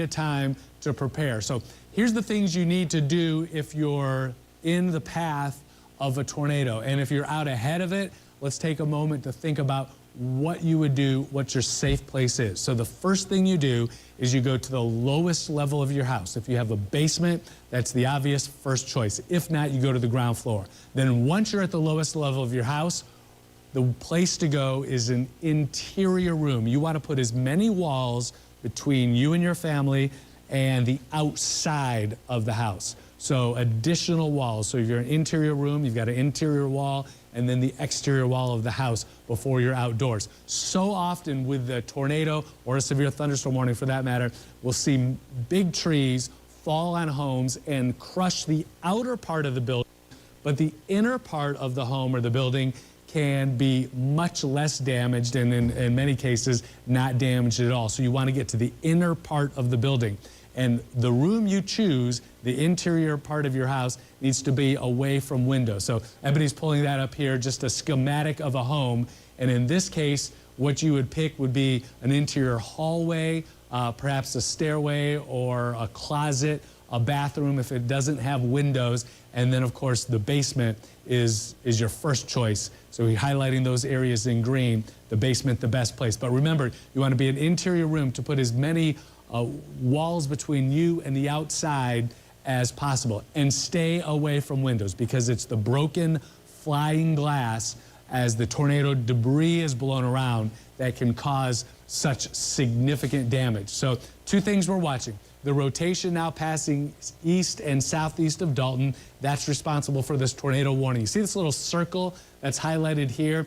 of time to prepare. So here's the things you need to do if you're in the path of a tornado. And if you're out ahead of it, let's take a moment to think about what you would do, what your safe place is. So the first thing you do is you go to the lowest level of your house. If you have a basement, that's the obvious first choice. If not, you go to the ground floor. Then once you're at the lowest level of your house, the place to go is an interior room. You want to put as many walls between you and your family and the outside of the house. So additional walls. So if you're an interior room, you've got an interior wall and then the exterior wall of the house before you're outdoors. So often with the tornado or a severe thunderstorm warning for that matter, we'll see big trees fall on homes and crush the outer part of the building, but the inner part of the home or the building can be much less damaged and in many cases not damaged at all. So you want to get to the inner part of the building. And the room you choose, the interior part of your house, needs to be away from windows. So Ebony's pulling that up here, just a schematic of a home. And in this case, what you would pick would be an interior hallway, perhaps a stairway or a closet, a bathroom if it doesn't have windows. And then, of course, the basement is your first choice. So we're highlighting those areas in green, the basement, the best place. But remember, you want to be an interior room to put as many walls between you and the outside as possible. And stay away from windows because it's the broken flying glass as the tornado debris is blown around that can cause such significant damage. So two things we're watching. The rotation now passing east and southeast of Dalton. That's responsible for this tornado warning. You see this little circle that's highlighted here?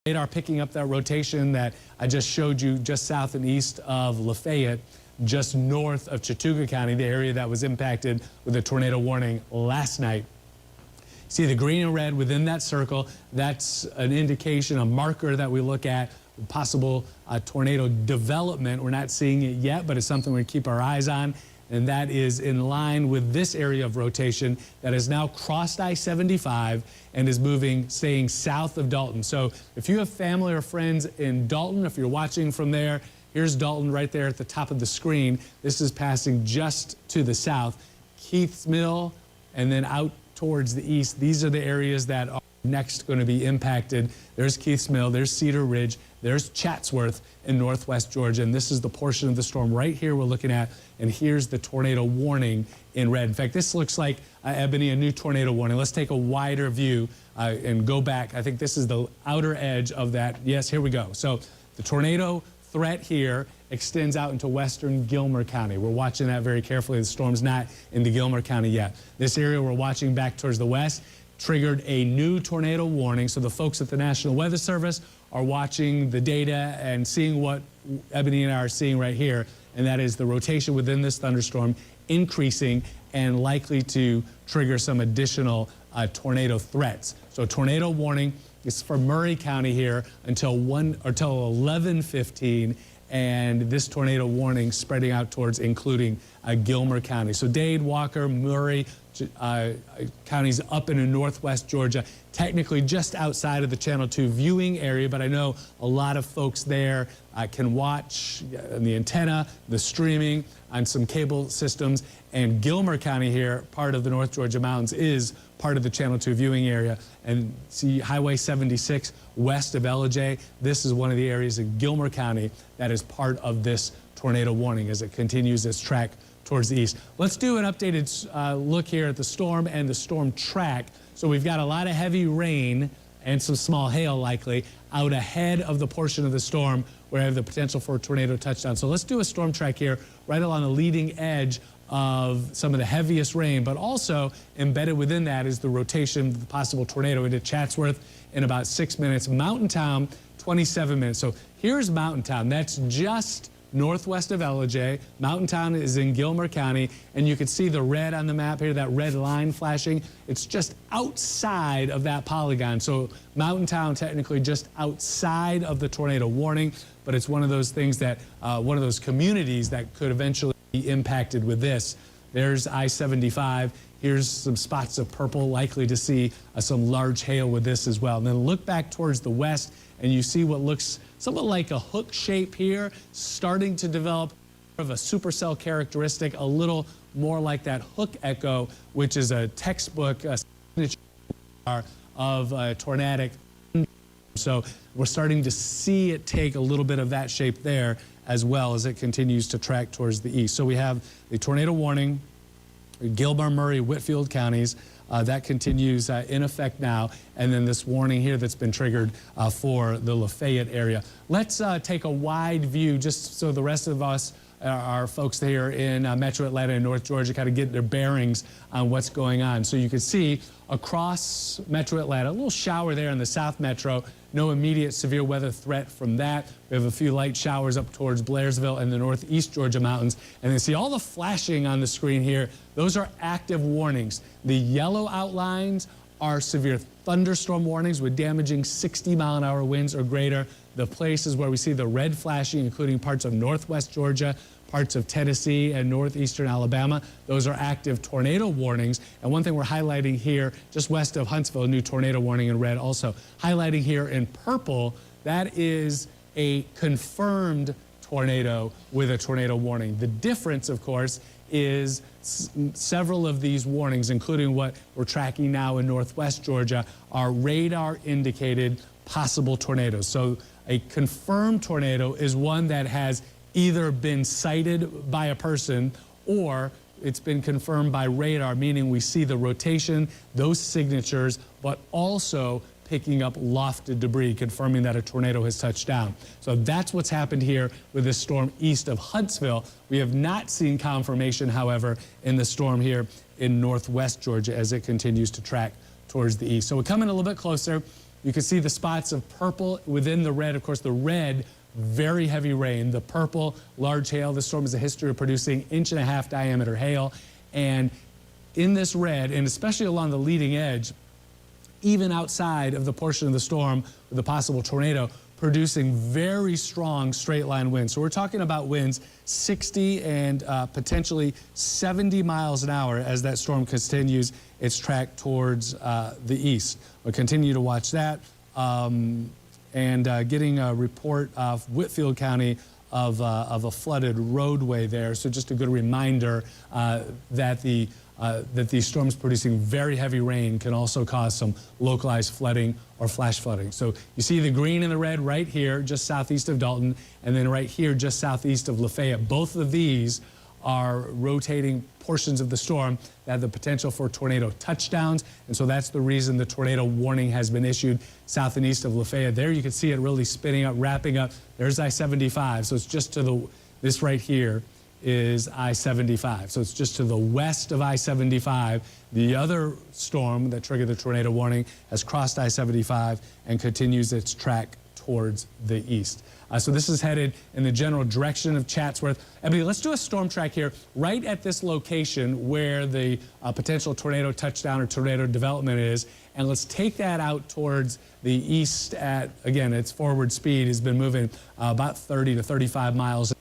Radar picking up that rotation that I just showed you just south and east of Lafayette, just north of Chattooga County, the area that was impacted with a tornado warning last night. See the green and red within that circle? That's an indication, a marker that we look at possible tornado development. We're not seeing it yet, but it's something we keep our eyes on. And that is in line with this area of rotation that has now crossed I-75 and is moving, staying south of Dalton. So if you have family or friends in Dalton, if you're watching from there, here's Dalton right there at the top of the screen. This is passing just to the south. Keith's Mill and then out towards the east. These are the areas that are next going to be impacted. There's Keith's Mill, there's Cedar Ridge, there's Chatsworth in northwest Georgia, and this is the portion of the storm right here we're looking at, and here's the tornado warning in red. In fact, this looks like, Ebony, a new tornado warning. Let's take a wider view and go back. I think this is the outer edge of that. Yes, here we go. So the tornado threat here extends out into western Gilmer County. We're watching that very carefully. The storm's not into Gilmer County yet. This area we're watching back towards the west triggered a new tornado warning. So the folks at the National Weather Service are watching the data and seeing what Ebony and I are seeing right here, and that is the rotation within this thunderstorm increasing and likely to trigger some additional tornado threats. So tornado warning is for Murray County here until 11:15, and this tornado warning spreading out towards including Gilmer County. So Dade, Walker, Murray counties up into northwest Georgia, technically just outside of the Channel 2 viewing area, but I know a lot of folks there can watch on the antenna, the streaming, on some cable systems, and Gilmer County here, part of the North Georgia Mountains, is part of the Channel 2 viewing area. And see Highway 76 west of Ellijay, this is one of the areas in Gilmer County that is part of this tornado warning as it continues its track towards the east. Let's do an updated look here at the storm and the storm track. So we've got a lot of heavy rain and some small hail likely out ahead of the portion of the storm where I have the potential for a tornado touchdown. So let's do a storm track here right along the leading edge of some of the heaviest rain, but also embedded within that is the rotation of the possible tornado into Chatsworth in about 6 minutes. Mountain Town, 27 minutes. So here's Mountain Town. That's just northwest of Ellijay. Mountain Town is in Gilmer County, and you can see the red on the map here, that red line flashing. It's just outside of that polygon. So Mountain Town technically just outside of the tornado warning, but it's one of those things that, one of those communities that could eventually be impacted with this. There's I-75. Here's some spots of purple, likely to see some large hail with this as well. And then look back towards the west, and you see what looks somewhat like a hook shape here, starting to develop of a supercell characteristic, a little more like that hook echo, which is a textbook signature of a tornadic. So we're starting to see it take a little bit of that shape there as well as it continues to track towards the east. So we have the tornado warning, Gilmer, Murray, Whitfield counties. That continues in effect now, and then this warning here that's been triggered for the Lafayette area. Let's take a wide view just so the rest of us, our folks here in Metro Atlanta and North Georgia, kind of get their bearings on what's going on. So you can see across Metro Atlanta, a little shower there in the South Metro, no immediate severe weather threat from that. We have a few light showers up towards Blairsville and the Northeast Georgia mountains. And then see all the flashing on the screen here. Those are active warnings. The yellow outlines are severe thunderstorm warnings with damaging 60-mile-an-hour winds or greater. The places where we see the red flashing, including parts of Northwest Georgia, parts of Tennessee and northeastern Alabama, those are active tornado warnings. And one thing we're highlighting here, just west of Huntsville, a new tornado warning in red also. Highlighting here in purple, that is a confirmed tornado with a tornado warning. The difference, of course, is several of these warnings, including what we're tracking now in Northwest Georgia, are radar indicated possible tornadoes. So a confirmed tornado is one that has either been sighted by a person or it's been confirmed by radar, meaning we see the rotation, those signatures, but also picking up lofted debris, confirming that a tornado has touched down. So that's what's happened here with this storm east of Huntsville. We have not seen confirmation, however, in the storm here in Northwest Georgia as it continues to track towards the east. So we're coming a little bit closer. You can see the spots of purple within the red. Of course, the red, very heavy rain. The purple, large hail. This storm has a history of producing 1.5-inch diameter hail. And in this red, and especially along the leading edge, even outside of the portion of the storm with a possible tornado, producing very strong straight line winds. So we're talking about winds 60 and potentially 70 miles an hour as that storm continues its track towards the east. We'll continue to watch that. And getting a report of Whitfield County of a flooded roadway there. So just a good reminder that these storms producing very heavy rain can also cause some localized flooding or flash flooding. So you see the green and the red right here, just southeast of Dalton, and then right here, just southeast of Lafayette. Both of these are rotating portions of the storm that have the potential for tornado touchdowns. And so that's the reason the tornado warning has been issued south and east of Lafayette. There you can see it really spinning up, wrapping up. There's I-75. So it's just to this right here is I-75. So it's just to the west of I-75. The other storm that triggered the tornado warning has crossed I-75 and continues its track towards the east. So this is headed in the general direction of Chatsworth. Ebony, let's do a storm track here right at this location where the potential tornado touchdown or tornado development is. And let's take that out towards the east at, again, its forward speed has been moving about 30 to 35 miles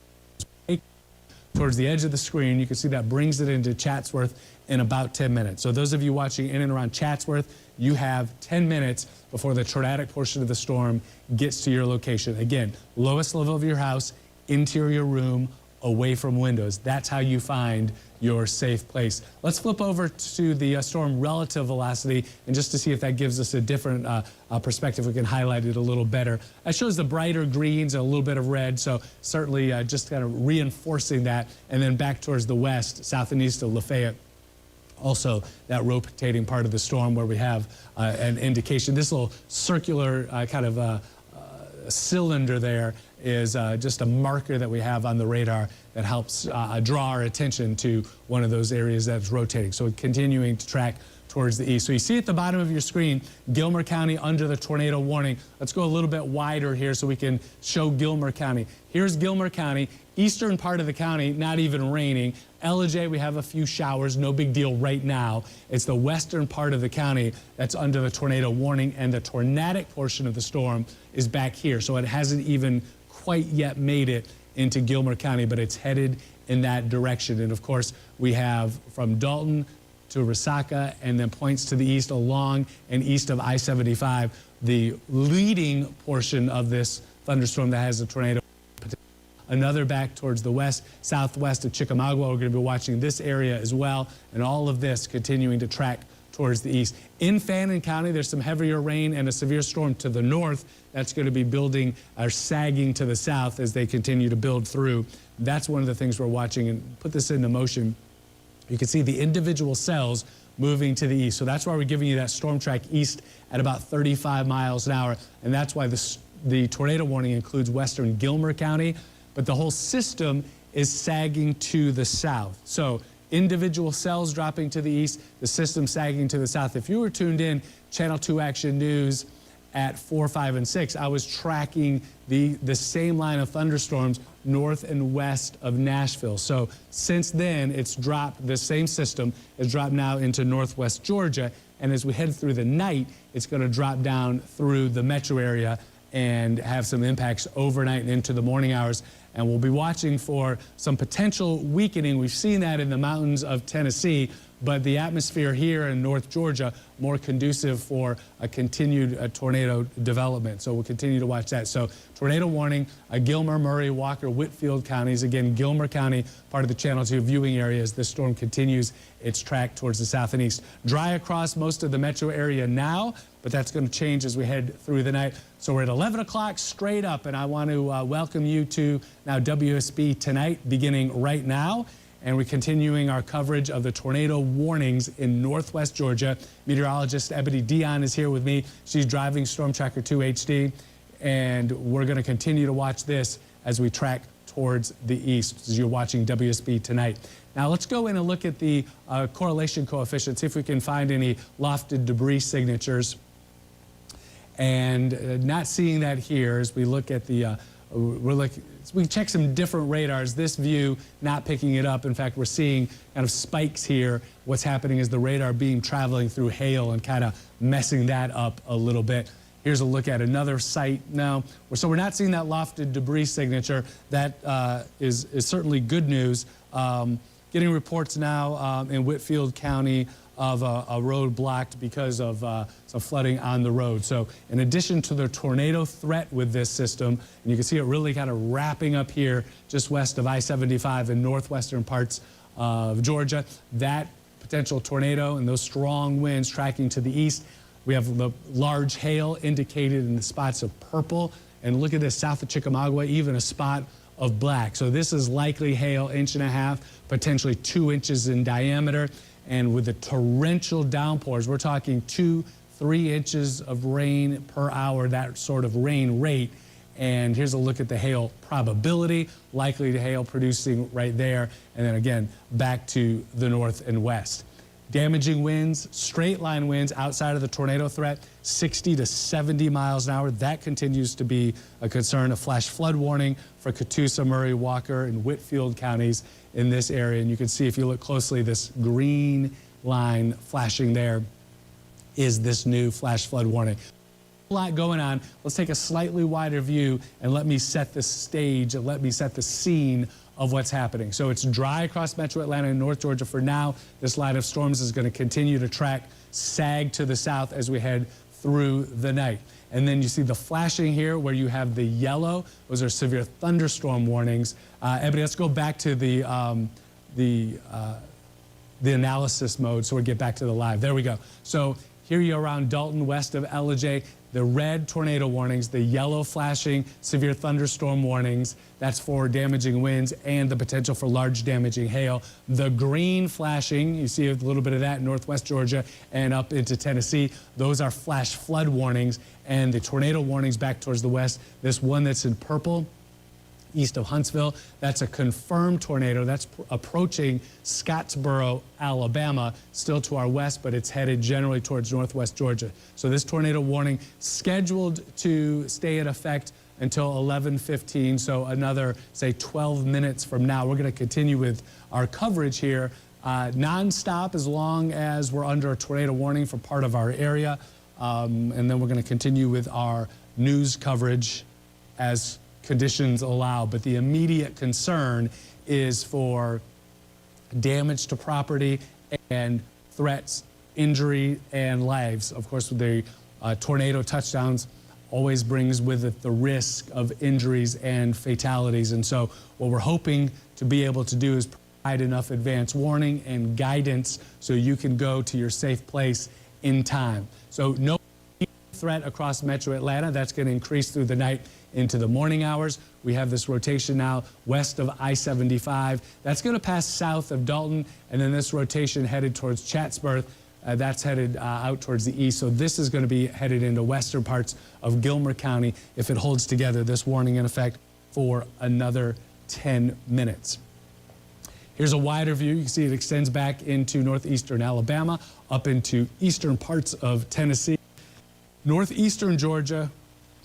towards the edge of the screen. You can see that brings it into Chatsworth in about 10 minutes. So those of you watching in and around Chatsworth, you have 10 minutes before the tornadic portion of the storm gets to your location. Again, lowest level of your house, interior room, away from windows. That's how you find your safe place. Let's flip over to the storm relative velocity, and just to see if that gives us a different perspective, we can highlight it a little better. It shows the brighter greens and a little bit of red, so certainly just kind of reinforcing that. And then back towards the west, south and east of Lafayette, also that rotating part of the storm where we have an indication. This little circular kind of cylinder there is just a marker that we have on the radar that helps draw our attention to one of those areas that's rotating. So continuing to track towards the east. So you see at the bottom of your screen, Gilmer County under the tornado warning. Let's go a little bit wider here so we can show Gilmer County. Here's Gilmer County, eastern part of the county, not even raining. Ellijay, we have a few showers, no big deal right now. It's the western part of the county that's under the tornado warning, and the tornadic portion of the storm is back here. So it hasn't even quite yet made it into Gilmer County, but it's headed in that direction. And of course, we have from Dalton to Resaca and then points to the east along and east of I-75, the leading portion of this thunderstorm that has a tornado another back towards the west, southwest of Chickamauga. We're going to be watching this area as well, and all of this continuing to track towards the east. In Fannin County, there's some heavier rain and a severe storm to the north that's going to be building or sagging to the south as they continue to build through. That's one of the things we're watching, and put this into motion. You can see the individual cells moving to the east. So that's why we're giving you that storm track east at about 35 miles an hour. And that's why the tornado warning includes western Gilmer County, but the whole system is sagging to the south. So individual cells dropping to the east, the system sagging to the south. If you were tuned in, Channel 2 Action News at 4, 5, and 6, I was tracking the same line of thunderstorms north and west of Nashville. So since then, it's dropped, the same system has dropped now into northwest Georgia. And as we head through the night, it's going to drop down through the metro area and have some impacts overnight and into the morning hours. And we'll be watching for some potential weakening. We've seen that in the mountains of Tennessee, but the atmosphere here in North Georgia more conducive for a continued tornado development. So we'll continue to watch that. So tornado warning, Gilmer, Murray, Walker, Whitfield counties. Again, Gilmer County, part of the Channel 2 viewing area as this storm continues its track towards the south and east. Dry across most of the metro area now, but that's going to change as we head through the night. So we're at 11 o'clock straight up, and I want to welcome you to now WSB Tonight, beginning right now. And we're continuing our coverage of the tornado warnings in northwest Georgia. Meteorologist Ebony Dion is here with me. She's driving Storm Tracker 2 HD, and we're going to continue to watch this as we track towards the east as you're watching WSB Tonight. Now let's go in and look at the correlation coefficient, see if we can find any lofted debris signatures. And not seeing that here as we look at the, we check some different radars. This view not picking it up. In fact, we're seeing kind of spikes here. What's happening is the radar beam traveling through hail and kind of messing that up a little bit. Here's a look at another site now. So we're not seeing that lofted debris signature. That is certainly good news. Getting reports now in Whitfield County of a road blocked because of some flooding on the road. So in addition to the tornado threat with this system, and you can see it really kind of wrapping up here just west of I-75 in northwestern parts of Georgia, that potential tornado and those strong winds tracking to the east. We have the large hail indicated in the spots of purple. And look at this, south of Chickamauga, even a spot of black. So this is likely hail, 1.5 inches, potentially 2 inches in diameter. And with the torrential downpours, we're talking 2-3 inches of rain per hour, that sort of rain rate. And here's a look at the hail probability, likely to hail producing right there. And then again, back to the north and west. Damaging winds, straight line winds outside of the tornado threat, 60 to 70 miles an hour. That continues to be a concern. A flash flood warning for Catoosa, Murray, Walker, and Whitfield counties in this area. And you can see if you look closely, this green line flashing there is this new flash flood warning. A lot going on. Let's take a slightly wider view and let me set the stage and let me set the scene of what's happening. So it's dry across metro Atlanta and North Georgia for now. This line of storms is going to continue to track, sag to the south as we head through the night. And then you see the flashing here where you have the yellow. Those are severe thunderstorm warnings. Ebony, let's go back to the analysis mode so we get back to the live. There we go. So here you're around Dalton, west of Ellijay. The red tornado warnings, the yellow flashing severe thunderstorm warnings, that's for damaging winds and the potential for large damaging hail. The green flashing, you see a little bit of that in northwest Georgia and up into Tennessee. Those are flash flood warnings, and the tornado warnings back towards the west. This one that's in purple, east of Huntsville, that's a confirmed tornado. That's approaching Scottsboro, Alabama, still to our west, but it's headed generally towards northwest Georgia. So this tornado warning scheduled to stay in effect until 11:15, so another, say, 12 minutes from now. We're going to continue with our coverage here nonstop as long as we're under a tornado warning for part of our area. And then we're going to continue with our news coverage as conditions allow. But the immediate concern is for damage to property and threats, injury, and lives. Of course, with the tornado touchdowns always brings with it the risk of injuries and fatalities. And so what we're hoping to be able to do is provide enough advance warning and guidance so you can go to your safe place in time. So no threat across Metro Atlanta. That's going to increase through the night into the morning hours. We have this rotation now west of I-75. That's going to pass south of Dalton, and then this rotation headed towards Chatsworth. That's headed out towards the east. So this is going to be headed into western parts of Gilmer County if it holds together. This warning in effect for another 10 minutes. Here's a wider view. You can see it extends back into northeastern Alabama, up into eastern parts of Tennessee. Northeastern Georgia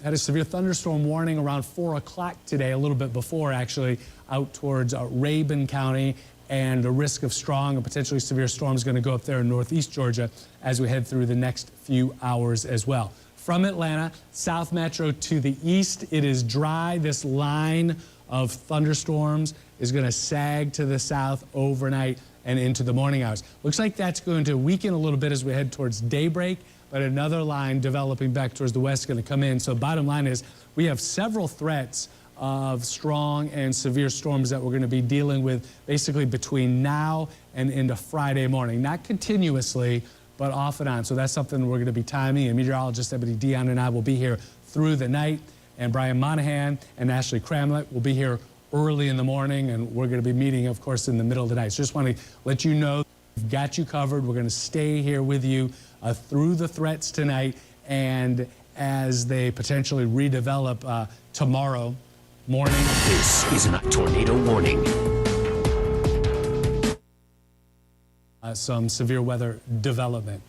had a severe thunderstorm warning around 4 o'clock today, a little bit before actually, out towards Rabun County, and the risk of strong and potentially severe storms going to go up there in northeast Georgia as we head through the next few hours as well. From Atlanta, South Metro to the east, it is dry. This line of thunderstorms is going to sag to the south overnight and into the morning hours. Looks like that's going to weaken a little bit as we head towards daybreak, but another line developing back towards the west is going to come in. So bottom line is we have several threats of strong and severe storms that we're going to be dealing with basically between now and into Friday morning. Not continuously, but off and on. So that's something we're going to be timing. And meteorologist Ebony Dion and I will be here through the night. And Brian Monahan and Ashley Cramlett will be here early in the morning. And we're going to be meeting, of course, in the middle of the night. So just want to let you know we've got you covered. We're going to stay here with you through the threats tonight and as they potentially redevelop tomorrow morning. This is a tornado warning. Some severe weather development.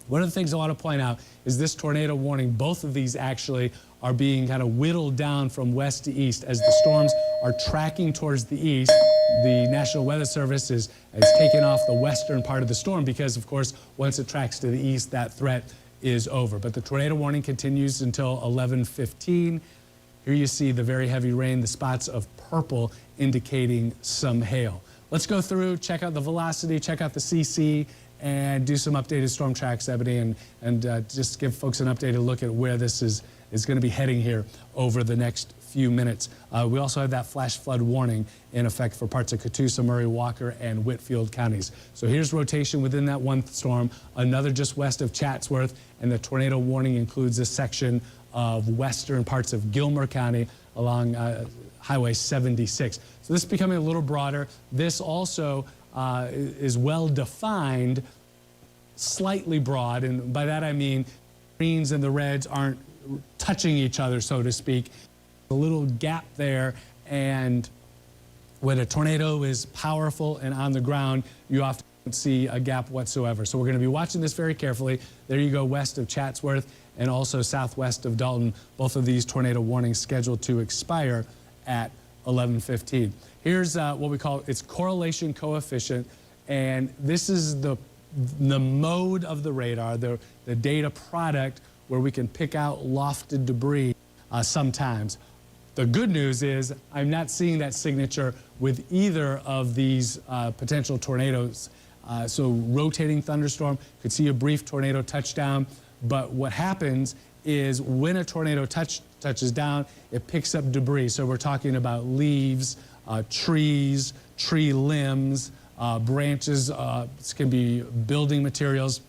One of the things I want to point out is this tornado warning, both of these actually are being kind of whittled down from west to east as the storms are tracking towards the east. The National Weather Service has taken off the western part of the storm because, of course, once it tracks to the east, that threat is over. But the tornado warning continues until 11:15. Here you see the very heavy rain, the spots of purple indicating some hail. Let's go through, check out the velocity, check out the CC, and do some updated storm tracks, Ebony, and just give folks an updated look at where this is going to be heading here over the next few minutes. We also have that flash flood warning in effect for parts of Catoosa, Murray, Walker, and Whitfield counties. So here's rotation within that one storm, another just west of Chatsworth, and the tornado warning includes this section of western parts of Gilmer County along Highway 76. So this is becoming a little broader. This also is well defined, slightly broad, and by that I mean greens and the reds aren't touching each other, so to speak. A little gap there, and when a tornado is powerful and on the ground, you often don't see a gap whatsoever. So we're going to be watching this very carefully. There you go, west of Chatsworth and also southwest of Dalton. Both of these tornado warnings scheduled to expire at 11:15. Here's what we call its correlation coefficient, and this is the mode of the radar, the data product where we can pick out lofted debris sometimes. The good news is I'm not seeing that signature with either of these potential tornadoes. So rotating thunderstorm, could see a brief tornado touchdown, but what happens is when a tornado touches down, it picks up debris. So we're talking about leaves, trees, tree limbs, branches, this can be building materials,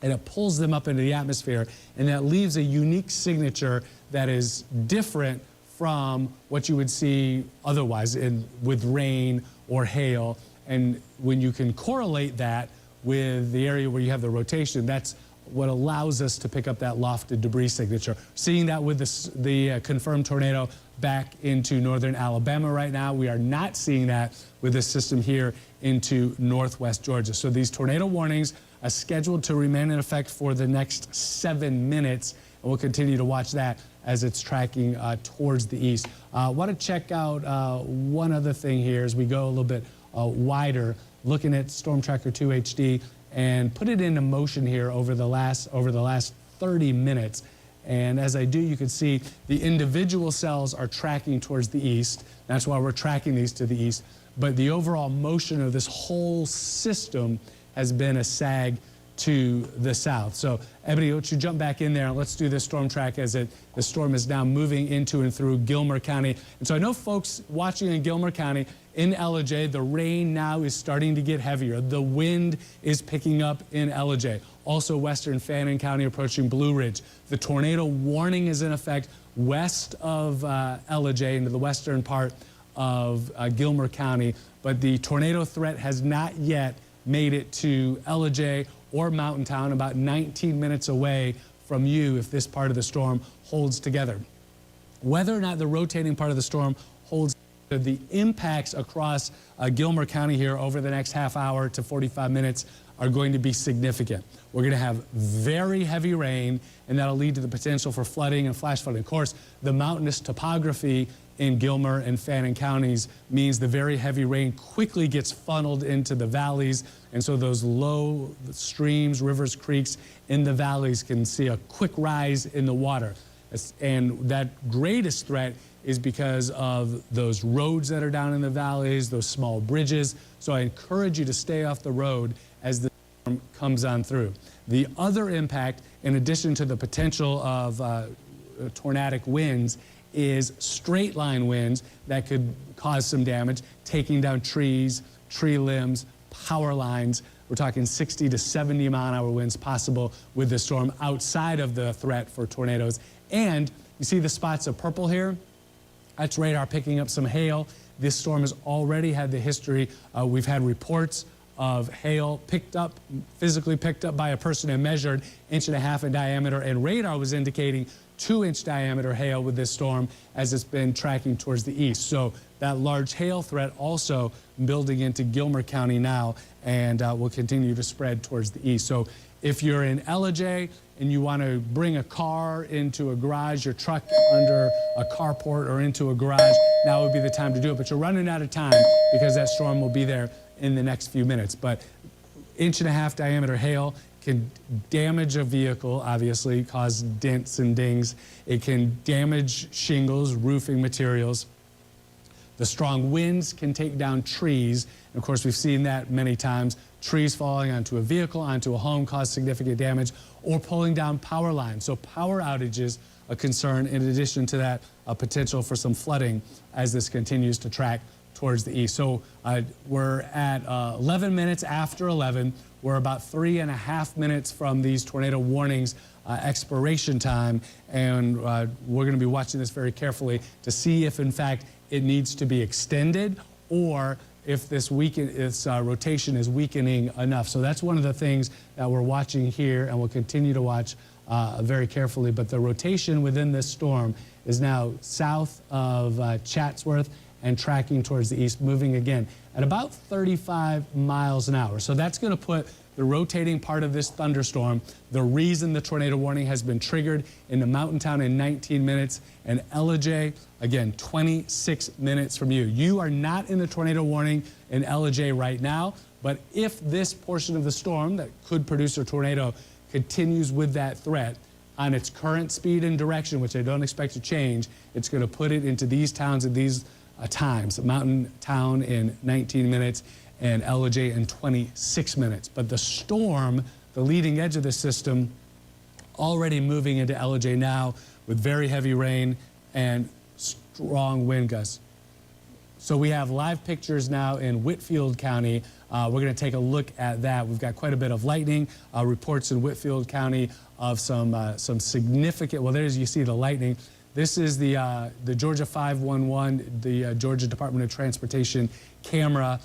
and it pulls them up into the atmosphere, and that leaves a unique signature that is different from what you would see otherwise with rain or hail. And when you can correlate that with the area where you have the rotation, that's what allows us to pick up that lofted debris signature. Seeing that with the confirmed tornado back into northern Alabama right now. We are not seeing that with this system here into northwest Georgia. So these tornado warnings are scheduled to remain in effect for the next 7 minutes, and we'll continue to watch that as it's tracking towards the east. Want to check out one other thing here as we go a little bit wider, looking at Storm Tracker 2 HD, and put it into motion here over the last 30 minutes. And as I do, you can see the individual cells are tracking towards the east. That's why we're tracking these to the east. But the overall motion of this whole system has been a sag to the south. So, Ebony, why don't you jump back in there and let's do this storm track as the storm is now moving into and through Gilmer County. And so I know folks watching in Gilmer County, in Ellijay, the rain now is starting to get heavier. The wind is picking up in Ellijay. Also, western Fannin County approaching Blue Ridge. The tornado warning is in effect west of Ellijay into the western part of Gilmer County, but the tornado threat has not yet made it to Ellijay or Mountain Town, about 19 minutes away from you if this part of the storm holds together. Whether or not the rotating part of the storm holds together, the impacts across Gilmer County here over the next half hour to 45 minutes are going to be significant. We're going to have very heavy rain, and that'll lead to the potential for flooding and flash flooding. Of course, the mountainous topography in Gilmer and Fannin counties means the very heavy rain quickly gets funneled into the valleys, and so those low streams, rivers, creeks in the valleys can see a quick rise in the water. And that greatest threat is because of those roads that are down in the valleys, those small bridges. So I encourage you to stay off the road as the storm comes on through. The other impact, in addition to the potential of tornadic winds, is straight line winds that could cause some damage, taking down trees, tree limbs, power lines. We're talking 60 to 70 mile-an-hour winds possible with the storm outside of the threat for tornadoes. And you see the spots of purple here? That's radar picking up some hail. This storm has already had the history. We've had reports of hail picked up, physically picked up by a person and measured 1.5 inches in diameter, and radar was indicating 2-inch diameter hail with this storm as it's been tracking towards the east. So that large hail threat also building into Gilmer County now and will continue to spread towards the east. So if you're in Ellijay and you want to bring a car into a garage, your truck under a carport or into a garage, now would be the time to do it. But you're running out of time because that storm will be there in the next few minutes. But 1.5 inch diameter hail can damage a vehicle, obviously, cause dents and dings. It can damage shingles, roofing materials. The strong winds can take down trees. And of course, we've seen that many times. Trees falling onto a vehicle, onto a home, cause significant damage, or pulling down power lines. So power outages, a concern, in addition to that, a potential for some flooding as this continues to track towards the east. So we're at 11 minutes after 11. We're about 3.5 minutes from these tornado warnings expiration time, and we're going to be watching this very carefully to see if, in fact, it needs to be extended or if this rotation is weakening enough. So that's one of the things that we're watching here, and we'll continue to watch very carefully. But the rotation within this storm is now south of Chatsworth and tracking towards the east, moving again at about 35 miles an hour. So that's going to put the rotating part of this thunderstorm, the reason the tornado warning has been triggered, into Mountain Town in 19 minutes, and Ellijay, again, 26 minutes from you. You are not in the tornado warning in Ellijay right now, but if this portion of the storm that could produce a tornado continues with that threat on its current speed and direction, which I don't expect to change, it's going to put it into these towns at these times. Mountain Town in 19 minutes and Ellijay in 26 minutes. But the storm, the leading edge of the system, already moving into Ellijay now with very heavy rain and strong wind gusts. So we have live pictures now in Whitfield County. We're going to take a look at that. We've got quite a bit of lightning. Reports in Whitfield County of some significant, well, there's, you see the lightning. This is the Georgia 511, the Georgia Department of Transportation camera.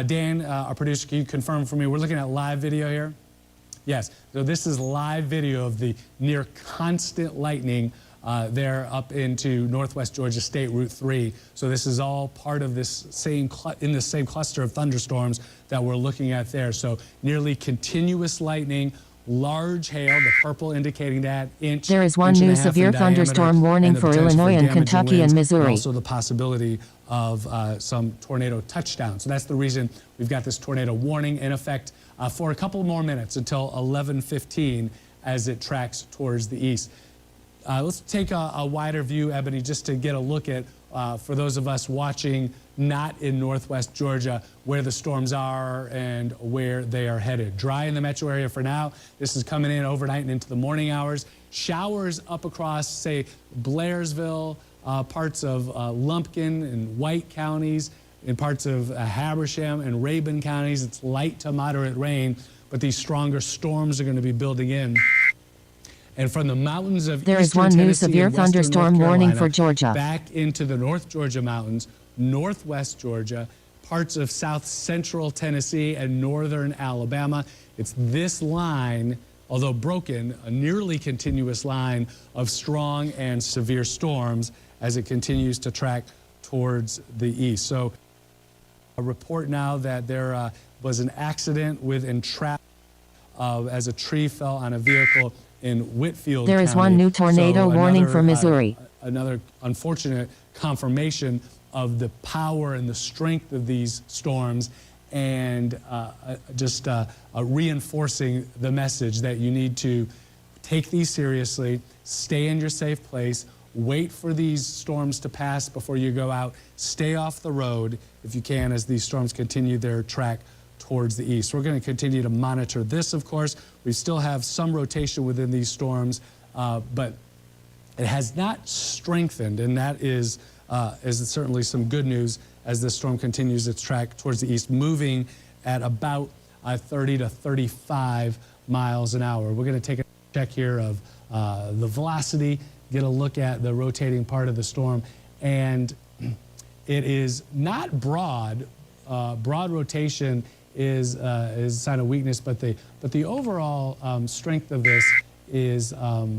Dan, our producer, can you confirm for me? We're looking at live video here? Yes. So this is live video of the near constant lightning there up into Northwest Georgia State Route 3. So this is all part of this same cluster of thunderstorms that we're looking at there. So nearly continuous lightning. Large hail, the purple indicating that inch. There is one new severe thunderstorm warning for Illinois and Kentucky and Missouri. Also the possibility of some tornado touchdown. So that's the reason we've got this tornado warning in effect for a couple more minutes until 11:15 as it tracks towards the east. Let's take a wider view, Ebony, just to get a look at, for those of us watching not in northwest Georgia, where the storms are and where they are headed. Dry in the metro area for now. This is coming in overnight and into the morning hours. Showers up across, say, Blairsville, parts of Lumpkin and White counties, in parts of Habersham and Rabun counties. It's light to moderate rain, but these stronger storms are going to be building in. And from the mountains of there is eastern one new Tennessee severe and western thunderstorm North warning Carolina for Georgia. back into the North Georgia mountains, northwest Georgia, parts of south central Tennessee and northern Alabama. It's this line, although broken, a nearly continuous line of strong and severe storms as it continues to track towards the east. So a report now that there was an accident with entrapment as a tree fell on a vehicle in Whitfield There County. is one new tornado warning another, for Missouri. Another unfortunate confirmation of the power and the strength of these storms, and just reinforcing the message that you need to take these seriously, stay in your safe place, wait for these storms to pass before you go out, stay off the road if you can as these storms continue their track towards the east. We're going to continue to monitor this, of course. We still have some rotation within these storms, but it has not strengthened, and that is certainly some good news as this storm continues its track towards the east, moving at about 30 to 35 miles an hour. We're going to take a check here of the velocity, get a look at the rotating part of the storm, and it is not broad. Broad rotation is a sign of weakness, but the overall strength of this is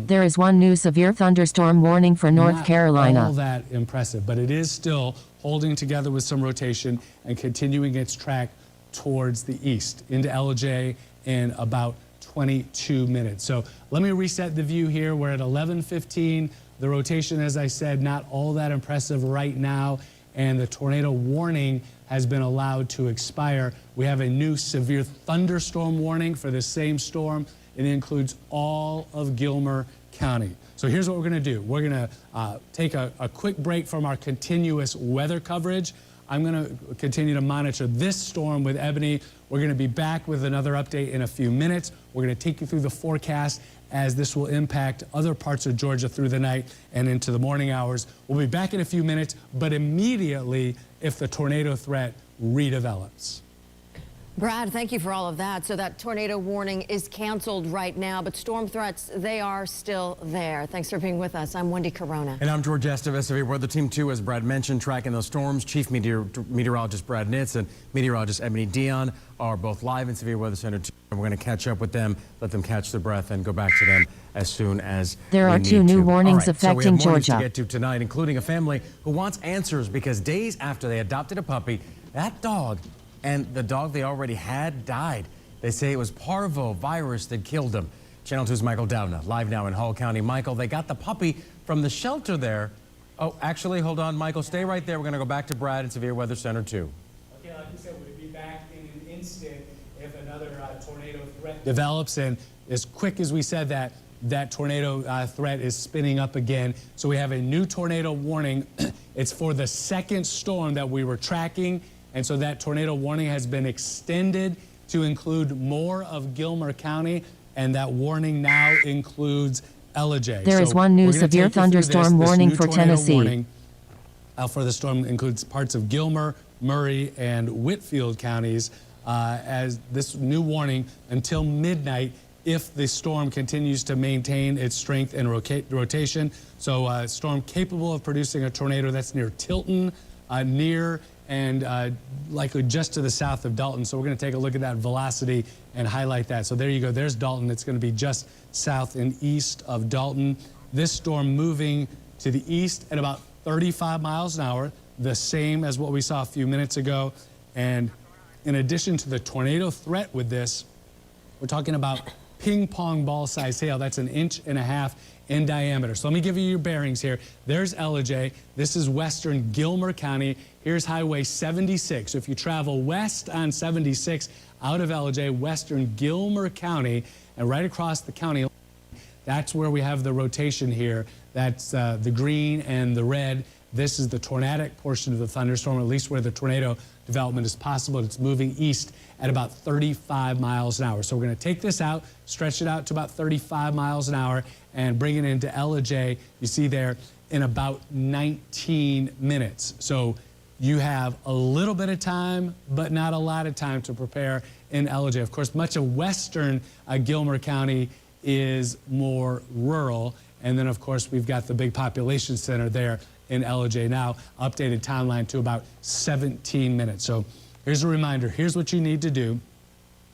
there is one new severe thunderstorm warning for North not Carolina. all that impressive, but it is still holding together with some rotation and continuing its track towards the east into LJ in about 22 minutes. So let me reset the view here. We're at 11:15. The rotation, as I said, not all that impressive right now, and the tornado warning has been allowed to expire. We have a new severe thunderstorm warning for the same storm. It includes all of Gilmer County. So here's what we're going to do. We're going to take a quick break from our continuous weather coverage. I'm going to continue to monitor this storm with Ebony. We're going to be back with another update in a few minutes. We're going to take you through the forecast as this will impact other parts of Georgia through the night and into the morning hours. We'll be back in a few minutes, but immediately if the tornado threat redevelops. Brad, thank you for all of that. So that tornado warning is canceled right now, but storm threats, they are still there. Thanks for being with us. I'm Wendy Corona. And I'm George Estevez, Severe Weather Team 2, as Brad mentioned, tracking those storms. Chief Meteorologist Brad Nitz and Meteorologist Ebony Dion are both live in Severe Weather Center 2. And we're going to catch up with them, let them catch their breath, and go back to them as soon as there are two new warnings affecting so we have Georgia. To get to tonight, including a family who wants answers because days after they adopted a puppy, that dog and the dog they already had died. They say it was parvovirus that killed him. Channel 2's Michael Downa, live now in Hall County. Michael, they got the puppy from the shelter there. Oh, actually, hold on, Michael, stay right there. We're going to go back to Brad in Severe Weather Center 2. Okay, like you said, we'll be back in an instant if another tornado threat develops. And as quick as we said that tornado threat is spinning up again. So we have a new tornado warning. It's for the second storm that we were tracking. And so that tornado warning has been extended to include more of Gilmer County, and that warning now includes Ellijay. There is one new severe thunderstorm warning for Tennessee. Warning for the storm includes parts of Gilmer, Murray, and Whitfield counties as this new warning until midnight if the storm continues to maintain its strength and rotation. So storm capable of producing a tornado that's near Tilton, near and likely just to the south of Dalton. So we're going to take a look at that velocity and highlight that. So there you go. There's Dalton. It's going to be just south and east of Dalton. This storm moving to the east at about 35 miles an hour, the same as what we saw a few minutes ago. And in addition to the tornado threat with this, we're talking about ping pong ball size hail. That's 1.5 inches in diameter. So let me give you your bearings here. There's Ellijay. This is western Gilmer County. Here's Highway 76. So if you travel west on 76 out of Ellijay, western Gilmer County, and right across the county line, that's where we have the rotation here. That's the green and the red This is the tornadic portion of the thunderstorm, at least where the tornado development is possible. It's moving east at about 35 miles an hour. So we're going to take this out, stretch it out to about 35 miles an hour, and bring it into Ellijay, you see there, in about 19 minutes. So you have a little bit of time, but not a lot of time to prepare in Ellijay. Of course, much of western Gilmer County is more rural. And then, of course, we've got the big population center there in Ellijay now, updated timeline to about 17 minutes. So here's a reminder. Here's what you need to do.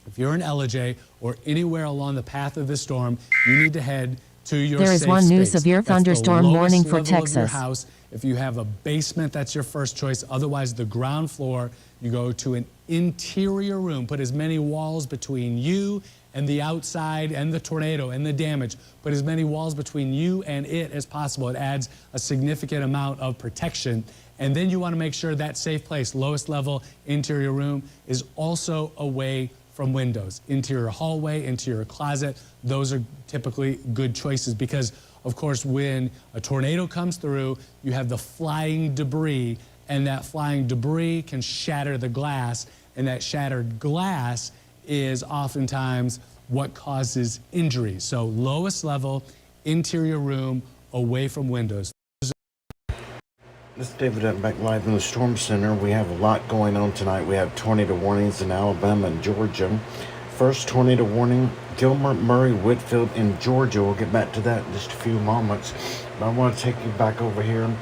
If you're in Ellijay or anywhere along the path of the storm, you need to head to your There is safe one space. severe That's the thunderstorm lowest warning for level of your Texas. house. If you have a basement, that's your first choice. Otherwise, the ground floor, you go to an interior room. Put as many walls between you and the outside and the tornado and the damage. Put as many walls between you and it as possible. It adds a significant amount of protection. And then you want to make sure that safe place, lowest level interior room, is also away from windows. Interior hallway, interior closet, those are typically good choices because, of course, when a tornado comes through, you have the flying debris, and that flying debris can shatter the glass, and that shattered glass is oftentimes what causes injuries. So lowest level, interior room, away from windows. This is David Ettenbeck live in the Storm Center. We have a lot going on tonight. We have tornado warnings in Alabama and Georgia. First tornado warning, Gilmer, Murray, Whitfield, in Georgia. We'll get back to that in just a few moments. But I want to take you back over here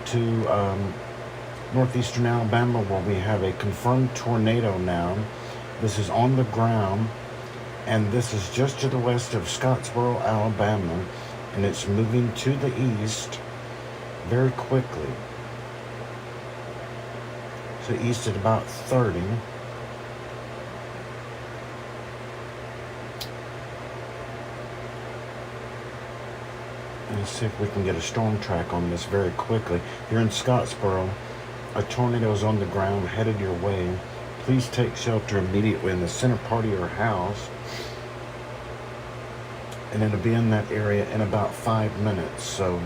to northeastern Alabama where we have a confirmed tornado now. This is on the ground, and this is just to the west of Scottsboro, Alabama, and it's moving to the east very quickly. So east at about 30. And let's see if we can get a storm track on this very quickly. If you're in Scottsboro, a tornado is on the ground headed your way. Please take shelter immediately in the center part of your house. And it'll be in that area in about 5 minutes. So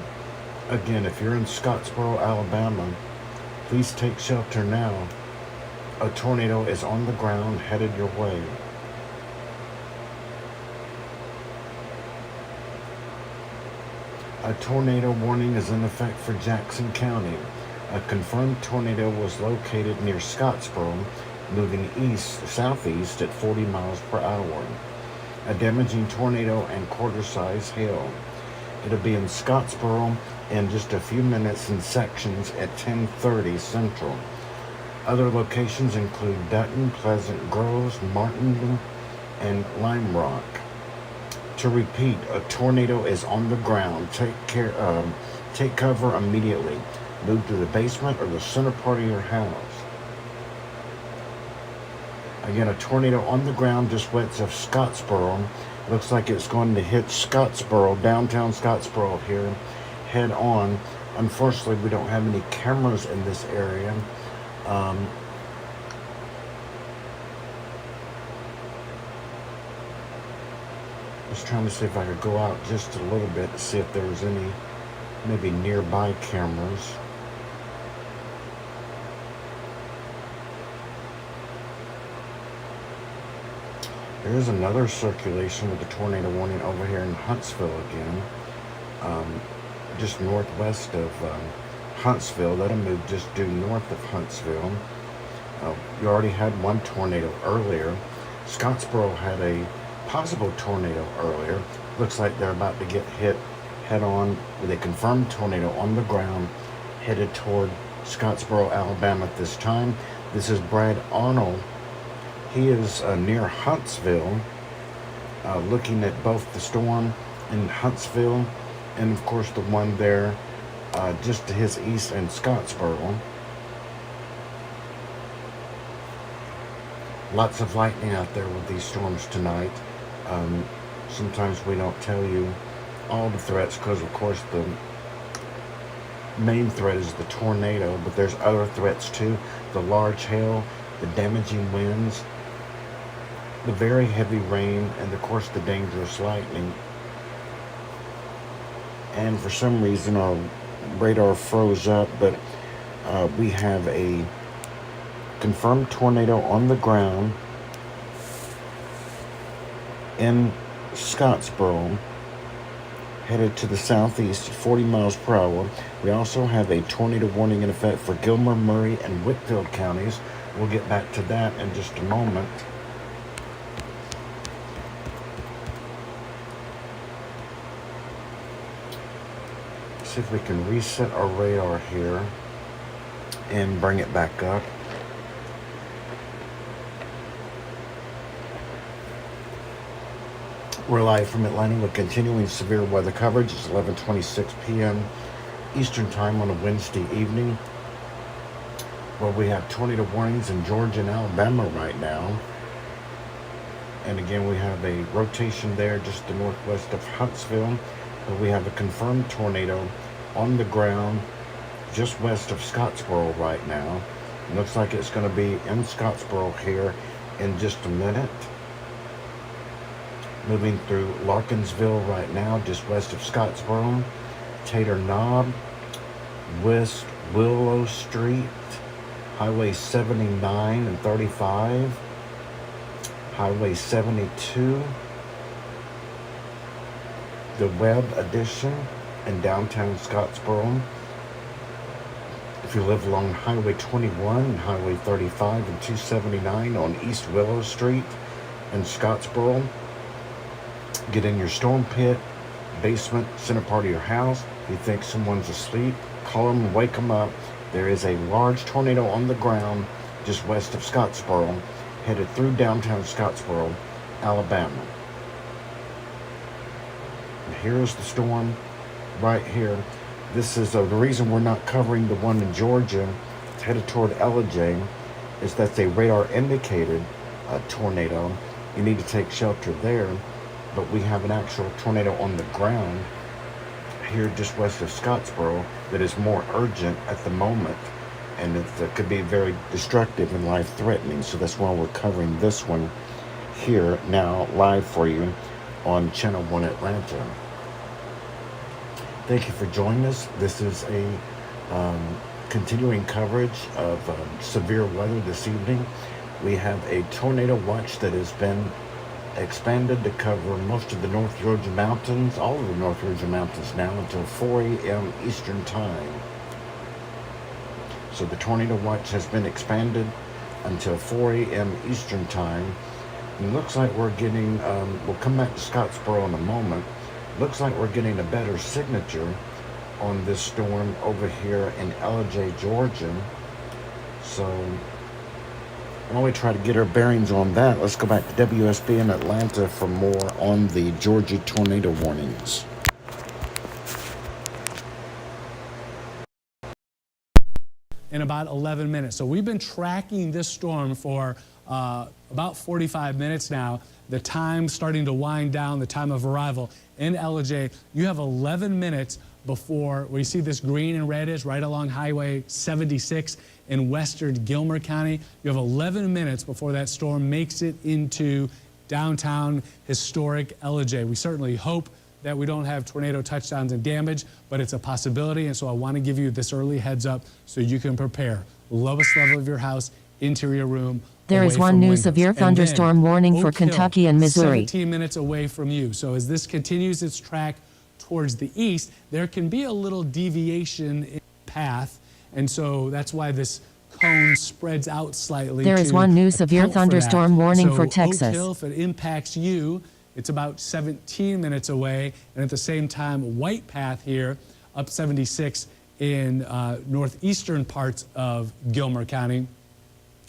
again, if you're in Scottsboro, Alabama, please take shelter now. A tornado is on the ground headed your way. A tornado warning is in effect for Jackson County. A confirmed tornado was located near Scottsboro, moving southeast at 40 miles per hour. A damaging tornado and quarter-size hail. It'll be in Scottsboro in just a few minutes in sections at 10:30 Central. Other locations include Dutton, Pleasant Groves, Martin, and Lime Rock. To repeat, a tornado is on the ground. Take cover immediately. Move to the basement or the center part of your house. Again, a tornado on the ground just west of Scottsboro. Looks like it's going to hit Scottsboro, downtown Scottsboro here, head on. Unfortunately, we don't have any cameras in this area. Just trying to see if I could go out just a little bit to see if there was any maybe nearby cameras. There's another circulation with the tornado warning over here in Huntsville again. Just northwest of Huntsville. That'll move just due north of Huntsville. You already had one tornado earlier. Scottsboro had a possible tornado earlier. Looks like they're about to get hit head on with a confirmed tornado on the ground headed toward Scottsboro, Alabama at this time. This is Brad Arnold. He is near Huntsville, looking at both the storm in Huntsville and, of course, the one there just to his east in Scottsboro. Lots of lightning out there with these storms tonight. Sometimes we don't tell you all the threats because, of course, the main threat is the tornado, but there's other threats too. The large hail, the damaging winds, the very heavy rain, and of course the dangerous lightning. And for some reason our radar froze up, but we have a confirmed tornado on the ground in Scottsboro, headed to the southeast at 40 miles per hour. We also have a tornado warning in effect for Gilmer, Murray, and Whitfield counties. We'll get back to that in just a moment. See if we can reset our radar here and bring it back up. We're live from Atlanta with continuing severe weather coverage. It's 11:26 p.m. Eastern Time on a Wednesday evening. Well, we have tornado warnings in Georgia and Alabama right now. And again, we have a rotation there just to the northwest of Huntsville. But we have a confirmed tornado on the ground just west of Scottsboro right now. It looks like it's going to be in Scottsboro here in just a minute. Moving through Larkinsville right now, just west of Scottsboro. Tater Knob, West Willow Street, Highway 79 and 35, Highway 72, the Webb Addition in downtown Scottsboro. If you live along Highway 21 and Highway 35 and 279 on East Willow Street in Scottsboro, get in your storm pit, basement, center part of your house. If you think someone's asleep, call them and wake them up. There is a large tornado on the ground just west of Scottsboro, headed through downtown Scottsboro, Alabama. And here's the storm right here. This is the reason we're not covering the one in Georgia. It's headed toward Ellijay. Is that's a radar indicated tornado. You need to take shelter there. But we have an actual tornado on the ground here just west of Scottsboro that is more urgent at the moment, and it could be very destructive and life-threatening. So that's why we're covering this one here now live for you on Channel 1 Atlanta. Thank you for joining us. This is a continuing coverage of severe weather this evening. We have a tornado watch that has been expanded to cover most of the North Georgia mountains, all of the North Georgia mountains now until 4 a.m. Eastern Time. So the tornado watch has been expanded until 4 a.m. Eastern Time. And it looks like we're getting, we'll come back to Scottsboro in a moment. Looks like we're getting a better signature on this storm over here in Ellijay, Georgia. So while we try to get our bearings on that, let's go back to WSB in Atlanta for more on the Georgia tornado warnings. In about 11 minutes. So we've been tracking this storm for about 45 minutes now. The time starting to wind down, the time of arrival in Ellijay. You have 11 minutes before, where you see this green and red is right along Highway 76 in western Gilmer County. You have 11 minutes before that storm makes it into downtown historic Ellijay. We certainly hope that we don't have tornado touchdowns and damage, but it's a possibility, and so I want to give you this early heads up so you can prepare. Lowest level of your house, interior room. There is one new severe thunderstorm warning for Kentucky and Missouri. 17 minutes away from you. So as this continues its track towards the east, there can be a little deviation in path, and so that's why this cone spreads out slightly. There is one new severe thunderstorm warning for Texas. Oak Hill, if it impacts you, it's about 17 minutes away, and at the same time, White Path here, up 76 in northeastern parts of Gilmer County,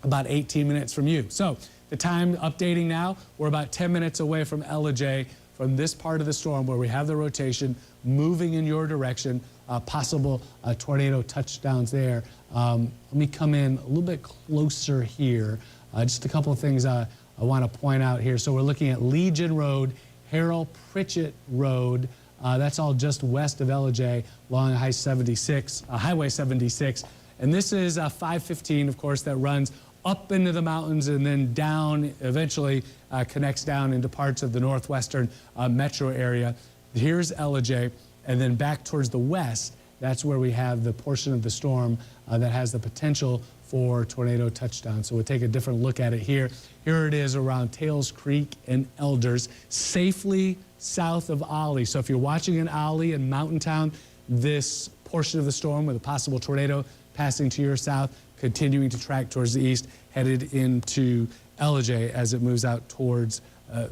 about 18 minutes from you. So the time updating now, we're about 10 minutes away from Ellijay, from this part of the storm where we have the rotation moving in your direction, possible tornado touchdowns there. Let me come in a little bit closer here. Just a couple of things I want to point out here. So we're looking at Legion Road, Harold Pritchett Road. That's all just west of Ellijay along Highway 76. And this is 515, of course, that runs up into the mountains and then down, eventually connects down into parts of the northwestern metro area. Here's Ellijay, and then back towards the west that's where we have the portion of the storm that has the potential for tornado touchdown. So we'll take a different look at it here. Here it is around Tails Creek and Elders, safely south of Ollie. So if you're watching in Ollie and Mountain Town, this portion of the storm with a possible tornado passing to your south, continuing to track towards the east, headed into Ellijay as it moves out towards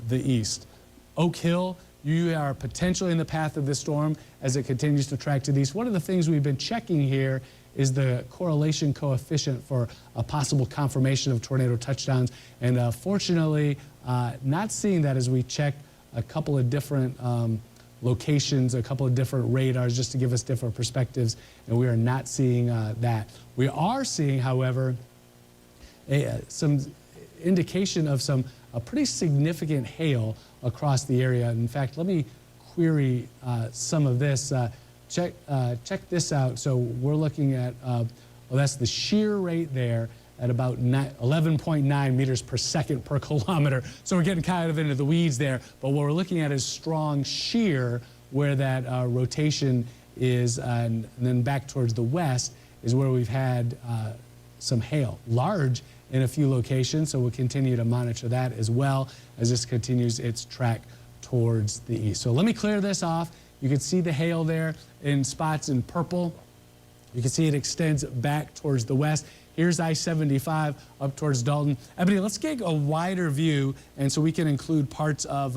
the east. Oak Hill, you are potentially in the path of this storm as it continues to track to the east. One of the things we've been checking here is the correlation coefficient for a possible confirmation of tornado touchdowns. And fortunately, not seeing that as we check a couple of different locations, a couple of different radars just to give us different perspectives, and we are not seeing that. We are seeing, however, some indication of some pretty significant hail across the area. In fact, let me query some of this. Check this out. So we're looking at, well, that's the shear rate there at about 11.9 meters per second per kilometer. So we're getting kind of into the weeds there. But what we're looking at is strong shear where that rotation is, and then back towards the west is where we've had some hail. Large in a few locations, so we'll continue to monitor that as well as this continues its track towards the east. So let me clear this off. You can see the hail there in spots in purple. You can see it extends back towards the west. Here's I-75 up towards Dalton. Ebony, let's get a wider view, and so we can include parts of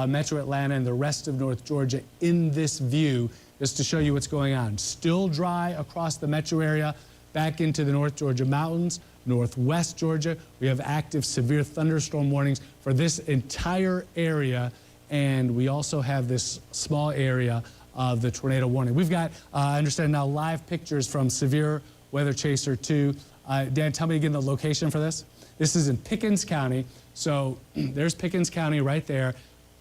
Metro Atlanta and the rest of North Georgia in this view, just to show you what's going on. Still dry across the metro area, back into the North Georgia mountains, northwest Georgia. We have active severe thunderstorm warnings for this entire area, and we also have this small area of the tornado warning. We've got, I understand now, live pictures from Severe Weather Chaser 2. Dan, tell me again the location for this. This is in Pickens County. So there's Pickens County right there,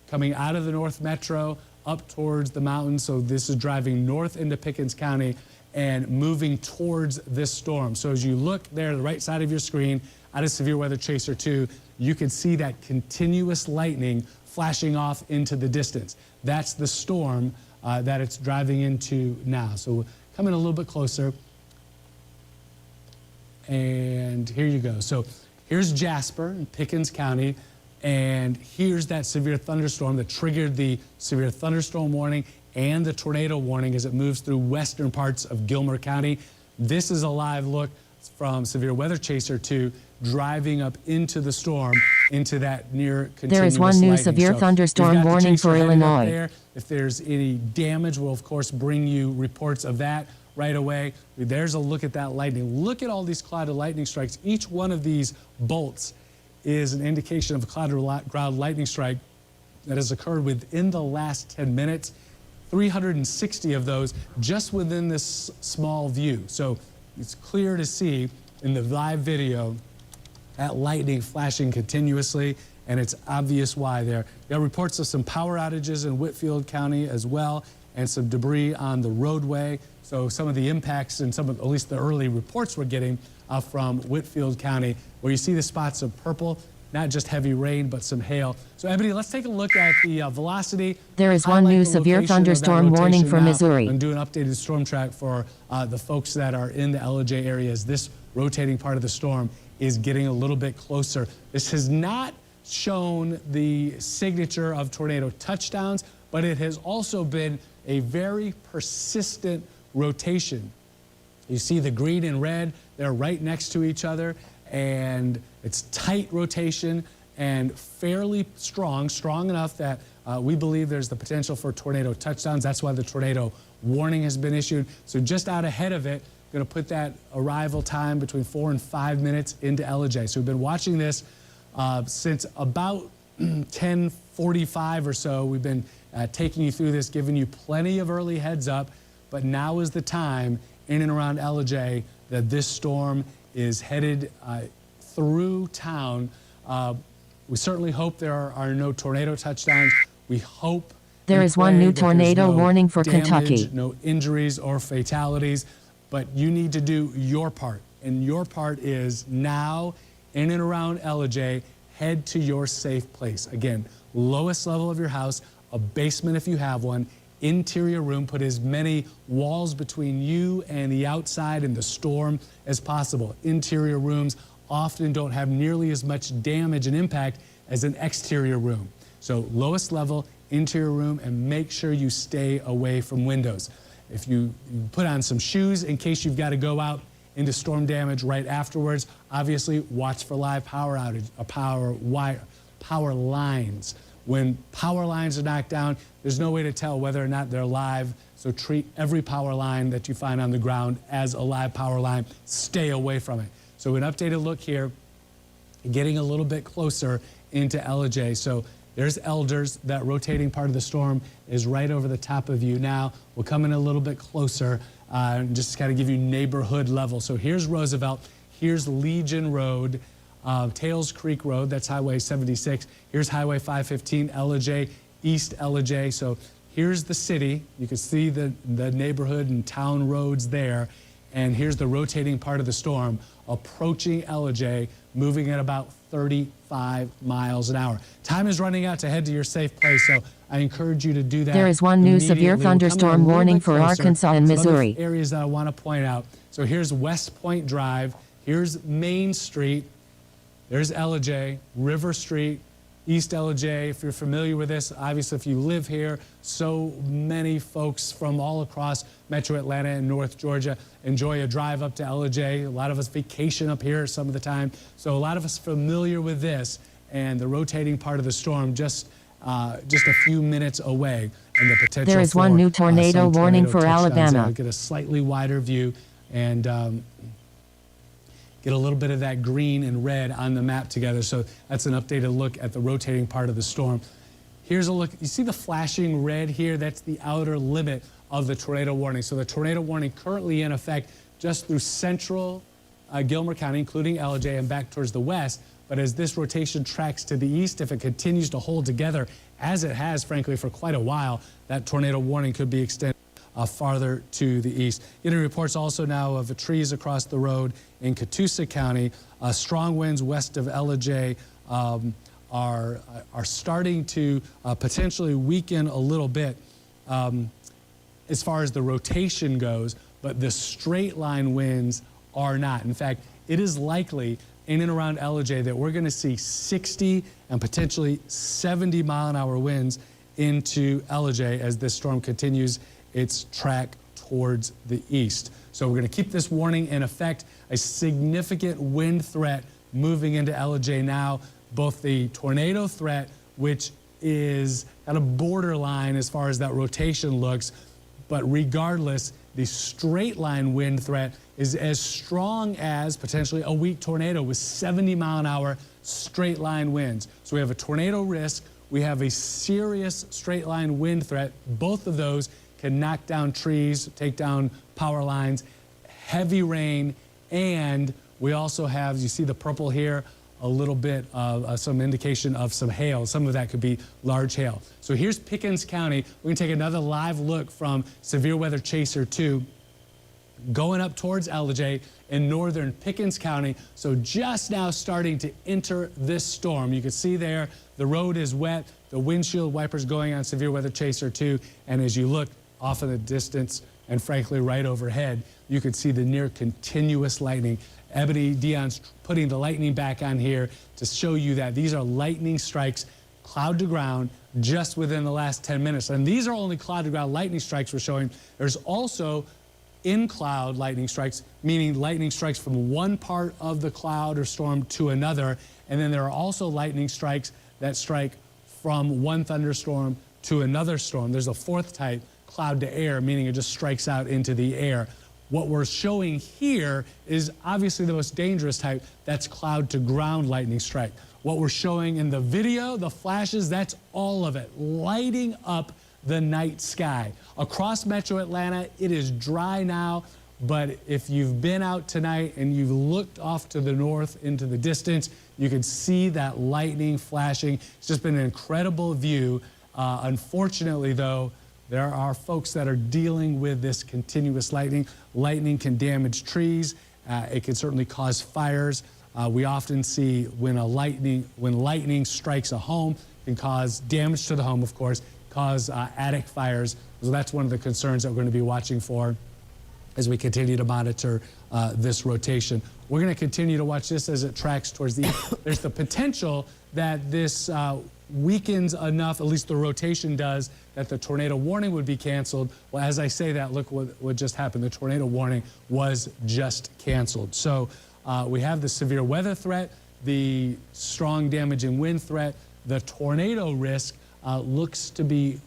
coming out of the North Metro up towards the mountains. So this is driving north into Pickens County and moving towards this storm. So as you look there, the right side of your screen, out of Severe Weather Chaser 2, you can see that continuous lightning flashing off into the distance. That's the storm that it's driving into now. So coming a little bit closer. And here you go. So here's Jasper in Pickens County, and here's that severe thunderstorm that triggered the severe thunderstorm warning and the tornado warning as it moves through western parts of Gilmer County. This is a live look from Severe Weather Chaser 2 driving up into the storm, into that near continuous There is one new lightning. severe thunderstorm warning for Illinois. There. If there's any damage, we'll of course bring you reports of that right away. There's a look at that lightning. Look at all these cloud lightning strikes. Each one of these bolts is an indication of a cloud lightning strike that has occurred within the last 10 minutes. 360 of those just within this small view. So it's clear to see in the live video that lightning flashing continuously, and it's obvious why there. There are reports of some power outages in Whitfield County as well, and some debris on the roadway. So some of the impacts and some of, at least the early reports we're getting from Whitfield County, where you see the spots of purple, not just heavy rain, but some hail. So Ebony, let's take a look at the velocity. There is one new severe thunderstorm warning for Missouri. And do an updated storm track for the folks that are in the Ellijay area as this rotating part of the storm is getting a little bit closer. This has not shown the signature of tornado touchdowns, but it has also been a very persistent rotation. You see the green and red, they're right next to each other, and it's tight rotation and fairly strong enough that we believe there's the potential for tornado touchdowns. That's why the tornado warning has been issued. So just out ahead of it, going to put that arrival time between 4 and 5 minutes into Ellijay. So we've been watching this since about 10:45 or so. We've been taking you through this, giving you plenty of early heads up, but now is the time in and around Ellijay that this storm is headed through town. We certainly hope there are no tornado touchdowns. We hope there is one new tornado warning for damage, Kentucky. No injuries or fatalities, but you need to do your part. And your part is now in and around Ellijay, head to your safe place. Again, lowest level of your house, a basement if you have one, interior room. Put as many walls between you and the outside and the storm as possible. Interior rooms often don't have nearly as much damage and impact as an exterior room. So lowest level, interior room, and make sure you stay away from windows. If you put on some shoes in case you've got to go out into storm damage right afterwards, obviously watch for live power outage, power lines. When power lines are knocked down, there's no way to tell whether or not they're live, so treat every power line that you find on the ground as a live power line. Stay away from it. So an updated look here, getting a little bit closer into Ellijay. So there's Elders. That rotating part of the storm is right over the top of you now. We'll come in a little bit closer and just kind of give you neighborhood level. So here's Roosevelt. Here's Legion Road, Tails Creek Road. That's Highway 76. Here's Highway 515, Ellijay, East Ellijay. So here's the city. You can see the neighborhood and town roads there. And here's the rotating part of the storm approaching Ellijay, moving at about 35 miles an hour. Time is running out to head to your safe place, so I encourage you to do that. There is one new severe immediately. thunderstorm warning for Arkansas and Some other Missouri. areas that I want to point out. So here's West Point Drive. Here's Main Street. There's Ellijay, River Street, East Ellijay. If you're familiar with this, obviously if you live here, so many folks from all across Metro Atlanta and North Georgia enjoy a drive up to Ellijay. A lot of us vacation up here some of the time. So a lot of us familiar with this and the rotating part of the storm just a few minutes away and the potential. There is for, one new tornado some warning for touchdowns. Alabama. I'll get a slightly wider view and get a little bit of that green and red on the map together. So that's an updated look at the rotating part of the storm. Here's a look. You see the flashing red here? That's the outer limit of the tornado warning. So the tornado warning currently in effect just through central Gilmer County, including Ellijay, and back towards the west. But as this rotation tracks to the east, if it continues to hold together, as it has, frankly, for quite a while, that tornado warning could be extended farther to the east. Getting reports also now of trees across the road in Catoosa County. Strong winds west of Ellijay are starting to potentially weaken a little bit as far as the rotation goes, but the straight line winds are not. In fact, it is likely in and around Ellijay that we're going to see 60 and potentially 70 mile an hour winds into Ellijay as this storm continues its track towards the east. So we're going to keep this warning in effect. A significant wind threat moving into Ellijay now, both the tornado threat, which is at a borderline as far as that rotation looks, but regardless, the straight line wind threat is as strong as potentially a weak tornado with 70 mile an hour straight line winds. So we have a tornado risk, we have a serious straight line wind threat. Both of those can knock down trees, take down power lines, heavy rain, and we also have, you see the purple here, a little bit of some indication of some hail. Some of that could be large hail. So here's Pickens County. We're going to take another live look from Severe Weather Chaser 2 going up towards Ellijay in northern Pickens County. So just now starting to enter this storm. You can see there the road is wet, the windshield wipers going on Severe Weather Chaser 2, and as you look off in the distance and frankly right overhead, you can see the near continuous lightning. Ebony Dion's putting the lightning back on here to show you that these are lightning strikes, cloud to ground, just within the last 10 minutes. And these are only cloud to ground lightning strikes we're showing. There's also in-cloud lightning strikes, meaning lightning strikes from one part of the cloud or storm to another. And then there are also lightning strikes that strike from one thunderstorm to another storm. There's a fourth type, cloud to air, meaning it just strikes out into the air. What we're showing here is obviously the most dangerous type. That's cloud to ground lightning strike. What we're showing in the video, the flashes, that's all of it, lighting up the night sky. Across Metro Atlanta, it is dry now, but if you've been out tonight and you've looked off to the north into the distance, you can see that lightning flashing. It's just been an incredible view. Unfortunately, though, there are folks that are dealing with this continuous lightning. Lightning can damage trees. It can certainly cause fires. We often see when lightning strikes a home, it can cause damage to the home, of course, cause attic fires. So that's one of the concerns that we're going to be watching for as we continue to monitor this rotation. We're going to continue to watch this as it tracks towards the east. There's the potential that this weakens enough, at least the rotation does, that the tornado warning would be canceled. Well, as I say that, look what just happened. The tornado warning was just canceled. So we have the severe weather threat, the strong damaging wind threat, the tornado risk looks to be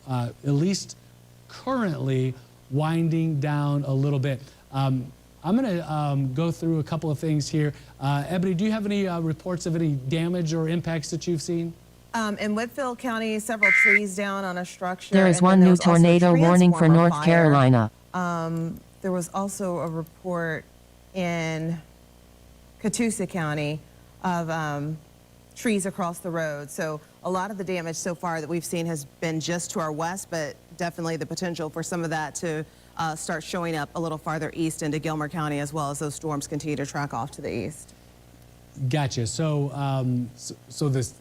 at least currently winding down a little bit. I'm going to go through a couple of things here. Ebony, do you have any reports of any damage or impacts that you've seen? In Whitfield County, several trees down on a structure. There is and then one there new was also a tornado warning for transformer North fire. Carolina. There was also a report in Catoosa County of trees across the road. So a lot of the damage so far that we've seen has been just to our west, but definitely the potential for some of that to start showing up a little farther east into Gilmer County, as well as those storms continue to track off to the east. Gotcha. So, so the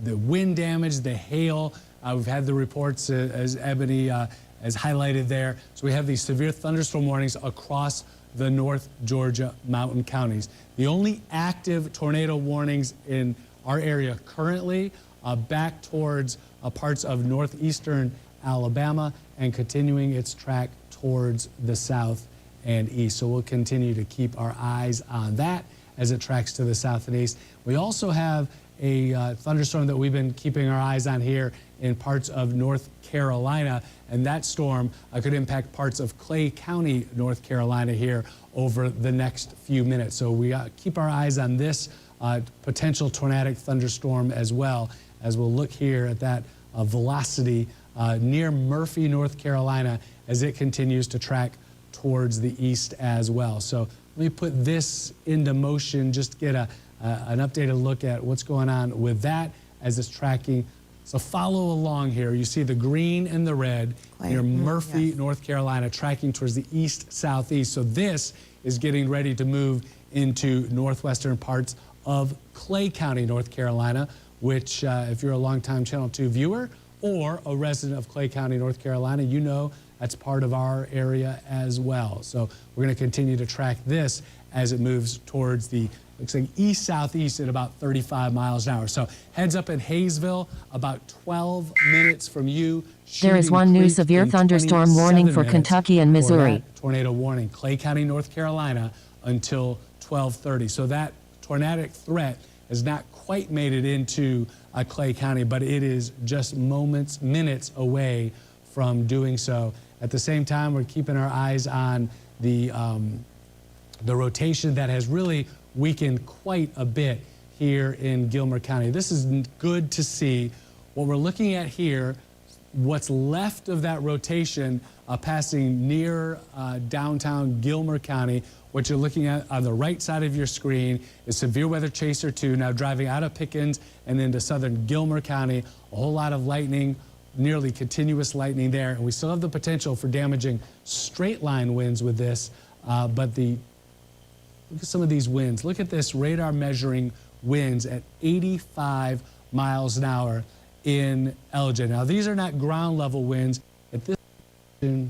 wind damage, the hail, we've had the reports as Ebony has highlighted there. So we have these severe thunderstorm warnings across the North Georgia mountain counties. The only active tornado warnings in our area currently back towards parts of northeastern Alabama and continuing its track towards the south and east. So we'll continue to keep our eyes on that as it tracks to the south and east. We also have a thunderstorm that we've been keeping our eyes on here in parts of North Carolina, and that storm could impact parts of Clay County, North Carolina here over the next few minutes. So we keep our eyes on this potential tornadic thunderstorm as well, as we'll look here at that velocity near Murphy, North Carolina, as it continues to track towards the east as well. So let me put this into motion, just get an updated look at what's going on with that as it's tracking. So follow along here. You see the green and the red near Murphy, yes. North Carolina, tracking towards the east-southeast. So this is getting ready to move into northwestern parts of Clay County, North Carolina, which if you're a longtime Channel 2 viewer or a resident of Clay County, North Carolina, you know that's part of our area as well. So we're going to continue to track this as it moves towards the, looks like east-southeast at about 35 miles an hour. So heads up in Hayesville, about 12 minutes from you. There is Shooting one new Creek severe in thunderstorm warning 27 for minutes Kentucky and for Missouri. that tornado warning, Clay County, North Carolina, until 12:30. So that tornadic threat has not quite made it into Clay County, but it is just minutes away from doing so. At the same time, we're keeping our eyes on the rotation that has really weakened quite a bit here in Gilmer County. This is good to see. What we're looking at here, what's left of that rotation passing near downtown Gilmer County. What you're looking at on the right side of your screen is Severe Weather Chaser 2, now driving out of Pickens and into southern Gilmer County. A whole lot of lightning, nearly continuous lightning there. And we still have the potential for damaging straight line winds with this. But look at some of these winds. Look at this radar measuring winds at 85 miles an hour in Elgin. Now, these are not ground level winds. At this, let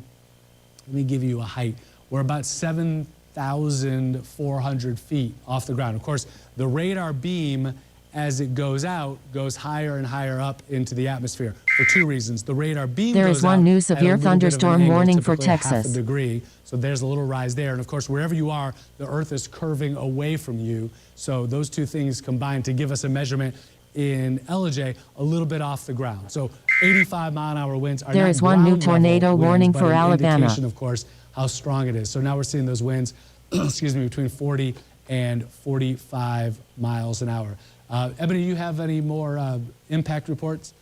me give you a height. We're about 7,400 feet off the ground. Of course, the radar beam, as it goes out, goes higher and higher up into the atmosphere for two reasons. The radar beam There goes is one out new at a severe little bit of an thunderstorm angle, warning for typically half Texas. a degree. So there's a little rise there. And of course, wherever you are, the Earth is curving away from you. So those two things combine to give us a measurement in LJ a little bit off the ground. So 85-mile-an-hour winds are There not is one new ground level tornado winds, warning but for an Alabama. indication, of course, how strong it is. So now we're seeing those winds, excuse me, between 40 and 45 miles an hour. Ebony, do you have any more impact reports?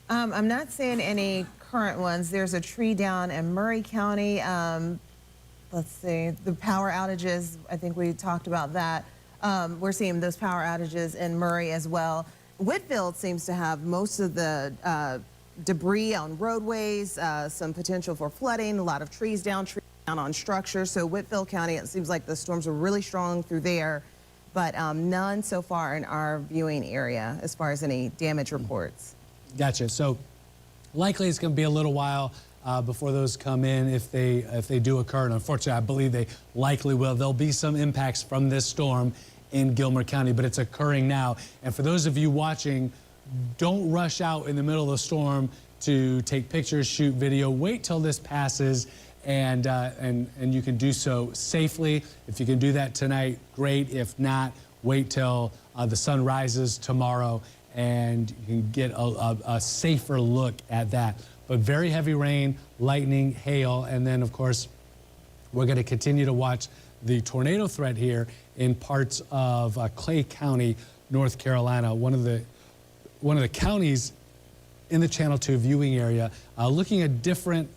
I'm not seeing any current ones. There's a tree down in Murray County. Let's see, the power outages, I think we talked about that. We're seeing those power outages in Murray as well. Whitfield seems to have most of the debris on roadways, some potential for flooding, a lot of trees down on structures. So Whitfield County, it seems like the storms are really strong through there, but none so far in our viewing area as far as any damage reports. Gotcha. So Likely it's going to be a little while before those come in if they do occur. And unfortunately, I believe they likely will. There'll be some impacts from this storm in Gilmer County, but it's occurring now. And for those of you watching, don't rush out in the middle of the storm to take pictures, shoot video. Wait till this passes, and you can do so safely. If you can do that tonight, great. If not, wait till the sun rises tomorrow, and you can get a safer look at that. But very heavy rain, lightning, hail, and then of course we're going to continue to watch the tornado threat here in parts of Clay County, North Carolina. One of the counties in the Channel 2 viewing area, looking at different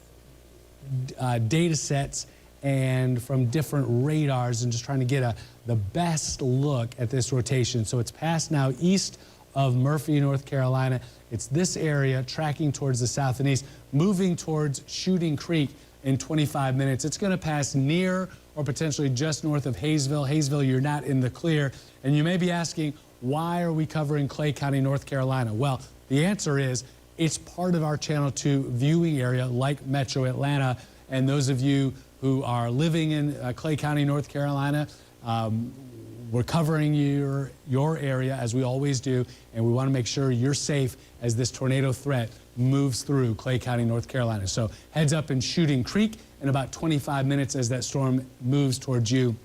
data sets and from different radars and just trying to get the best look at this rotation. So it's passed now east of Murphy, North Carolina. It's this area tracking towards the south and east, moving towards Shooting Creek in 25 minutes. It's going to pass near or potentially just north of Hayesville. Hayesville, you're not in the clear. And you may be asking, why are we covering Clay County, North Carolina? Well, the answer is it's part of our Channel 2 viewing area like Metro Atlanta. And those of you who are living in Clay County, North Carolina, we're covering your area as we always do, and we want to make sure you're safe as this tornado threat moves through Clay County, North Carolina. So heads up in Shooting Creek in about 25 minutes as that storm moves towards you.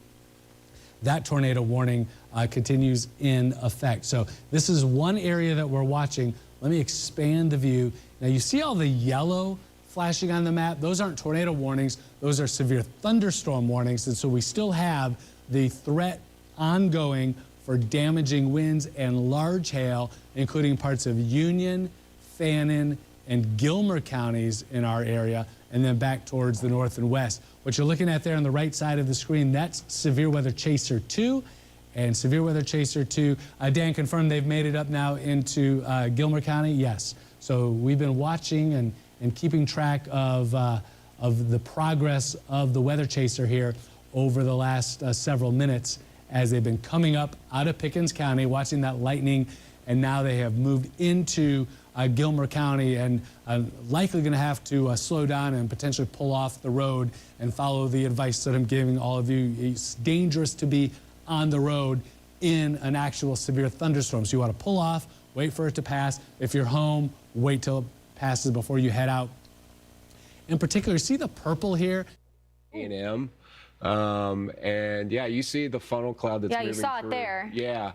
That tornado warning continues in effect. So this is one area that we're watching. Let me expand the view. Now you see all the yellow flashing on the map? Those aren't tornado warnings. Those are severe thunderstorm warnings. And so we still have the threat ongoing for damaging winds and large hail, including parts of Union, Fannin, and Gilmer counties in our area, and then back towards the north and west. What you're looking at there on the right side of the screen, that's Severe Weather Chaser 2. And Severe Weather Chaser 2, Dan confirmed they've made it up now into Gilmer County? Yes. So we've been watching and keeping track of the progress of the Weather Chaser here over the last several minutes as they've been coming up out of Pickens County, watching that lightning, and now they have moved into Gilmer County and likely going to have to slow down and potentially pull off the road and follow the advice that I'm giving all of you. It's dangerous to be on the road in an actual severe thunderstorm. So you want to pull off, wait for it to pass. If you're home, wait till it passes before you head out. In particular, see the purple here? A&M. And yeah, you see the funnel cloud that's moving through. Yeah, you saw it there. Yeah.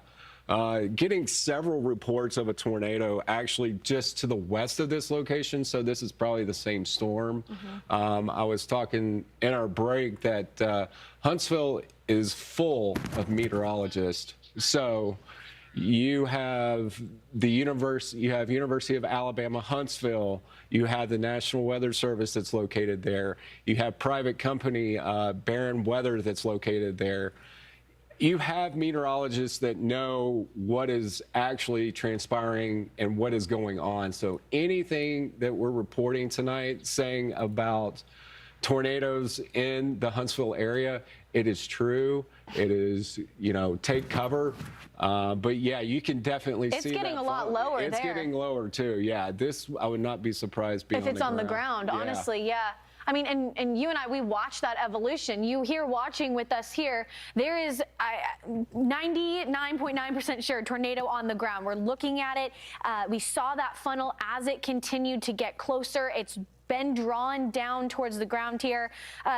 Getting several reports of a tornado actually just to the west of this location, so this is probably the same storm. I was talking in our break that Huntsville is full of meteorologists. So you have the University of Alabama, Huntsville. You have the National Weather Service that's located there. You have private company Barron Weather that's located there. You have meteorologists that know what is actually transpiring and what is going on. So anything that we're reporting tonight saying about tornadoes in the Huntsville area, it is true. It is, take cover. But yeah, you can definitely see it's getting a lot lower there. It's getting lower too. Yeah, this I would not be surprised being if it's on the ground. Honestly, yeah. I mean, and you and I, we watched that evolution. You here watching with us here, there is 99.9% sure tornado on the ground. We're looking at it. We saw that funnel as it continued to get closer. It's been drawn down towards the ground here.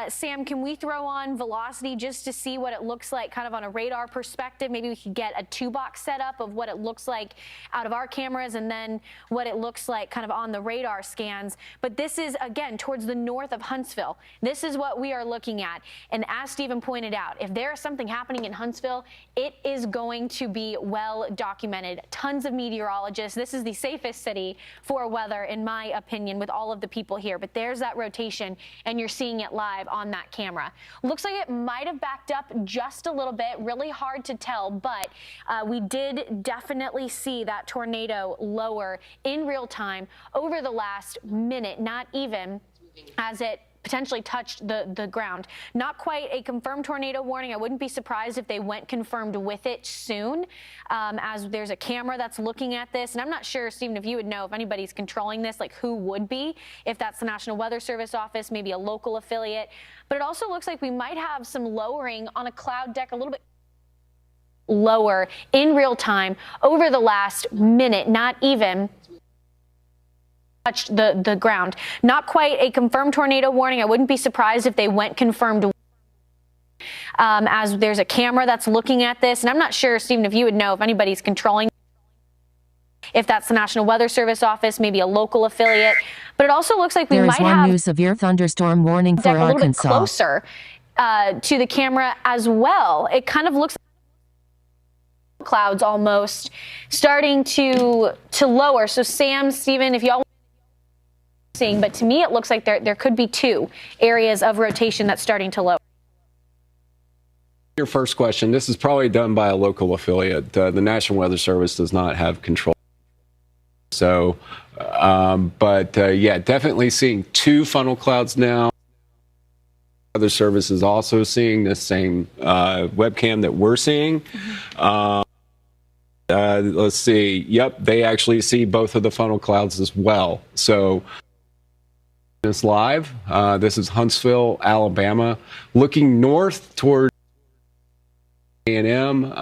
Sam, can we throw on velocity just to see what it looks like kind of on a radar perspective? Maybe we could get a 2-box setup of what it looks like out of our cameras and then what it looks like kind of on the radar scans. But this is, again, towards the north of Huntsville. This is what we are looking at. And as Stephen pointed out, if there is something happening in Huntsville, it is going to be well documented. Tons of meteorologists. This is the safest city for weather, in my opinion, with all of the people here. But there's that rotation, and you're seeing it live on that camera. Looks like it might have backed up just a little bit. Really hard to tell, but we did definitely see that tornado lower in real time over the last minute, not even, as it potentially touched the ground. Not quite a confirmed tornado warning. I wouldn't be surprised if they went confirmed with it soon, as there's a camera that's looking at this. And I'm not sure, Stephen, if you would know if anybody's controlling this, like who would be, if that's the National Weather Service office, maybe a local affiliate. But it also looks like we might have some lowering on a cloud deck a little bit lower in real time over the last minute, not even touched the ground. Not quite a confirmed tornado warning. I wouldn't be surprised if they went confirmed, as there's a camera that's looking at this. And I'm not sure, Stephen, if you would know if anybody's controlling, if that's the National Weather Service office, maybe a local affiliate. But it also looks like we There might is one have new severe thunderstorm warning for a little bit Arkansas. closer to the camera as well. It kind of looks like clouds almost starting to lower. So Sam, Stephen, if y'all seeing, but to me it looks like there could be two areas of rotation that's starting to lower. Your first question, this is probably done by a local affiliate. The National Weather Service does not have control. So, yeah, definitely seeing two funnel clouds now. Weather Service is also seeing the same webcam that we're seeing. Let's see. Yep, they actually see both of the funnel clouds as well. So this live. This is Huntsville, Alabama, looking north toward A&M.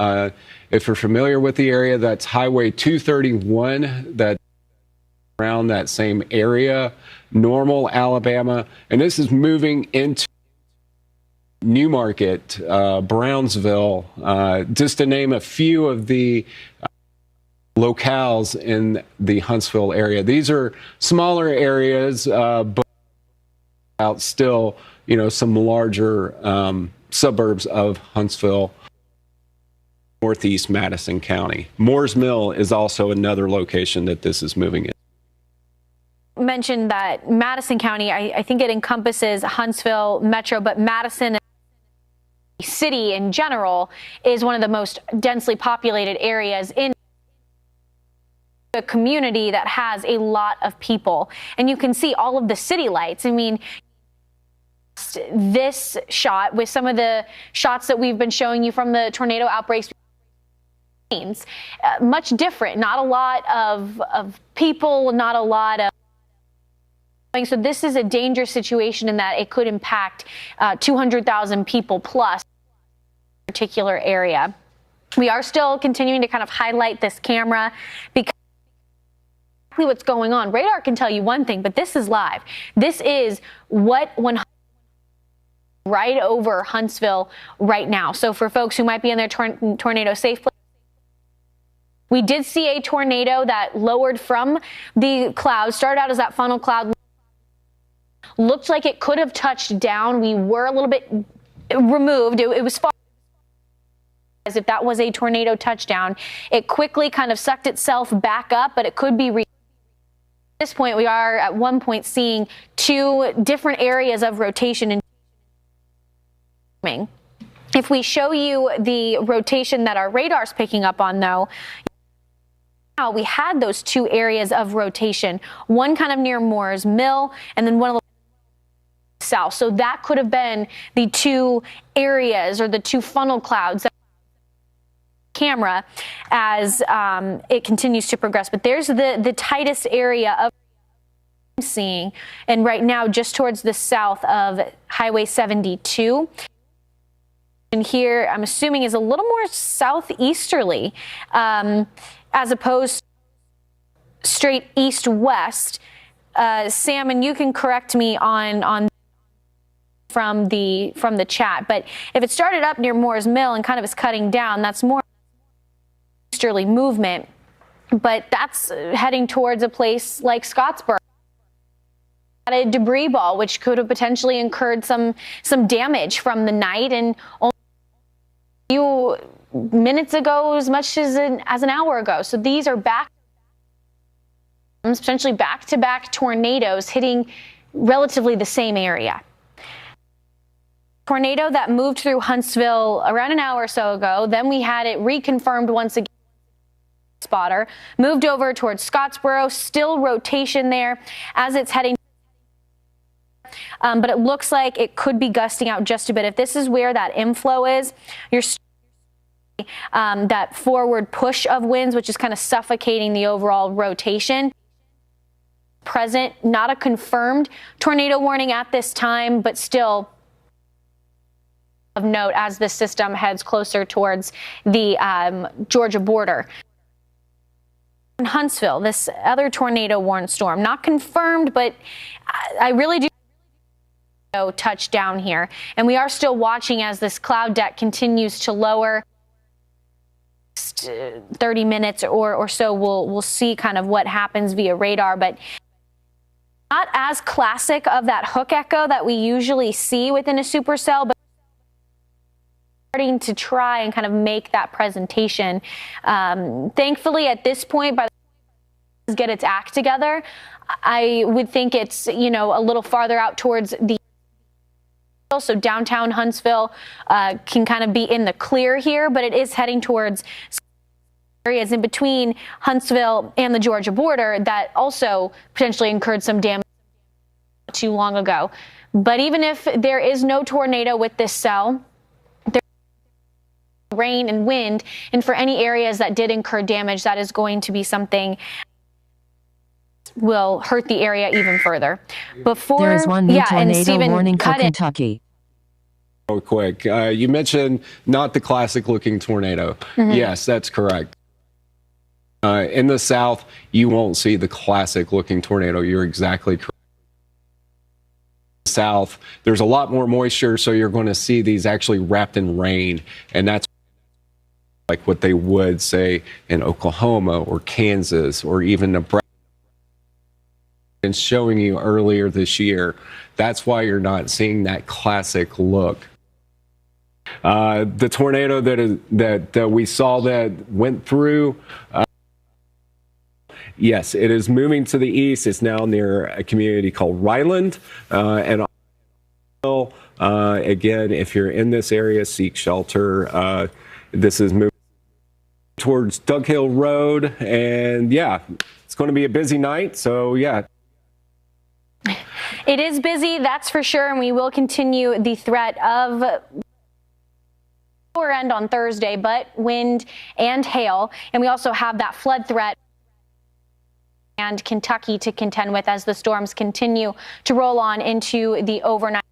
If you're familiar with the area, that's Highway 231. That's around that same area, Normal, Alabama, and this is moving into Newmarket, Brownsville, just to name a few of the locales in the Huntsville area. These are smaller areas, but out still, you know, some larger suburbs of Huntsville, northeast Madison County. Moores Mill is also another location that this is moving in. Mentioned that Madison County, I think it encompasses Huntsville Metro, but Madison City in general is one of the most densely populated areas in a community that has a lot of people. And you can see all of the city lights. I mean, this shot with some of the shots that we've been showing you from the tornado outbreaks, much different. Not a lot of people, not a lot of. So this is a dangerous situation in that it could impact 200,000 people plus particular area. We are still continuing to kind of highlight this camera because what's going on. Radar can tell you one thing, but this is live. This is what right over Huntsville right now. So for folks who might be in their tornado safe place, we did see a tornado that lowered from the clouds, started out as that funnel cloud, looked like it could have touched down. We were a little bit removed. It was far as if that was a tornado touchdown. It quickly kind of sucked itself back up, but it could be at this point. We are at one point seeing two different areas of rotation. If we show you the rotation that our radar's picking up on, though, now we had those two areas of rotation, one kind of near Moores Mill and then one a little south. So that could have been the two areas or the two funnel clouds that camera as it continues to progress. But there's the tightest area of seeing, and right now just towards the south of Highway 72. And here, I'm assuming, is a little more southeasterly as opposed to straight east-west. Sam, and you can correct me on from the chat, but if it started up near Moores Mill and kind of is cutting down, that's more easterly movement. But that's heading towards a place like Scottsboro. A debris ball, which could have potentially incurred some damage from the night, and only a few minutes ago, as much as an hour ago. So these are potentially back-to-back tornadoes hitting relatively the same area. Tornado that moved through Huntsville around an hour or so ago. Then we had it reconfirmed once again. Spotter moved over towards Scottsboro. Still rotation there as it's heading. but it looks like it could be gusting out just a bit. If this is where that inflow is, you're that forward push of winds, which is kind of suffocating the overall rotation. Present, not a confirmed tornado warning at this time, but still of note as this system heads closer towards the Georgia border. In Huntsville, this other tornado warned storm, not confirmed, but I really do touch down here. And we are still watching as this cloud deck continues to lower. 30 minutes or so, we'll see kind of what happens via radar, but not as classic of that hook echo that we usually see within a supercell, but starting to try and kind of make that presentation. Thankfully, at this point, by the time it get its act together, I would think it's, you know, a little farther out towards the so downtown Huntsville can kind of be in the clear here, but it is heading towards areas in between Huntsville and the Georgia border that also potentially incurred some damage not too long ago. But even if there is no tornado with this cell, there's rain and wind, and for any areas that did incur damage, that is going to be something will hurt the area even further. There is one new tornado warning for Kentucky. Real quick, you mentioned not the classic looking tornado. Yes, that's correct. In the south, you won't see the classic looking tornado. You're exactly correct. South, there's a lot more moisture, so you're going to see these actually wrapped in rain, and that's like what they would say in Oklahoma or Kansas or even Nebraska. And showing you earlier this year, that's why you're not seeing that classic look. The tornado that we saw that went through, yes, it is moving to the east. It's now near a community called Ryland, and again, if you're in this area, seek shelter. This is moving towards Dug Hill Road, and yeah, it's going to be a busy night. So yeah. It is busy, that's for sure, and we will continue the threat of lower end on Thursday, but wind and hail, and we also have that flood threat and Kentucky to contend with as the storms continue to roll on into the overnight.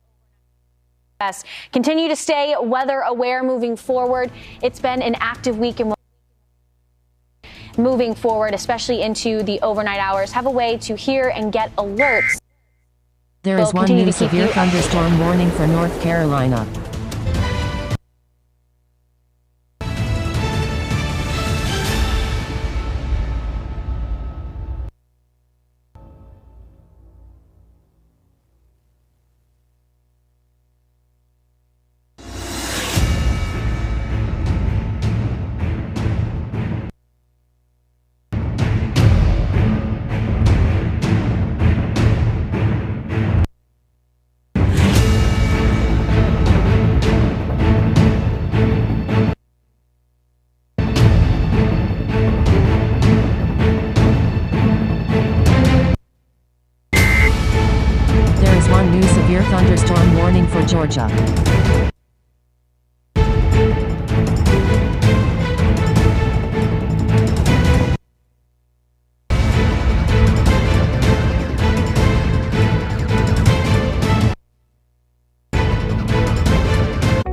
Continue to stay weather aware moving forward. It's been an active week and moving forward, especially into the overnight hours. Have a way to hear and get alerts. There is one new severe thunderstorm warning for North Carolina. Thunderstorm warning for Georgia.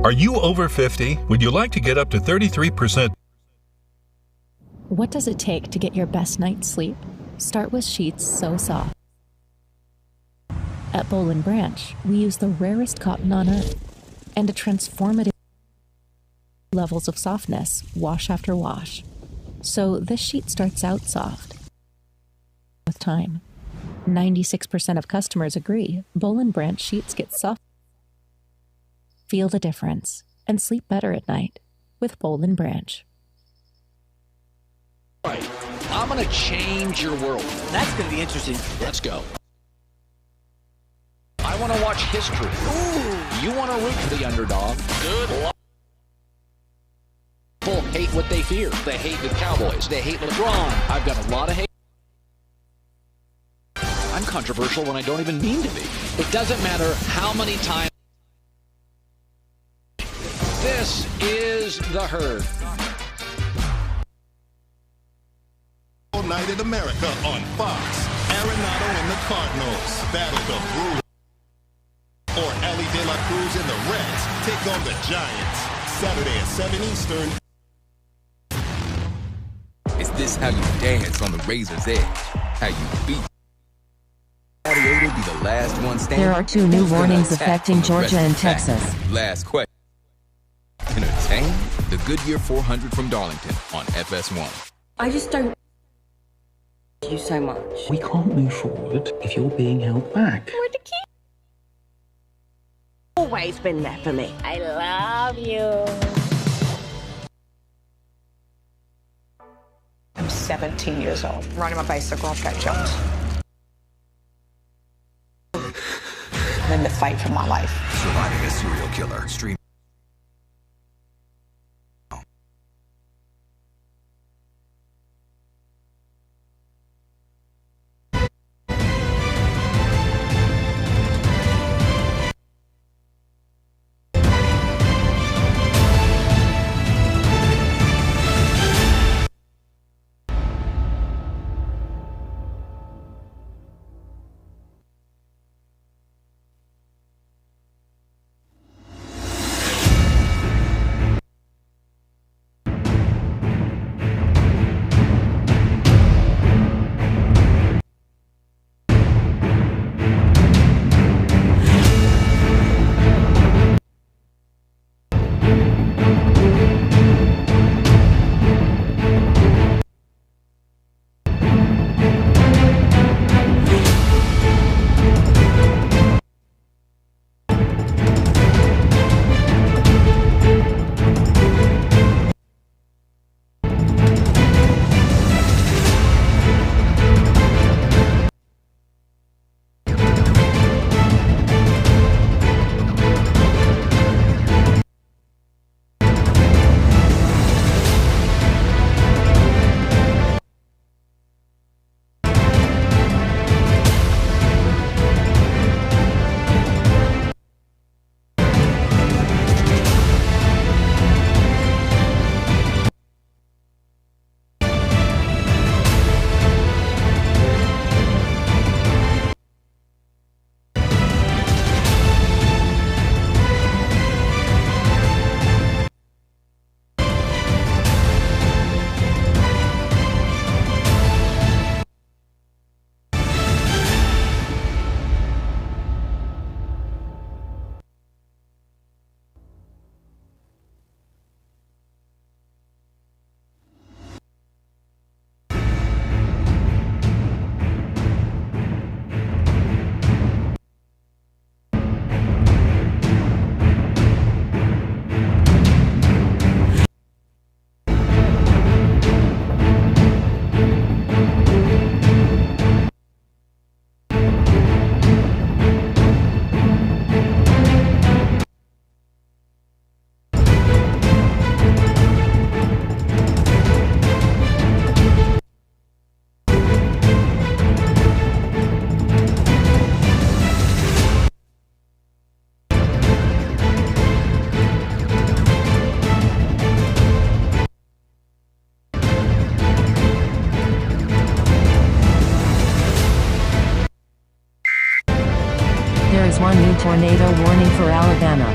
Are you over 50? Would you like to get up to 33%? What does it take to get your best night's sleep? Start with sheets so soft. At Boll & Branch, we use the rarest cotton on earth and a transformative levels of softness, wash after wash. So this sheet starts out soft. With time, 96% of customers agree Boll & Branch sheets get soft. Feel the difference and sleep better at night with Boll & Branch. All right, I'm going to change your world. That's going to be interesting. Let's go. I want to watch history. Ooh. You want to root for the underdog. Good. People hate what they fear. They hate the Cowboys. They hate LeBron. I've got a lot of hate. I'm controversial when I don't even mean to be. It doesn't matter how many times. This is The Herd. All Night in America on Fox. Arenado and the Cardinals battle the Brewers. Or Ellie De La Cruz and the Reds take on the Giants. Saturday at 7 Eastern. Is this how you dance on the razor's edge? How you beat? Gladiator be the last one standing? There are 2 new Who's gonna warnings attack affecting from the rest Georgia of and the pack? Texas. Last question. Entertain? The Goodyear 400 from Darlington on FS1. I just don't you so much. We can't move forward if you're being held back. Always been there for me. I love you. I'm 17 years old, riding my bicycle, got jumped. I'm in the fight for my life. Surviving a serial killer. Stream. One new tornado warning for Alabama.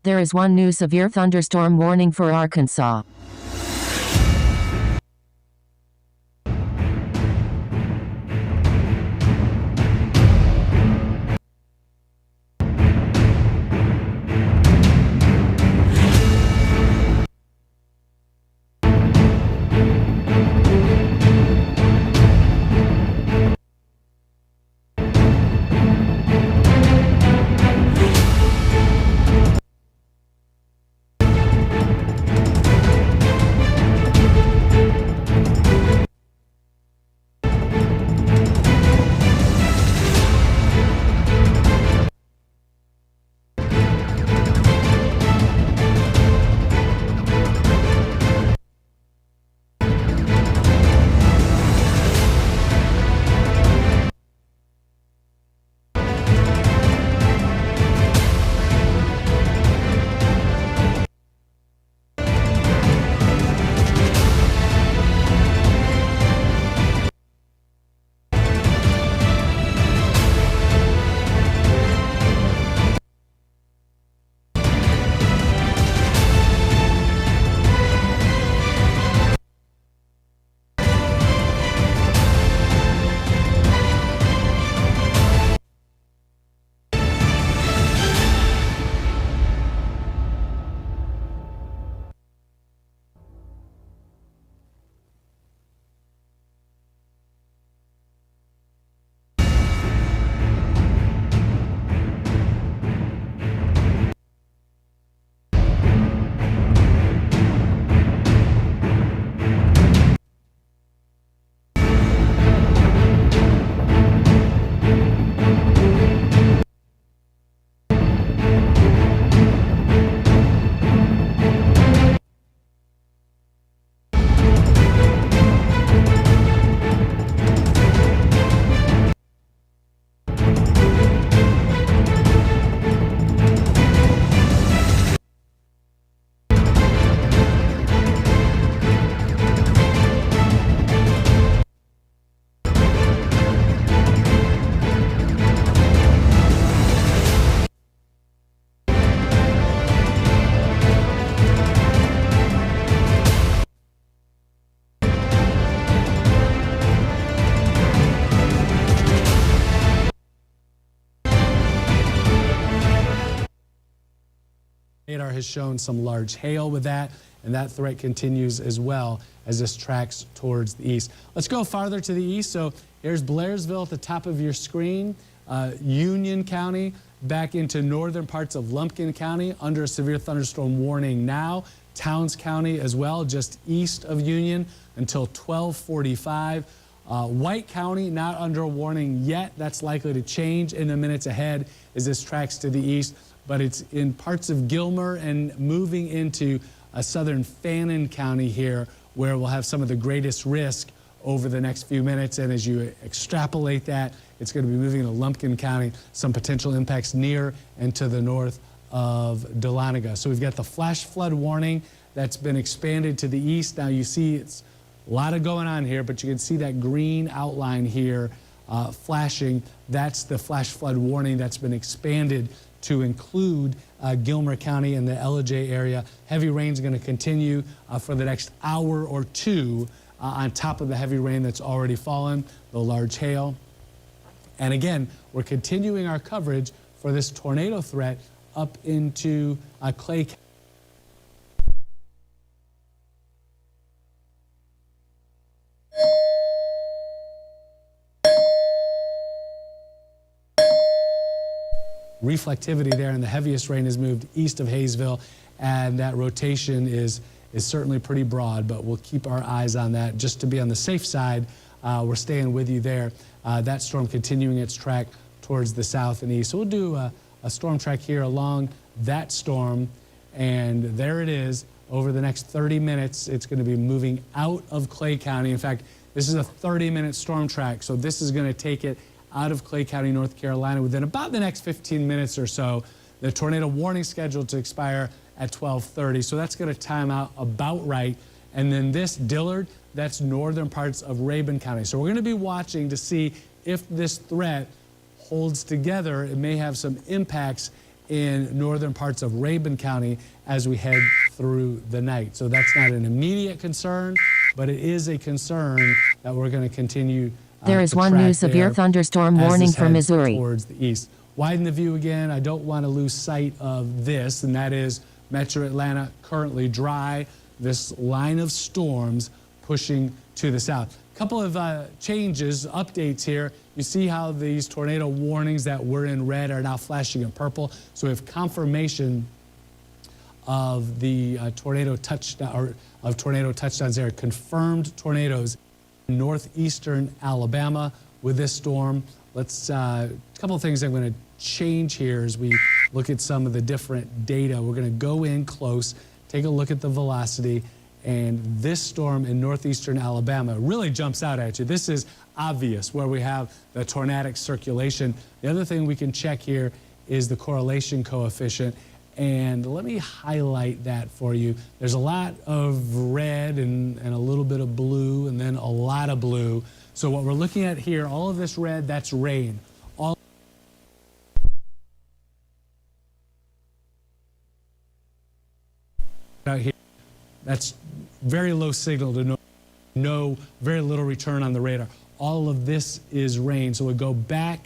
There is one new severe thunderstorm warning for Arkansas. Radar has shown some large hail with that, and that threat continues as well as this tracks towards the east. Let's go farther to the east. So here's Blairsville at the top of your screen, Union County, back into northern parts of Lumpkin County under a severe thunderstorm warning now. Towns County as well, just east of Union until 12:45. White County not under a warning yet. That's likely to change in the minutes ahead as this tracks to the east. But it's in parts of Gilmer and moving into southern Fannin County here, where we'll have some of the greatest risk over the next few minutes. And as you extrapolate that, it's going to be moving into Lumpkin County, some potential impacts near and to the north of Dahlonega. So we've got the flash flood warning that's been expanded to the east. Now you see it's a lot of going on here, but you can see that green outline here flashing. That's the flash flood warning that's been expanded to include Gilmer County and the Ellijay area. Heavy rain is going to continue for the next hour or two on top of the heavy rain that's already fallen, the large hail. And again, we're continuing our coverage for this tornado threat up into Clay County. Reflectivity there, and the heaviest rain has moved east of Hayesville, and that rotation is certainly pretty broad, but we'll keep our eyes on that just to be on the safe side. We're staying with you there. That storm continuing its track towards the south and east. So we'll do a storm track here along that storm, and there it is. Over the next 30 minutes, it's going to be moving out of Clay County. In fact, this is a 30-minute storm track, so this is going to take it out of Clay County, North Carolina, within about the next 15 minutes or so. The tornado warning scheduled to expire at 12:30, so that's going to time out about right. And then this Dillard, that's northern parts of Rabun County. So we're going to be watching to see if this threat holds together. It may have some impacts in northern parts of Rabun County as we head through the night. So that's not an immediate concern, but it is a concern that we're going to continue. There is one new severe thunderstorm warning for Missouri. Towards the east. Widen the view again. I don't want to lose sight of this, and that is Metro Atlanta currently dry. This line of storms pushing to the south. A couple of changes, updates here. You see how these tornado warnings that were in red are now flashing in purple. So we have confirmation of the tornado touchdowns there. Confirmed tornadoes in northeastern Alabama with this storm. Let's a couple of things I'm going to change here as we look at some of the different data. We're going to go in close, take a look at the velocity, and this storm in northeastern Alabama really jumps out at you. This is obvious where we have the tornadic circulation. The other thing we can check here is the correlation coefficient. And let me highlight that for you. There's a lot of red and a little bit of blue and then a lot of blue. So what we're looking at here, all of this red, that's rain. All out here, that's very low signal to no, very little return on the radar. All of this is rain. So we go back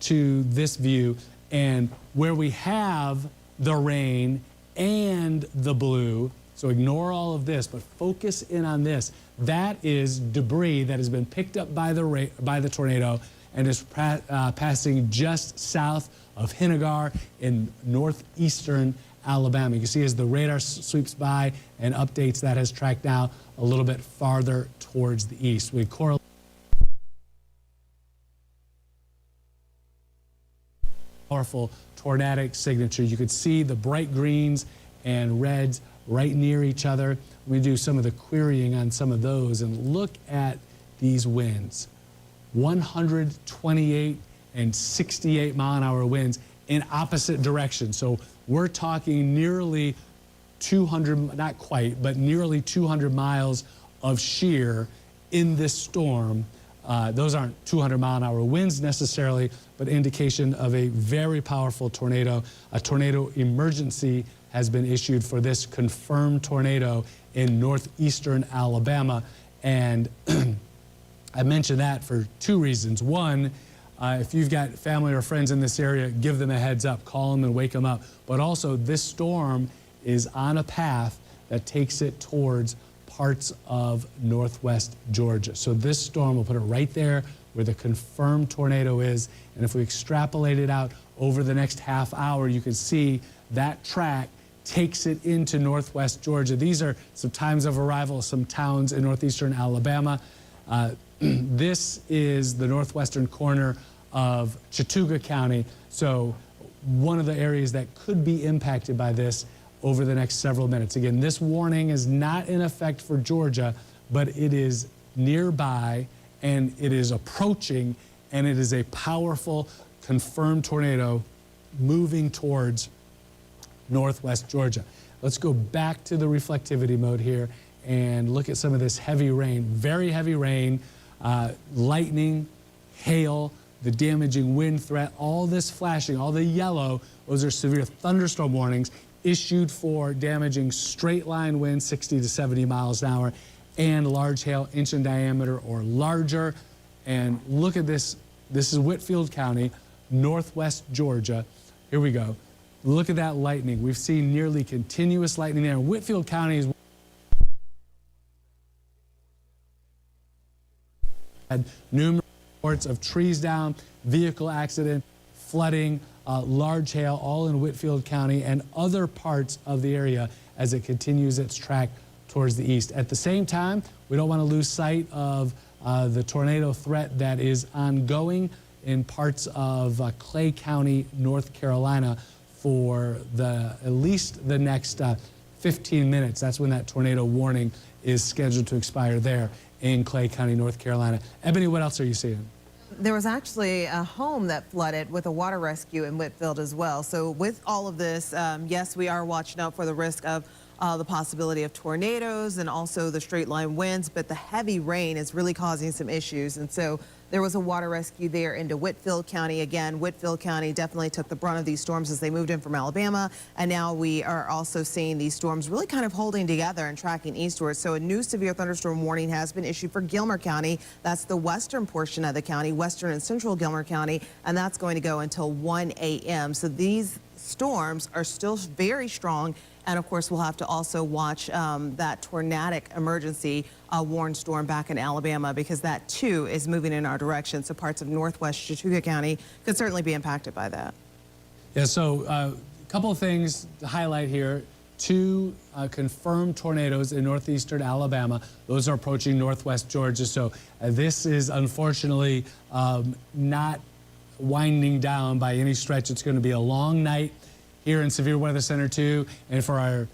to this view, and where we have the rain and the blue, so ignore all of this, but focus in on this. That is debris that has been picked up by the tornado and is passing just south of Hennigar in northeastern Alabama. You can see as the radar sweeps by and updates, that has tracked now a little bit farther towards the east. We correlate powerful tornadic signature. You could see the bright greens and reds right near each other. We do some of the querying on some of those and look at these winds. 128 and 68 mile-an-hour winds in opposite directions. So we're talking nearly 200, not quite, but nearly 200 miles of shear in this storm. Those aren't 200 mile-an-hour winds necessarily, but indication of a very powerful tornado. A tornado emergency has been issued for this confirmed tornado in northeastern Alabama. And I mention that for two reasons. One, if you've got family or friends in this area, give them a heads up, call them and wake them up. But also, this storm is on a path that takes it towards parts of northwest Georgia. So this storm, we'll put it right there where the confirmed tornado is. And if we extrapolate it out over the next half hour, you can see that track takes it into northwest Georgia. These are some times of arrival, some towns in northeastern Alabama. This is the northwestern corner of Chattooga County. So one of the areas that could be impacted by this over the next several minutes. Again, this warning is not in effect for Georgia, but it is nearby and it is approaching, and it is a powerful confirmed tornado moving towards northwest Georgia. Let's go back to the reflectivity mode here and look at some of this heavy rain, very heavy rain, lightning, hail, the damaging wind threat, all this flashing, all the yellow, those are severe thunderstorm warnings issued for damaging straight line winds 60 to 70 miles an hour and large hail, inch in diameter or larger. And look at this. This is Whitfield County, northwest Georgia. Here we go. Look at that lightning. We've seen nearly continuous lightning there. Whitfield County is had numerous reports of trees down, vehicle accident, flooding, large hail, all in Whitfield County and other parts of the area as it continues its track towards the east. At the same time, we don't want to lose sight of the tornado threat that is ongoing in parts of Clay County, North Carolina for at least the next 15 minutes. That's when that tornado warning is scheduled to expire there in Clay County, North Carolina. Ebony, what else are you seeing? There was actually a home that flooded with a water rescue in Whitfield as well. So with all of this, yes, we are watching out for the risk of the possibility of tornadoes and also the straight line winds, but the heavy rain is really causing some issues. And so There was a water rescue there into Whitfield County. Again, Whitfield County definitely took the brunt of these storms as they moved in from Alabama. And now we are also seeing these storms really kind of holding together and tracking eastward. So a new severe thunderstorm warning has been issued for Gilmer County. That's the western portion of the county, western and central Gilmer County, and that's going to go until 1 a.m. So these storms are still very strong. And of course, we'll have to also watch that tornadic emergency warned storm back in Alabama, because that too is moving in our direction. So parts of northwest Chattooga County could certainly be impacted by that. Yeah, so a couple of things to highlight here. 2 confirmed tornadoes in northeastern Alabama. Those are approaching northwest Georgia. So this is unfortunately not winding down by any stretch. It's going to be a long night here in Severe Weather Center 2, and for our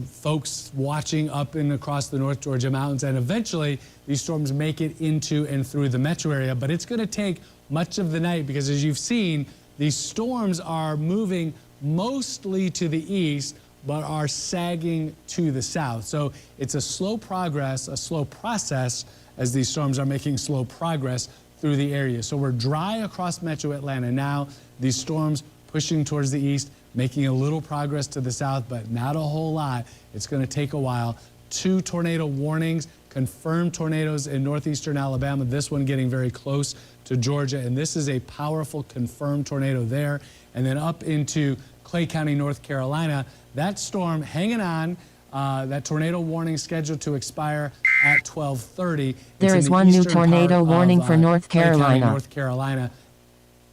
folks watching up and across the North Georgia mountains. And eventually these storms make it into and through the metro area, but it's going to take much of the night, because as you've seen, these storms are moving mostly to the east but are sagging to the south. So it's a slow progress, a slow process, as these storms are making slow progress through the area. So we're dry across metro Atlanta now. These storms pushing towards the east, making a little progress to the south, but not a whole lot. It's going to take a while. 2 tornado warnings, confirmed tornadoes in northeastern Alabama, this one getting very close to Georgia, and this is a powerful confirmed tornado there. And then up into Clay County, North Carolina, that storm hanging on. That tornado warning scheduled to expire at 12:30. There is one new tornado warning for North Carolina. Clay County, North Carolina,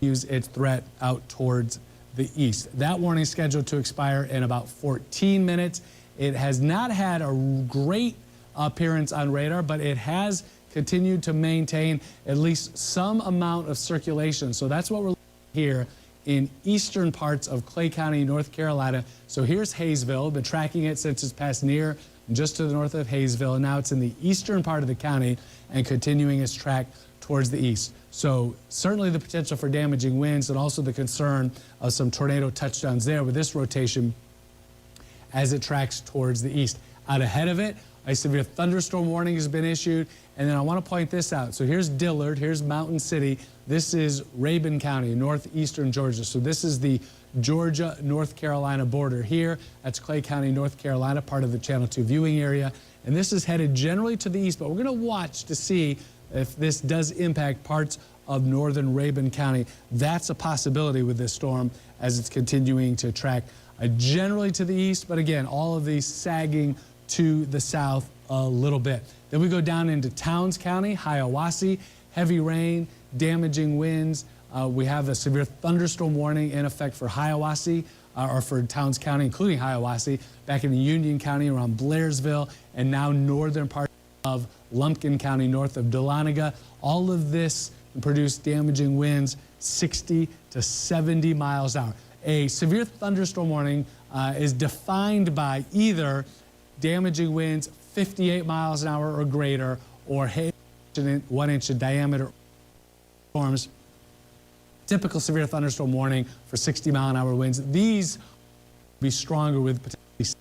use its threat out towards the east. That warning is scheduled to expire in about 14 minutes. It has not had a great appearance on radar, but it has continued to maintain at least some amount of circulation. So that's what we're looking at here in eastern parts of Clay County, North Carolina. So here's Hayesville. Been tracking it since it's passed near just to the north of Hayesville, and now it's in the eastern part of the county and continuing its track towards the east. So certainly the potential for damaging winds, and also the concern of some tornado touchdowns there with this rotation as it tracks towards the east. Out ahead of it, a severe thunderstorm warning has been issued. And then I want to point this out. So here's Dillard, here's Mountain City. This is Rabun County, northeastern Georgia. So this is the Georgia-North Carolina border here. That's Clay County, North Carolina, part of the Channel 2 viewing area. And this is headed generally to the east, but we're going to watch to see if this does impact parts of northern Rabun County. That's a possibility with this storm as it's continuing to track generally to the east, but again, all of these sagging to the south a little bit. Then we go down into Towns County, Hiawassee, heavy rain, damaging winds. We have a severe thunderstorm warning in effect for Hiawassee, or for Towns County, including Hiawassee, back in the Union County around Blairsville, and now northern part of Lumpkin County, north of Dahlonega. All of this produced damaging winds 60 to 70 miles an hour. A severe thunderstorm warning is defined by either damaging winds 58 miles an hour or greater, or hail 1 inch in diameter storms. Typical severe thunderstorm warning for 60-mile-an-hour winds. These will be stronger with potentially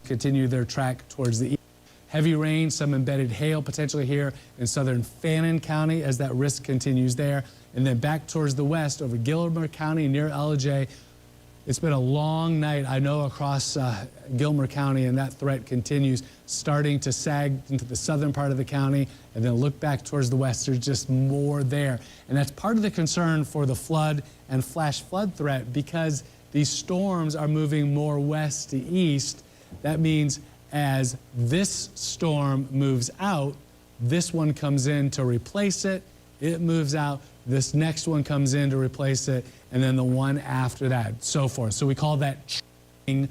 continue their track towards the east. Heavy rain, some embedded hail potentially here in southern Fannin County as that risk continues there. And then back towards the west over Gilmer County near Ellijay. It's been a long night, I know, across Gilmer County, and that threat continues, starting to sag into the southern part of the county, and then look back towards the west. There's just more there. And that's part of the concern for the flood and flash flood threat, because these storms are moving more west to east. That means as this storm moves out, this one comes in to replace it. It moves out. This next one comes in to replace it, and then the one after that, so forth. So we call that training.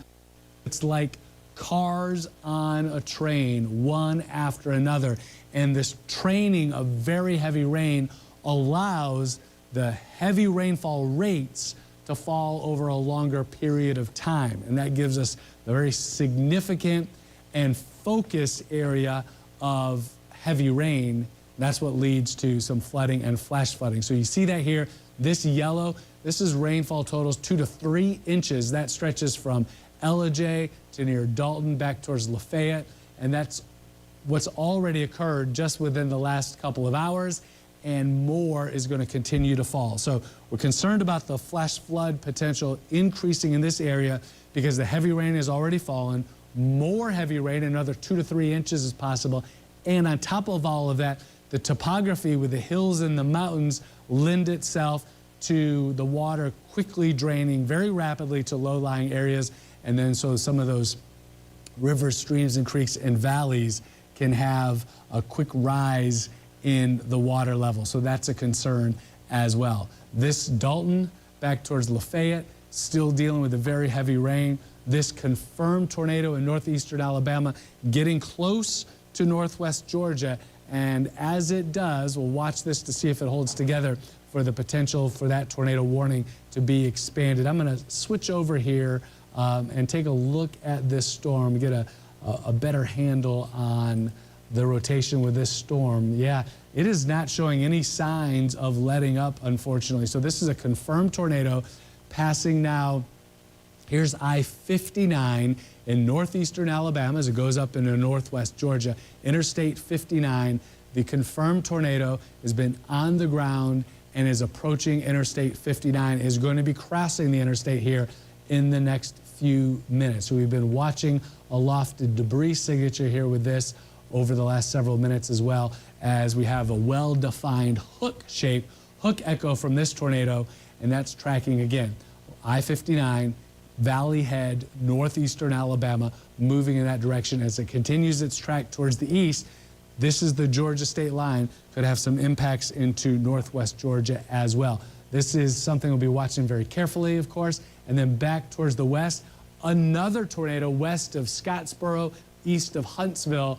It's like cars on a train, one after another. And this training of very heavy rain allows the heavy rainfall rates to fall over a longer period of time. And that gives us the very significant and focus area of heavy rain. That's what leads to some flooding and flash flooding. So you see that here, this yellow, this is rainfall totals 2 to 3 inches. That stretches from Ellijay to near Dalton back towards Lafayette. And that's what's already occurred just within the last couple of hours, and more is going to continue to fall. So we're concerned about the flash flood potential increasing in this area because the heavy rain has already fallen. More heavy rain, another 2 to 3 inches is possible. And on top of all of that, the topography with the hills and the mountains lend itself to the water quickly draining very rapidly to low-lying areas. And then so some of those rivers, streams, and creeks and valleys can have a quick rise in the water level. So that's a concern as well. This Dalton back towards Lafayette, still dealing with the very heavy rain. This confirmed tornado in northeastern Alabama getting close to northwest Georgia. And as it does, we'll watch this to see if it holds together for the potential for that tornado warning to be expanded. I'm going to switch over here and take a look at this storm, get a better handle on the rotation with this storm. Yeah, it is not showing any signs of letting up, unfortunately. So this is a confirmed tornado passing now. Here's I-59 in northeastern Alabama as it goes up into northwest Georgia. Interstate 59, the confirmed tornado has been on the ground and is approaching Interstate 59, is going to be crossing the interstate here in the next few minutes. So we've been watching a lofted debris signature here with this over the last several minutes, as well as we have a well-defined hook shape, hook echo from this tornado, and that's tracking again. I-59, Valley Head, northeastern Alabama, moving in that direction as it continues its track towards the east. This is the Georgia state line, could have some impacts into northwest Georgia as well. This is something we'll be watching very carefully, of course. And then back towards the west, another tornado west of Scottsboro, east of Huntsville.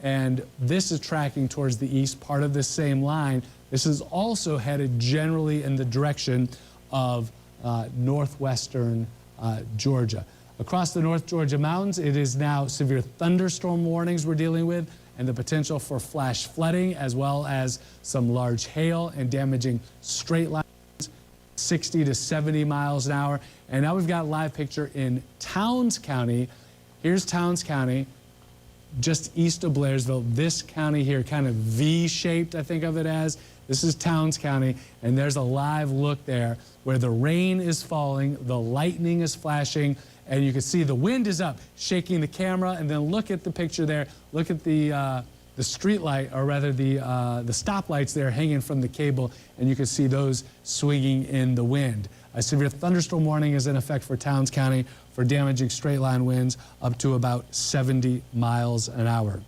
And this is tracking towards the east, part of the same line. This is also headed generally in the direction of northwestern Georgia. Across the North Georgia mountains, it is now severe thunderstorm warnings we're dealing with, and the potential for flash flooding, as well as some large hail and damaging straight lines, 60 to 70 miles an hour. And now we've got a live picture in Towns County. Here's Towns County, just east of Blairsville. This county here, kind of V-shaped, I think of it as. This is Towns County, and there's a live look there where the rain is falling, the lightning is flashing, and you can see the wind is up, shaking the camera. And then look at the picture there. Look at the street light, or rather the stoplights there hanging from the cable, and you can see those swinging in the wind. A severe thunderstorm warning is in effect for Towns County for damaging straight line winds up to about 70 miles an hour.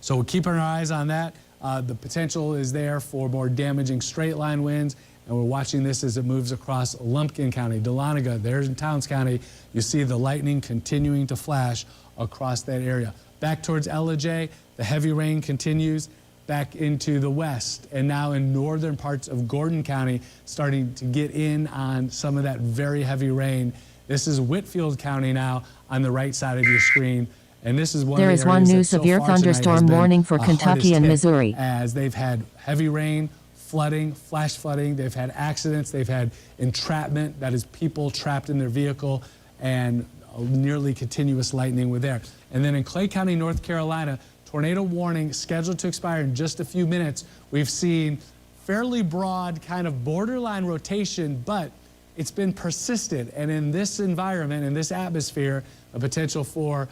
So we're keeping our eyes on that. The potential is there for more damaging straight line winds, and we're watching this as it moves across Lumpkin County, Dahlonega. There's in Towns County. You see the lightning continuing to flash across that area. Back towards Ellijay, the heavy rain continues back into the west, and now in northern parts of Gordon County, starting to get in on some of that very heavy rain. This is Whitfield County now on the right side of your screen. And this is there is one new severe thunderstorm warning for Kentucky and Missouri. As they've had heavy rain, flooding, flash flooding, they've had accidents, they've had entrapment, that is people trapped in their vehicle, and nearly continuous lightning with there. And then in Clay County, North Carolina, tornado warning scheduled to expire in just a few minutes. We've seen fairly broad kind of borderline rotation, but it's been persistent. And in this environment, in this atmosphere, a potential for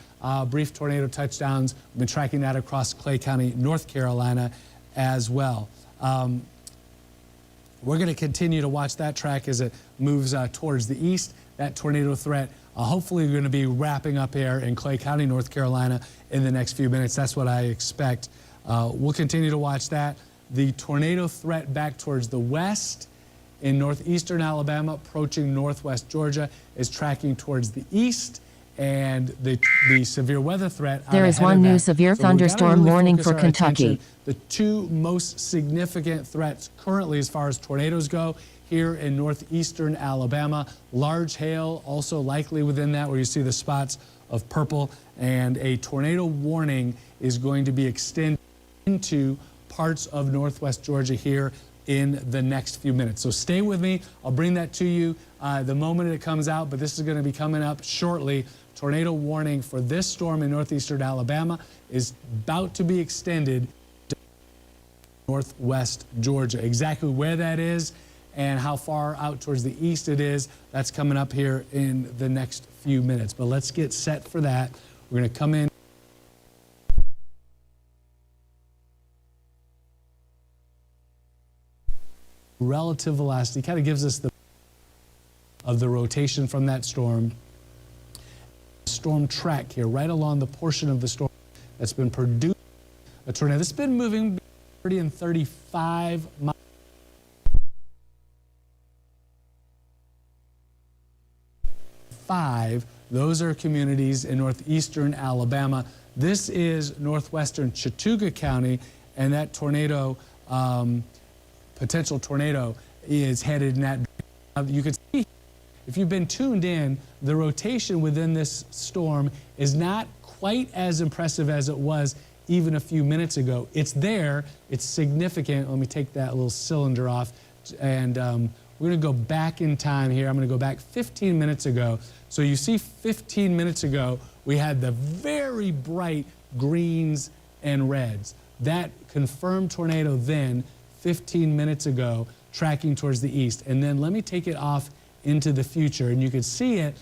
brief tornado touchdowns. We've been tracking that across Clay County, North Carolina as well. We're going to continue to watch that track as it moves towards the east. That tornado threat hopefully going to be wrapping up here in Clay County, North Carolina in the next few minutes. That's what I expect. We'll continue to watch that. The tornado threat back towards the west in northeastern Alabama, approaching northwest Georgia, is tracking towards the east. And the severe weather threat. There is one new severe thunderstorm warning for Kentucky. The two most significant threats currently as far as tornadoes go here in northeastern Alabama. Large hail also likely within that, where you see the spots of purple. And a tornado warning is going to be extended into parts of northwest Georgia here in the next few minutes. So stay with me. I'll bring that to you the moment it comes out, but this is going to be coming up shortly. tornado warning for this storm in northeastern Alabama is about to be extended to northwest Georgia. Exactly where that is and how far out towards the east it is, that's coming up here in the next few minutes. But let's get set for that. We're going to come in. Relative velocity kind of gives us the of the rotation from that storm. Storm track here, right along the portion of the storm that's been produced a tornado. This has been moving 30 and 35 miles. Those are communities in northeastern Alabama. This is northwestern Chattooga County, and that tornado, potential tornado, is headed in that direction. You can see, if you've been tuned in, the rotation within this storm is not quite as impressive as it was even a few minutes ago. It's there, it's significant. Let me take that little cylinder off, and we're going to go back in time here. I'm going to go back 15 minutes ago. So you see 15 minutes ago, we had the very bright greens and reds. That confirmed tornado then, 15 minutes ago, tracking towards the east. And then let me take it off into the future, and you can see it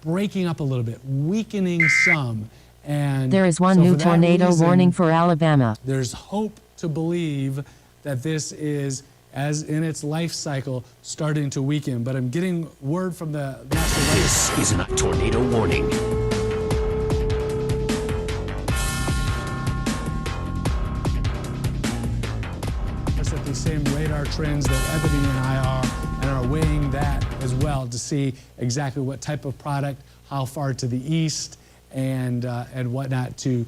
breaking up a little bit, weakening some. And there is one new tornado warning for Alabama. There's hope to believe that this is, as in its life cycle, starting to weaken. But I'm getting word from the National Weather. This is a tornado warning. At the same radar trends that Ebony and I are weighing that as well to see exactly what type of product, how far to the east, and whatnot to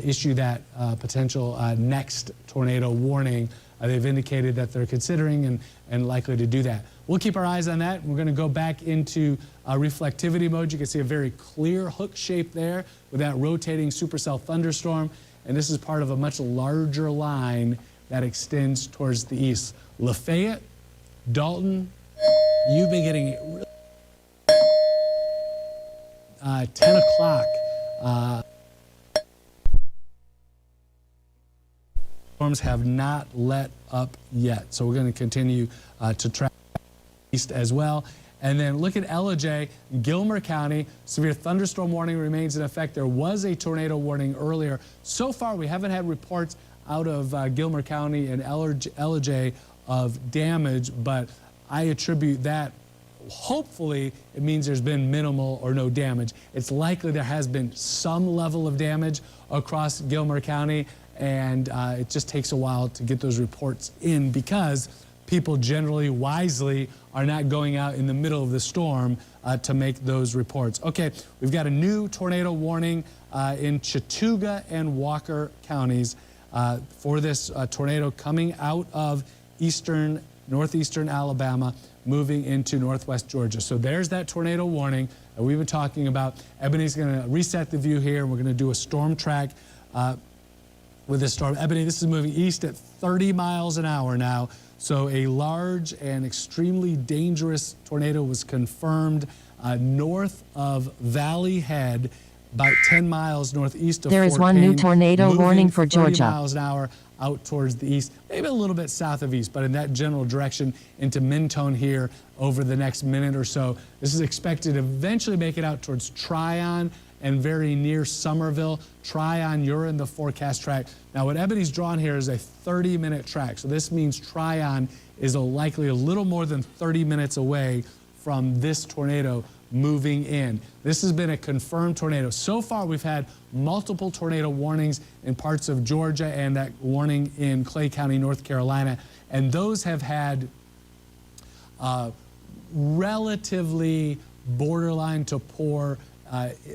issue that potential next tornado warning. They've indicated that they're considering and likely to do that. We'll keep our eyes on that. We're going to go back into reflectivity mode. You can see a very clear hook shape there with that rotating supercell thunderstorm. And this is part of a much larger line that extends towards the east. Lafayette, Dalton, you've been getting it really 10 o'clock. Storms have not let up yet, so we're going to continue to track east as well. And then look at Ellijay, Gilmer County. Severe thunderstorm warning remains in effect. There was a tornado warning earlier. So far, we haven't had reports out of Gilmer County and Ellijay of damage, but I attribute that. Hopefully, it means there's been minimal or no damage. It's likely there has been some level of damage across Gilmer County, and it just takes a while to get those reports in because people generally wisely are not going out in the middle of the storm to make those reports. Okay, we've got a new tornado warning in Chattooga and Walker counties for this tornado coming out of northeastern Alabama, moving into northwest Georgia. So there's that tornado warning that we've been talking about. Ebony's going to reset the view here, and we're going to do a storm track with this storm. Ebony, this is moving east at 30 miles an hour now. So a large and extremely dangerous tornado was confirmed north of Valley Head, about 10 miles northeast of There Fort is one Payne, new tornado warning for 30 Georgia. miles an hour out towards the east, maybe a little bit south of east, but in that general direction into Mentone here over the next minute or so. This is expected to eventually make it out towards Tryon and very near Somerville. Tryon, you're in the forecast track. Now, what Ebony's drawn here is a 30-minute track. So this means Tryon is likely a little more than 30 minutes away from this tornado moving in. This has been a confirmed tornado. So far, we've had multiple tornado warnings in parts of Georgia and that warning in Clay County, North Carolina. And those have had relatively borderline to poor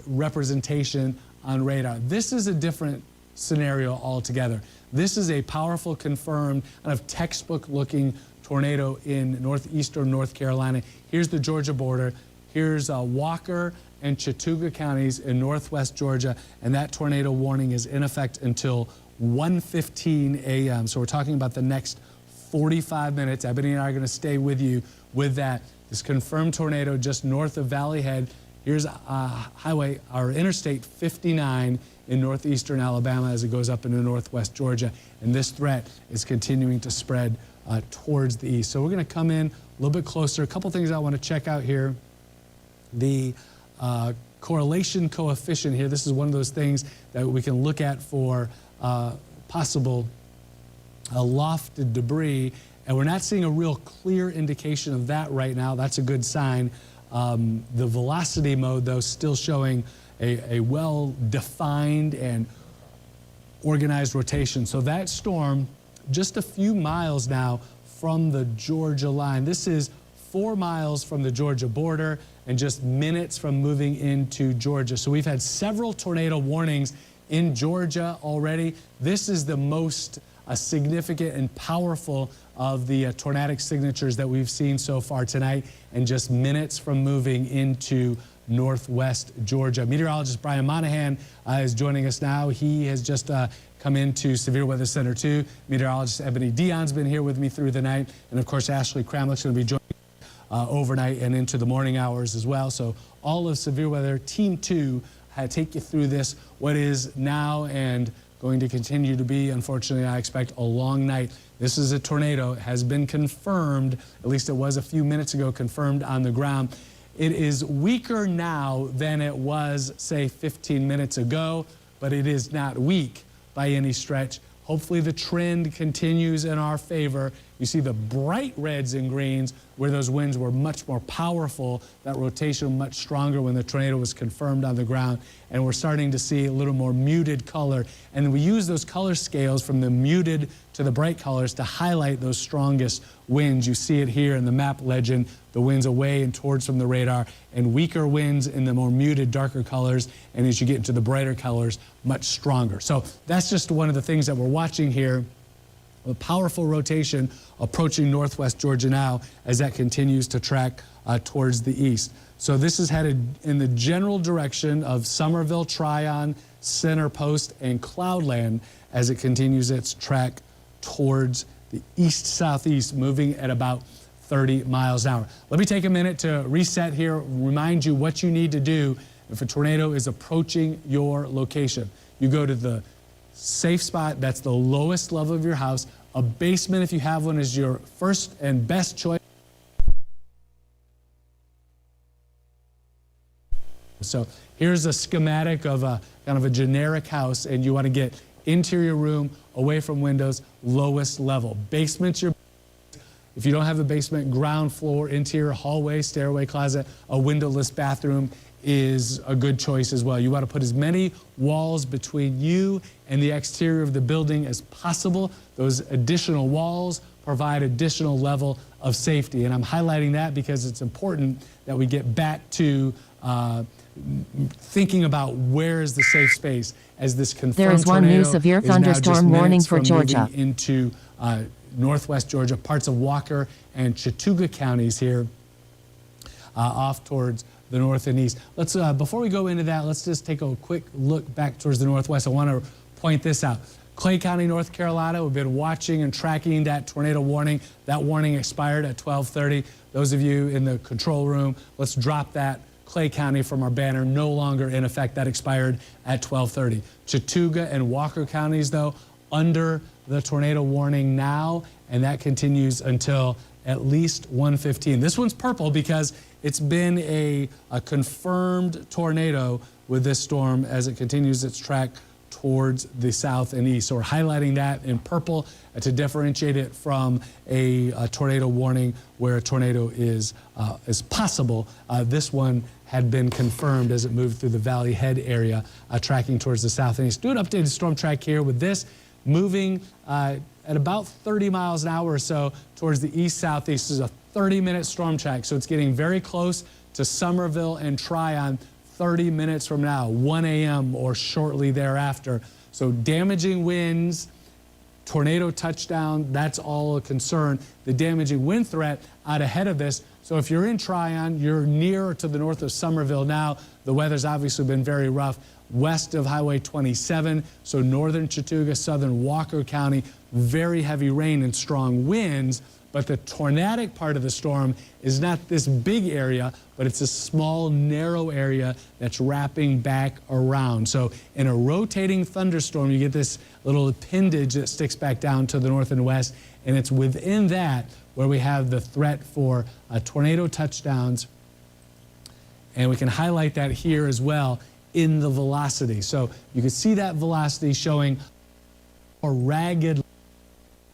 representation on radar. This is a different scenario altogether. This is a powerful, confirmed, kind of textbook-looking tornado in northeastern North Carolina. Here's the Georgia border. Here's Walker and Chattooga counties in northwest Georgia, and that tornado warning is in effect until 1:15 a.m. So we're talking about the next 45 minutes. Ebony and I are going to stay with you with that. This confirmed tornado just north of Valley Head. Here's Interstate 59 in northeastern Alabama as it goes up into northwest Georgia. And this threat is continuing to spread towards the east. So we're going to come in a little bit closer. A couple things I want to check out here. The correlation coefficient here, this is one of those things that we can look at for possible lofted debris, and we're not seeing a real clear indication of that right now. That's a good sign. The velocity mode, though, still showing a well-defined and organized rotation. So that storm, just a few miles now from the Georgia line. This is 4 miles from the Georgia border and just minutes from moving into Georgia. So we've had several tornado warnings in Georgia already. This is the most significant and powerful of the tornadic signatures that we've seen so far tonight, and just minutes from moving into northwest Georgia. Meteorologist Brian Monahan is joining us now. He has just come into Severe Weather Center 2. Meteorologist Ebony Dion's been here with me through the night, and of course Ashley Kramlich's going to be joining overnight and into the morning hours as well. So all of Severe Weather Team 2 take you through this, what is now and going to continue to be, unfortunately, I expect, a long night. This is a tornado. It has been confirmed, at least it was a few minutes ago, confirmed on the ground. It is weaker now than it was, say, 15 minutes ago, but it is not weak by any stretch. Hopefully the trend continues in our favor. You see the bright reds and greens where those winds were much more powerful, that rotation much stronger when the tornado was confirmed on the ground. And we're starting to see a little more muted color. And we use those color scales from the muted to the bright colors to highlight those strongest winds. You see it here in the map legend, the winds away and towards from the radar, and weaker winds in the more muted, darker colors. And as you get into the brighter colors, much stronger. So that's just one of the things that we're watching here. A powerful rotation approaching northwest Georgia now as that continues to track towards the east. So this is headed in the general direction of Summerville, Tryon, Center Post, and Cloudland as it continues its track towards the east-southeast, moving at about 30 miles an hour. Let me take a minute to reset here, remind you what you need to do if a tornado is approaching your location. You go to the safe spot, that's the lowest level of your house. A basement, if you have one, is your first and best choice. So here's a schematic of a kind of a generic house, and you want to get interior room, away from windows, lowest level. Basement's your, if you don't have a basement, ground floor, interior, hallway, stairway, closet, a windowless bathroom is a good choice as well. You want to put as many walls between you and the exterior of the building as possible. Those additional walls provide additional level of safety. And I'm highlighting that because it's important that we get back to thinking about where is the safe space as this confirmed There is one new severe thunderstorm warning for Georgia. Into northwest Georgia, parts of Walker and Chattooga counties here off towards the north and east. Let's before we go into that, let's just take a quick look back towards the northwest. I want to point this out. Clay County, North Carolina, we've been watching and tracking that tornado warning. That warning expired at 12:30. Those of you in the control room, let's drop that Clay County from our banner, no longer in effect. That expired at 12:30. Chattooga and Walker counties, though, under the tornado warning now, and that continues until at least 1:15. This one's purple because it's been a confirmed tornado with this storm as it continues its track towards the south and east. So we're highlighting that in purple to differentiate it from a tornado warning where a tornado is possible. This one had been confirmed as it moved through the Valley Head area, tracking towards the south and east. Do an updated storm track here with this moving at about 30 miles an hour or so towards the east-southeast. This is a 30-minute storm track, so it's getting very close to Summerville and Tryon 30 minutes from now, 1 a.m. or shortly thereafter. So damaging winds, tornado touchdown, that's all a concern. The damaging wind threat out ahead of this. So if you're in Tryon, you're near to the north of Summerville now. The weather's obviously been very rough. West of Highway 27, so northern Chattooga, southern Walker County, very heavy rain and strong winds. But the tornadic part of the storm is not this big area, but it's a small, narrow area that's wrapping back around. So in a rotating thunderstorm, you get this little appendage that sticks back down to the north and west, and it's within that where we have the threat for tornado touchdowns. And we can highlight that here as well in the velocity. So you can see that velocity showing a ragged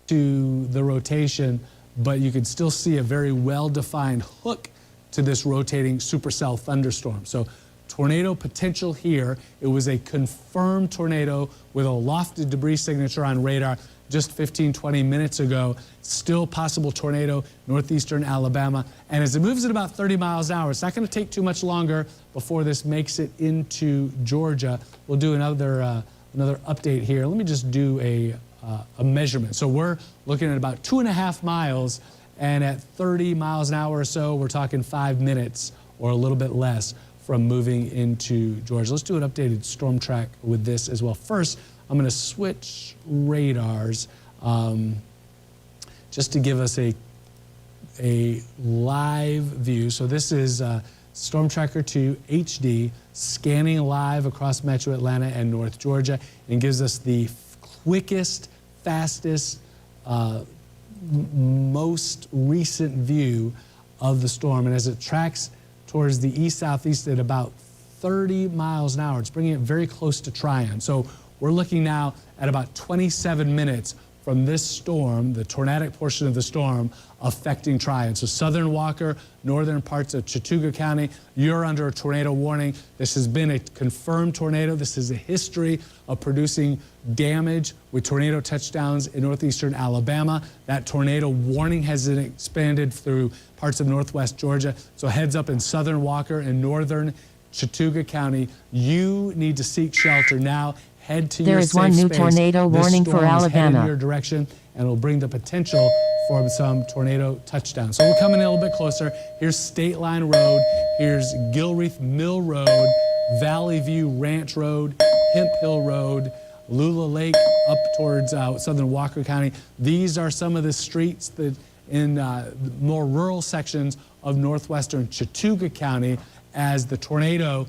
to the rotation, but you can still see a very well-defined hook to this rotating supercell thunderstorm. So tornado potential here. It was a confirmed tornado with a lofted debris signature on radar just 15, 20 minutes ago. Still possible tornado, northeastern Alabama. And as it moves at about 30 miles an hour, it's not going to take too much longer before this makes it into Georgia. We'll do another update here. Let me just do a measurement. So we're looking at about 2.5 miles, and at 30 miles an hour or so, we're talking 5 minutes or a little bit less from moving into Georgia. Let's do an updated storm track with this as well. First, I'm going to switch radars just to give us a live view. So this is Storm Tracker 2 HD scanning live across Metro Atlanta and North Georgia, and gives us the quickest, fastest, most recent view of the storm. And as it tracks towards the east-southeast at about 30 miles an hour, it's bringing it very close to Tryon. So we're looking now at about 27 minutes from this storm, the tornadic portion of the storm, affecting Tryon. So southern Walker, northern parts of Chattooga County, you're under a tornado warning. This has been a confirmed tornado. This is a history of producing damage with tornado touchdowns in northeastern Alabama. That tornado warning has been expanded through parts of northwest Georgia. So heads up in southern Walker and northern Chattooga County. You need to seek shelter now. Head to your safe space. There is one new tornado warning for Alabama. In your direction, and it'll bring the potential for some tornado touchdowns. So we're coming in a little bit closer. Here's State Line Road. Here's Gilreath Mill Road, Valley View Ranch Road, Hemp Hill Road, Lula Lake up towards southern Walker County. These are some of the streets that in more rural sections of northwestern Chattooga County as the tornado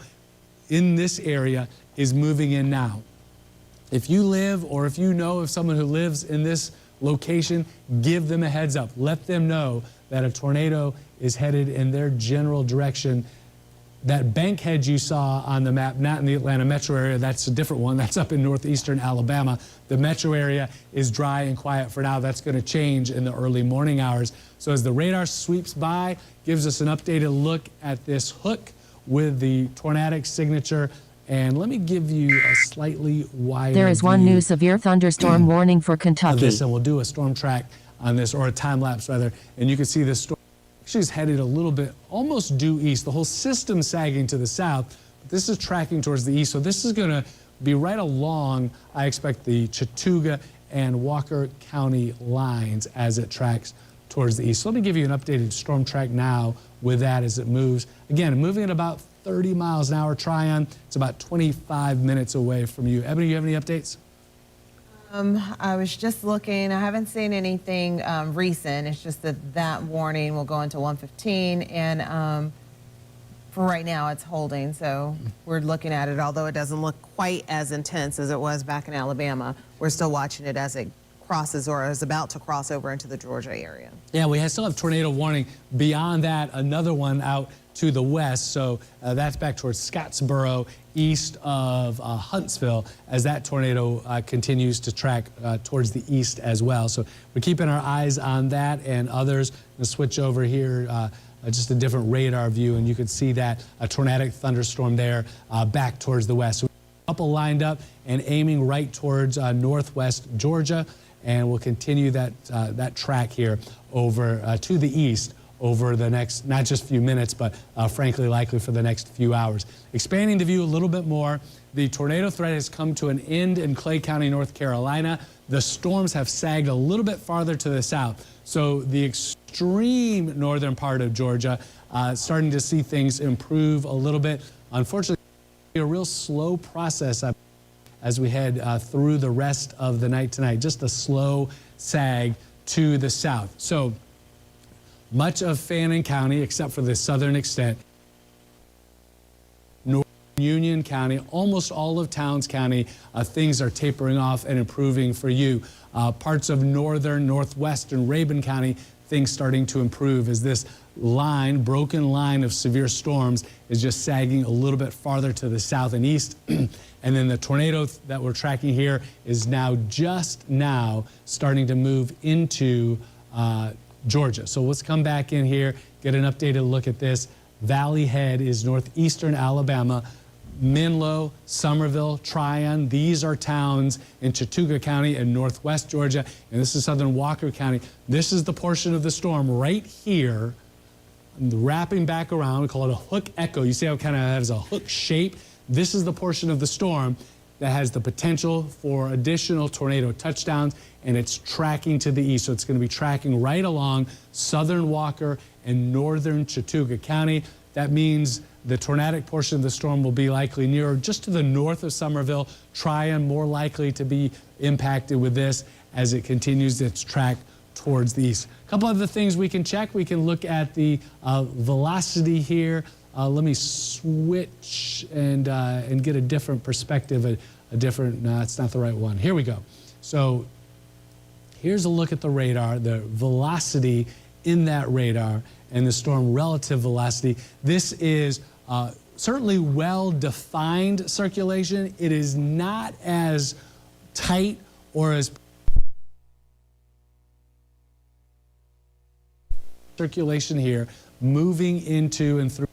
in this area is moving in now. If you live or if you know of someone who lives in this location, give them a heads up. Let them know that a tornado is headed in their general direction. That Bankhead you saw on the map, not in the Atlanta metro area, that's a different one. That's up in northeastern Alabama. The metro area is dry and quiet for now. That's going to change in the early morning hours. So as the radar sweeps by, gives us an updated look at this hook with the tornadic signature. And let me give you a slightly wider There is one new severe thunderstorm warning for Kentucky. This, and we'll do a storm track on this, or a time lapse rather, and you can see this storm actually is headed a little bit almost due east. The whole system sagging to the south, but this is tracking towards the east. So this is going to be right along, I expect, the Chattooga and Walker County lines as it tracks towards the east. So let me give you an updated storm track now with that as it moves. Again, moving at about 30 miles an hour. Tryon, it's about 25 minutes away from you. Ebony, you have any updates? I was just looking. I haven't seen anything recent. It's just that warning will go into 115, and for right now, it's holding. So we're looking at it, although it doesn't look quite as intense as it was back in Alabama. We're still watching it as it crosses or is about to cross over into the Georgia area. Yeah, we still have tornado warning. Beyond that, another one out to the west. So that's back towards Scottsboro, east of Huntsville, as that tornado continues to track towards the east as well. So we're keeping our eyes on that and others. I'm going to switch over here, just a different radar view, and you can see that a tornadic thunderstorm there back towards the west. So a couple lined up and aiming right towards northwest Georgia, and we'll continue that track here over to the east over the next, not just few minutes, but frankly likely for the next few hours. Expanding the view a little bit more, the tornado threat has come to an end in Clay County, North Carolina. The storms have sagged a little bit farther to the south. So the extreme northern part of Georgia, starting to see things improve a little bit. Unfortunately, a real slow process as we head through the rest of the night tonight. Just a slow sag to the south. So much of Fannin County, except for the southern extent, North Union County, almost all of Towns County, things are tapering off and improving for you. Parts of northern, northwestern Rabun County, things starting to improve as this line, broken line of severe storms is just sagging a little bit farther to the south and east. And then the tornado that we're tracking here is just now starting to move into Georgia. So let's come back in here, get an updated look at this. Valley Head is northeastern Alabama. Menlo, Somerville, Tryon, these are towns in Chattooga County and northwest Georgia, and this is southern Walker County. This is the portion of the storm right here, wrapping back around. We call it a hook echo. You see how it kind of has a hook shape? This is the portion of the storm that has the potential for additional tornado touchdowns, and it's tracking to the east. So it's going to be tracking right along southern Walker and northern Chattooga County. That means the tornadic portion of the storm will be likely nearer just to the north of Somerville. Tryon more likely to be impacted with this as it continues its track towards the east. A couple other things we can check. We can look at the velocity here. Let me switch and get a different perspective, a different, no, it's not the right one. Here we go. So here's a look at the radar, the velocity in that radar and the storm relative velocity. This is certainly well-defined circulation. It is not as tight or as circulation here moving into and through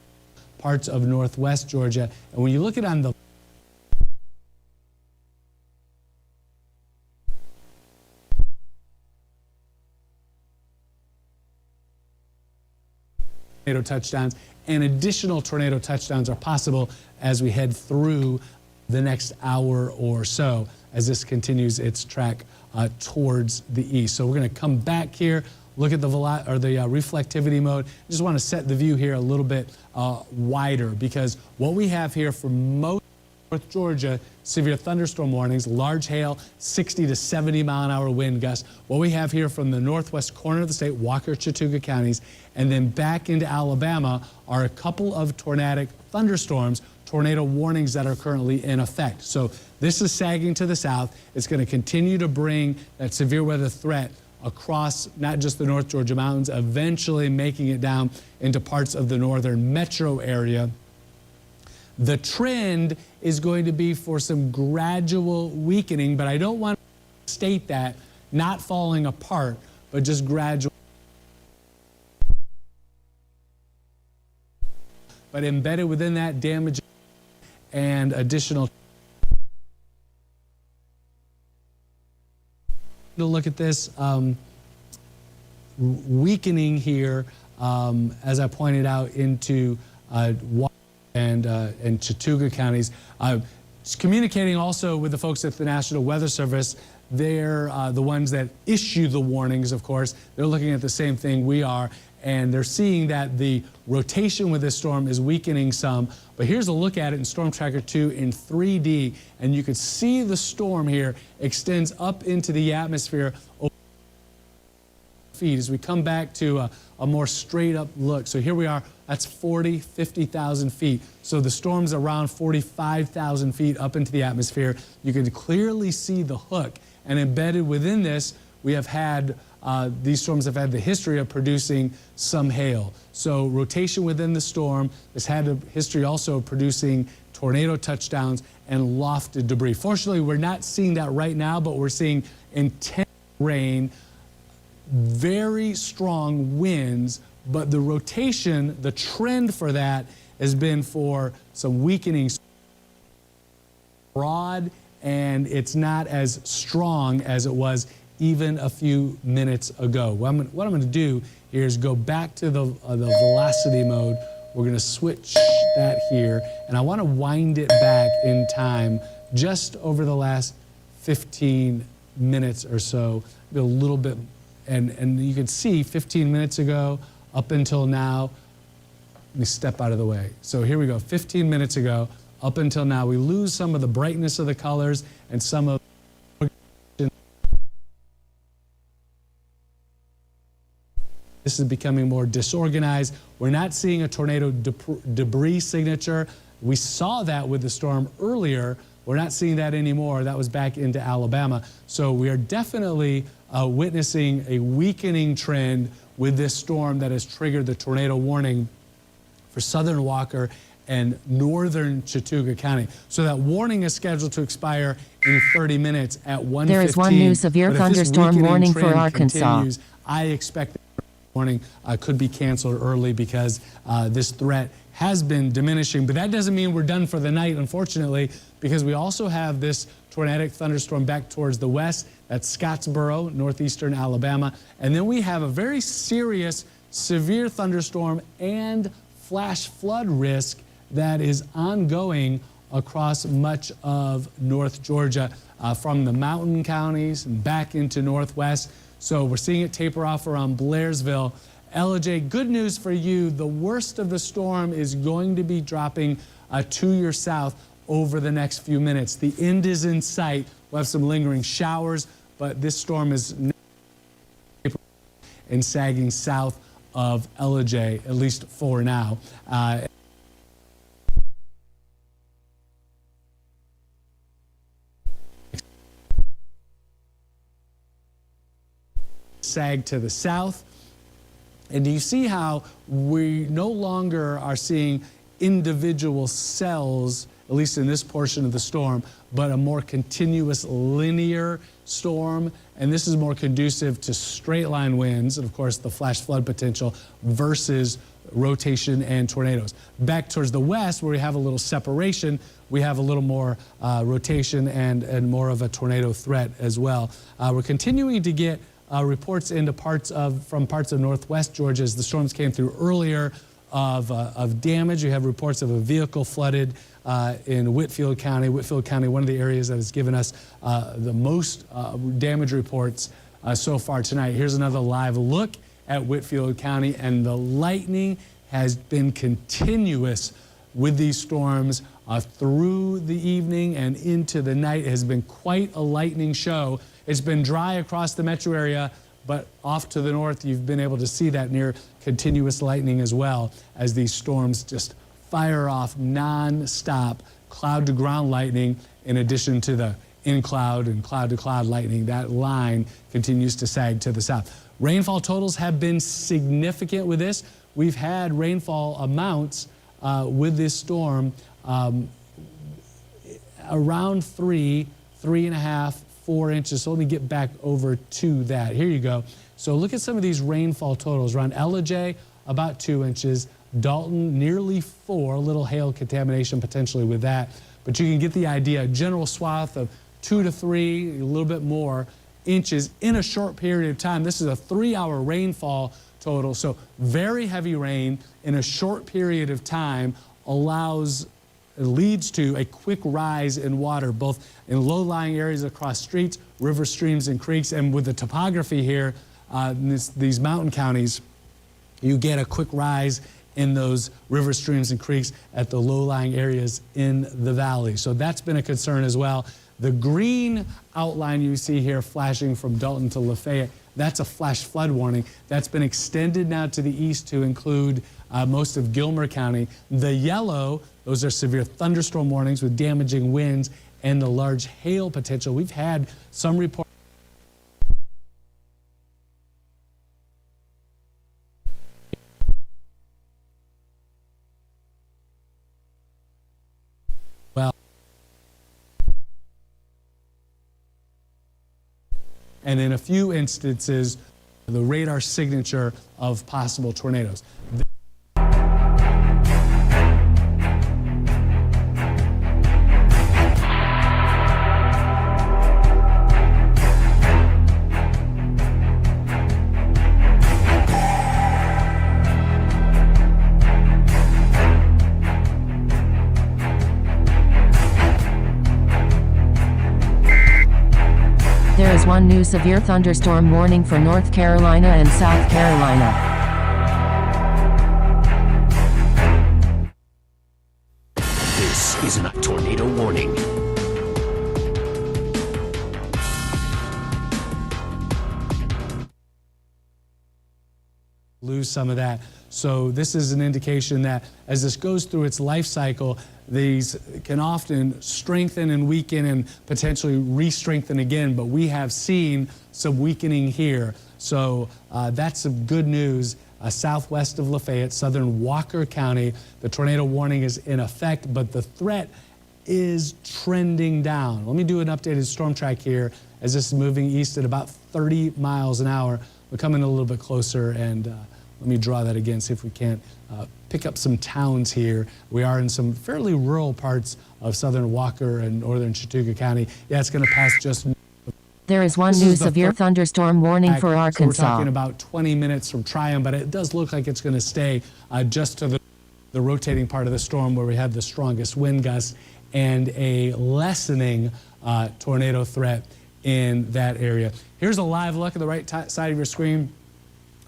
parts of northwest Georgia. And when you look at on the tornado touchdowns, and additional tornado touchdowns are possible as we head through the next hour or so as this continues its track towards the east. So we're going to come back here, look at the reflectivity mode. I just want to set the view here a little bit wider, because what we have here for most North Georgia, severe thunderstorm warnings, large hail, 60 to 70 mile an hour wind gusts. What we have here from the northwest corner of the state, Walker, Chattooga counties, and then back into Alabama are a couple of tornadic thunderstorms, tornado warnings that are currently in effect. So this is sagging to the south. It's going to continue to bring that severe weather threat across not just the North Georgia mountains, eventually making it down into parts of the northern metro area. The trend is going to be for some gradual weakening, but I don't want to state that, not falling apart, but just gradual. But embedded within that, damage and additional. To look at this weakening here, as I pointed out, into and Chattooga counties. Communicating also with the folks at the National Weather Service. They're the ones that issue the warnings, of course. They're looking at the same thing we are, and they're seeing that the rotation with this storm is weakening some. But here's a look at it in Storm Tracker 2 in 3D, and you can see the storm here extends up into the atmosphere feet as we come back to a more straight up look. So here we are, that's 40, 50,000 feet. So the storm's around 45,000 feet up into the atmosphere. You can clearly see the hook, and embedded within this, we have had, these storms have had the history of producing some hail. So rotation within the storm has had a history also of producing tornado touchdowns and lofted debris. Fortunately, we're not seeing that right now, but we're seeing intense rain, very strong winds, but the rotation, the trend for that has been for some weakening broad, and it's not as strong as it was even a few minutes ago. What I'm going to do here is go back to the velocity mode. We're going to switch that here, and I want to wind it back in time just over the last 15 minutes or so, a little bit. And you can see 15 minutes ago up until now, let me step out of the way. So here we go, 15 minutes ago up until now, we lose some of the brightness of the colors and some of This is becoming more disorganized. We're not seeing a tornado debris signature. We saw that with the storm earlier. We're not seeing that anymore. That was back into Alabama. So we are definitely witnessing a weakening trend with this storm that has triggered the tornado warning for southern Walker and northern Chattooga County. So that warning is scheduled to expire in 30 minutes at 1:15. There is one new severe thunderstorm warning for Arkansas. I expect the warning could be canceled early because this threat has been diminishing. But that doesn't mean we're done for the night, unfortunately, because we also have this tornadic thunderstorm back towards the west. That's Scottsboro, northeastern Alabama. And then we have a very serious, severe thunderstorm and flash flood risk that is ongoing across much of North Georgia, from the mountain counties and back into northwest. So we're seeing it taper off around Blairsville. LJ, good news for you. The worst of the storm is going to be dropping to your south over the next few minutes. The end is in sight. We'll have some lingering showers, but this storm is and sagging south of LJ, at least for now. Sag to the south. And do you see how we no longer are seeing individual cells, at least in this portion of the storm, but a more continuous linear storm? And this is more conducive to straight line winds, and of course the flash flood potential, versus rotation and tornadoes. Back towards the west, where we have a little separation, we have a little more rotation and more of a tornado threat as well. We're continuing to get reports into from parts of northwest Georgia as the storms came through earlier of damage. You have reports of a vehicle flooded in Whitfield County. Whitfield County, one of the areas that has given us the most damage reports so far tonight. Here's another live look at Whitfield County, and the lightning has been continuous with these storms through the evening and into the night. It has been quite a lightning show. It's been dry across the metro area, but off to the north, you've been able to see that near continuous lightning as well, as these storms just fire off non-stop cloud-to-ground lightning, in addition to the in-cloud and cloud-to-cloud lightning. That line continues to sag to the south. Rainfall totals have been significant with this. We've had rainfall amounts with this storm around 3.5, 4 inches. So let me get back over to that. Here you go. So look at some of these rainfall totals. Around Ellijay, about 2 inches. Dalton, nearly 4. A little hail contamination potentially with that. But you can get the idea. A general swath of 2 to 3, a little bit more inches in a short period of time. This is a 3-hour rainfall total. So very heavy rain in a short period of time leads to a quick rise in water, both in low-lying areas across streets, rivers, streams, and creeks. And with the topography here, these mountain counties, you get a quick rise in those rivers, streams, and creeks at the low-lying areas in the valley. So that's been a concern as well. The green outline you see here flashing from Dalton to Lafayette, that's a flash flood warning. That's been extended now to the east to include most of Gilmer County. The yellow, those are severe thunderstorm warnings with damaging winds and the large hail potential. We've had some reports. And in a few instances, the radar signature of possible tornadoes. There is one new severe thunderstorm warning for North Carolina and South Carolina. This is a tornado warning. lose some of that. So this is an indication that as this goes through its life cycle, these can often strengthen and weaken and potentially re-strengthen again, but we have seen some weakening here. So that's some good news. Southwest of Lafayette, southern Walker County, the tornado warning is in effect, but the threat is trending down. Let me do an updated storm track here as this is moving east at about 30 miles an hour. We're coming a little bit closer, and let me draw that again, see if we can't pick up some towns here. We are in some fairly rural parts of southern Walker and northern Chattooga County. Yeah, it's going to pass just. There is one new severe thunderstorm warning for Arkansas. So we're talking about 20 minutes from Tryon, but it does look like it's going to stay just to the rotating part of the storm where we have the strongest wind gusts and a lessening tornado threat in that area. Here's a live look at the right side of your screen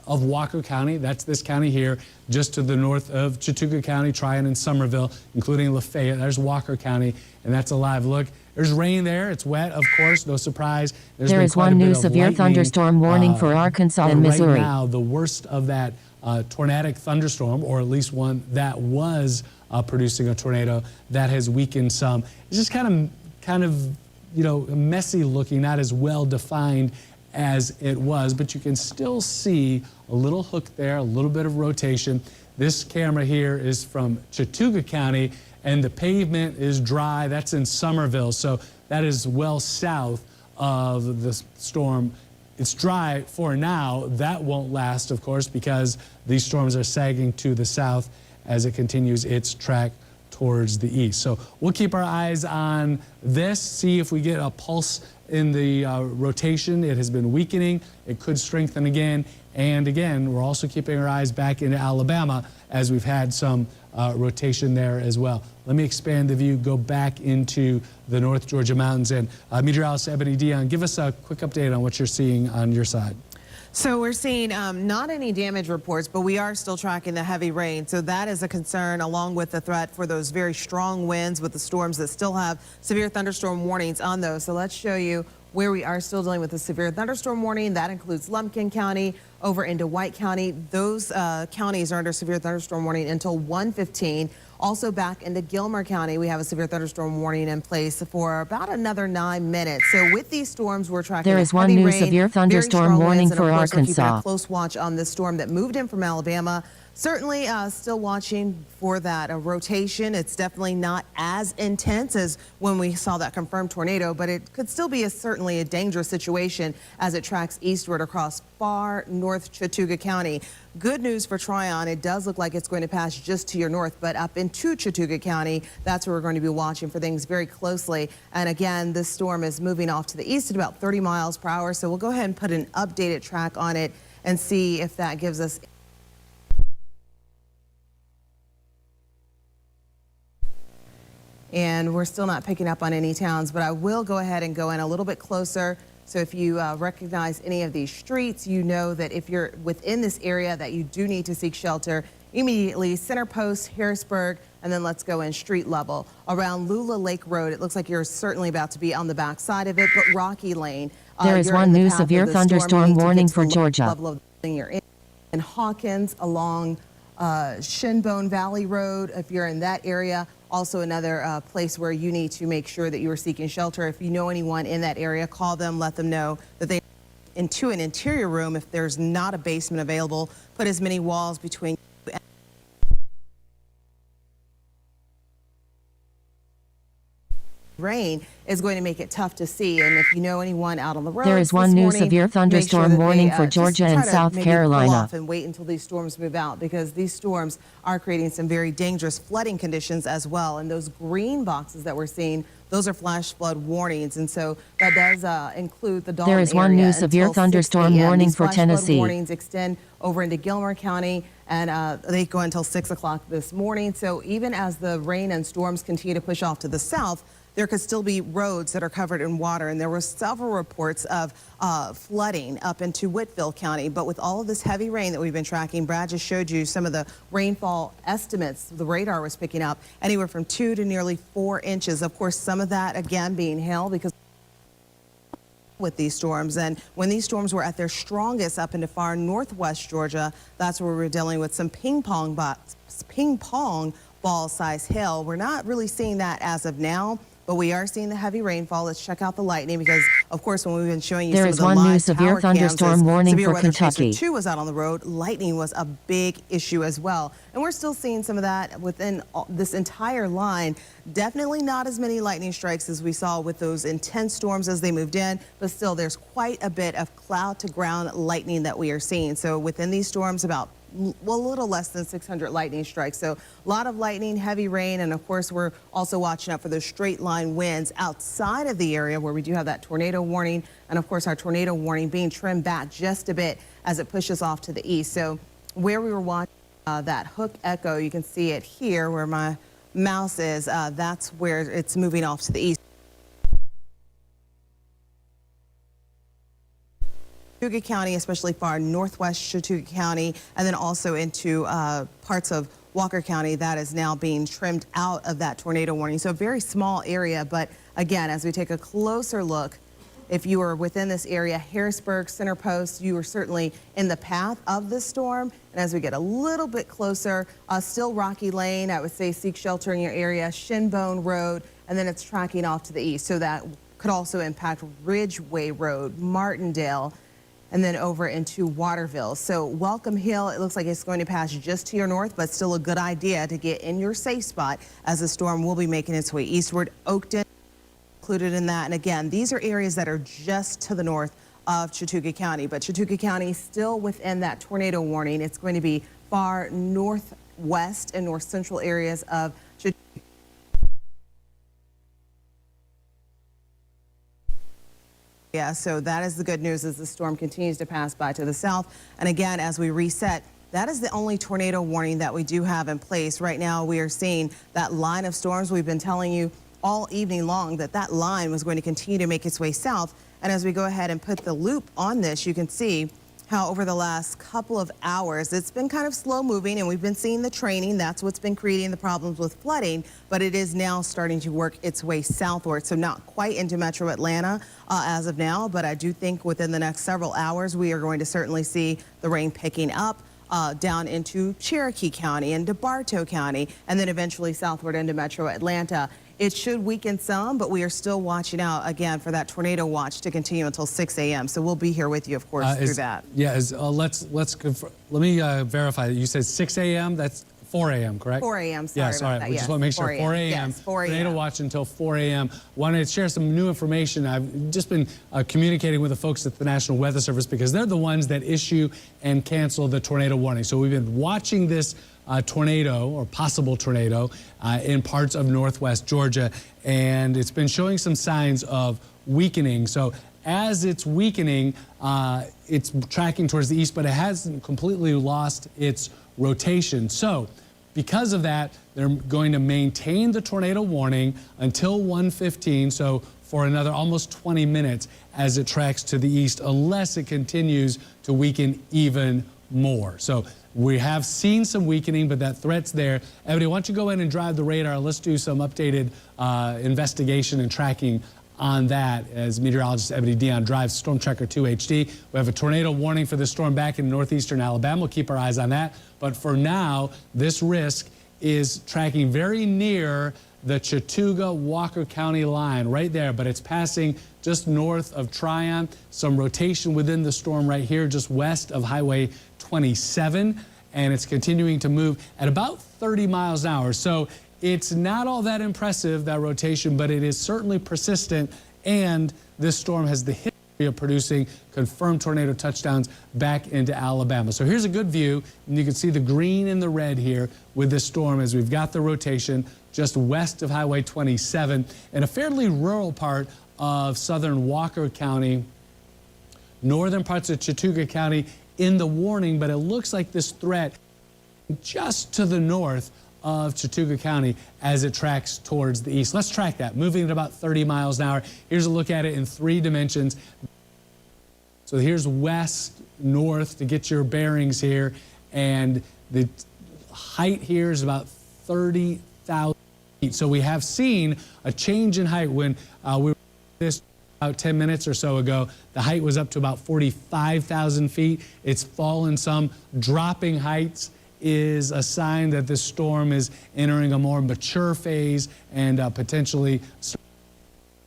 of Walker County. That's this county here, just to the north of Chattooga County, Tryon, and Somerville, including Lafayette. There's Walker County, and that's a live look. There's rain there. It's wet, of course, no surprise. There is one new severe thunderstorm warning for Arkansas and Missouri. Right now, the worst of that tornadic thunderstorm, or at least one that was producing a tornado, that has weakened some. It's just kind of, you know, messy looking, not as well defined as it was, but you can still see a little hook there, a little bit of rotation. This camera here is from Chattooga County, and the pavement is dry. That's in Somerville, so that is well south of the storm. It's dry for now. That won't last, of course, because these storms are sagging to the south as it continues its track towards the east. So we'll keep our eyes on this, see if we get a pulse in the rotation. It has been weakening. It could strengthen again. And again, we're also keeping our eyes back into Alabama as we've had some rotation there as well. Let me expand the view, go back into the North Georgia mountains. And meteorologist Ebony Dion, give us a quick update on what you're seeing on your side. So we're seeing not any damage reports, but we are still tracking the heavy rain. So that is a concern, along with the threat for those very strong winds with the storms that still have severe thunderstorm warnings on those. So let's show you where we are still dealing with a severe thunderstorm warning. That includes Lumpkin County over into White County. Those counties are under severe thunderstorm warning until 1:15. Also back into Gilmer County, we have a severe thunderstorm warning in place for about another 9 minutes. So with these storms, we're tracking there is one new severe thunderstorm warning for Arkansas. We're keeping a close watch on this storm that moved in from Alabama. Certainly still watching for that rotation. It's definitely not as intense as when we saw that confirmed tornado, but it could still be certainly a dangerous situation as it tracks eastward across far north Chattooga County. Good news for Tryon. It does look like it's going to pass just to your north, but up into Chattooga County, that's where we're going to be watching for things very closely. And again, this storm is moving off to the east at about 30 miles per hour. So we'll go ahead and put an updated track on it and see if that gives us and we're still not picking up on any towns, but I will go ahead and go in a little bit closer. So if you recognize any of these streets, you know that if you're within this area that you do need to seek shelter immediately. Center Post, Harrisburg, and then let's go in street level. Around Lula Lake Road, it looks like you're certainly about to be on the back side of it, but Rocky Lane. There is one new severe thunderstorm warning for Georgia. Level of the you're in Hawkins along Shinbone Valley Road, if you're in that area. Also another place where you need to make sure that you are seeking shelter. If you know anyone in that area, call them, let them know that they into an interior room. If there's not a basement available, put as many walls between you and rain is going to make it tough to see. And if you know anyone out on the road, there is one new severe thunderstorm warning for Georgia and South Carolina. And wait until these storms move out, because these storms are creating some very dangerous flooding conditions as well. And those green boxes that we're seeing, those are flash flood warnings. And so that does include the Dalton area. There is one new severe thunderstorm warning for Tennessee. Flood warnings extend over into Gilmer County, and they go until 6 o'clock this morning. So even as the rain and storms continue to push off to the south, there could still be roads that are covered in water, and there were several reports of flooding up into Whitfield County. But with all of this heavy rain that we've been tracking, Brad just showed you some of the rainfall estimates the radar was picking up, anywhere from 2 to nearly 4 inches. Of course, some of that, again, being hail because with these storms. And when these storms were at their strongest up into far northwest Georgia, that's where we're dealing with some ping pong ball size hail. We're not really seeing that as of now, but we are seeing the heavy rainfall. Let's check out the lightning because, of course, when we've been showing you There some is of the one live new severe tower cams, thunderstorm warning severe for weather chaser Kentucky. 2 was out on the road. Lightning was a big issue as well. And we're still seeing some of that within this entire line. Definitely not as many lightning strikes as we saw with those intense storms as they moved in, but still there's quite a bit of cloud to ground lightning that we are seeing. So within these storms, about a little less than 600 lightning strikes. So a lot of lightning, heavy rain, and of course we're also watching out for those straight line winds outside of the area where we do have that tornado warning, and of course our tornado warning being trimmed back just a bit as it pushes off to the east. So where we were watching that Hook Echo, you can see it here where my mouse is, that's where it's moving off to the east. Chattooga County, especially far northwest Chattooga County, and then also into parts of Walker County, that is now being trimmed out of that tornado warning. So a very small area, but again, as we take a closer look, if you are within this area, Harrisburg, Center Post, you are certainly in the path of the storm. And as we get a little bit closer, still Rocky Lane, I would say seek shelter in your area, Shinbone Road, and then it's tracking off to the east. So that could also impact Ridgeway Road, Martindale, and then over into Waterville. So Welcome Hill, it looks like it's going to pass just to your north, but still a good idea to get in your safe spot as the storm will be making its way eastward. Oakton included in that. And again, these are areas that are just to the north of Chattooga County, but Chattooga County is still within that tornado warning. It's going to be far northwest and north central areas of Chattooga. Yeah, so that is the good news as the storm continues to pass by to the south. And again, as we reset, that is the only tornado warning that we do have in place. Right now, we are seeing that line of storms. We've been telling you all evening long that that line was going to continue to make its way south. And as we go ahead and put the loop on this, you can see how over the last couple of hours, it's been kind of slow moving, and we've been seeing the training. That's what's been creating the problems with flooding, but it is now starting to work its way southward. So not quite into metro Atlanta as of now, but I do think within the next several hours, we are going to certainly see the rain picking up down into Cherokee County and DeBartow County, and then eventually southward into metro Atlanta. It should weaken some, but we are still watching out again for that tornado watch to continue until 6 a.m. So we'll be here with you, of course, through that. Yeah, let's confirm. Let me verify that you said 6 a.m. That's 4 a.m. correct? 4 a.m. Sorry yes, about all right. that. We yes, just want to make sure 4 a.m. Yes, 4 a.m. Tornado watch until 4 a.m. Wanted to share some new information. I've just been communicating with the folks at the National Weather Service because they're the ones that issue and cancel the tornado warning. So we've been watching this tornado or possible tornado in parts of northwest Georgia, and it's been showing some signs of weakening. So as it's weakening, it's tracking towards the east, but it hasn't completely lost its rotation. So because of that, they're going to maintain the tornado warning until 1:15, so for another almost 20 minutes as it tracks to the east, unless it continues to weaken even more. So we have seen some weakening, but that threat's there. Ebony, why don't you go in and drive the radar? Let's do some updated investigation and tracking on that as meteorologist Ebony Dion drives Storm Tracker 2 HD. We have a tornado warning for this storm back in northeastern Alabama. We'll keep our eyes on that. But for now, this risk is tracking very near the Chattooga-Walker County line right there, but it's passing just north of Tryon. Some rotation within the storm right here, just west of Highway 27, and it's continuing to move at about 30 miles an hour. So it's not all that impressive, that rotation, but it is certainly persistent, and this storm has the history of producing confirmed tornado touchdowns back into Alabama. So here's a good view, and you can see the green and the red here with this storm as we've got the rotation just west of Highway 27 in a fairly rural part of southern Walker County, northern parts of Chattooga County in the warning, but it looks like this threat just to the north of Chattooga County as it tracks towards the east. Let's track that, moving at about 30 miles an hour. Here's a look at it in 3 dimensions. So here's west, north to get your bearings here, and the height here is about 30,000 feet. So we have seen a change in height when we were this about 10 minutes or so ago, the height was up to about 45,000 feet. It's fallen some. Dropping heights is a sign that this storm is entering a more mature phase and potentially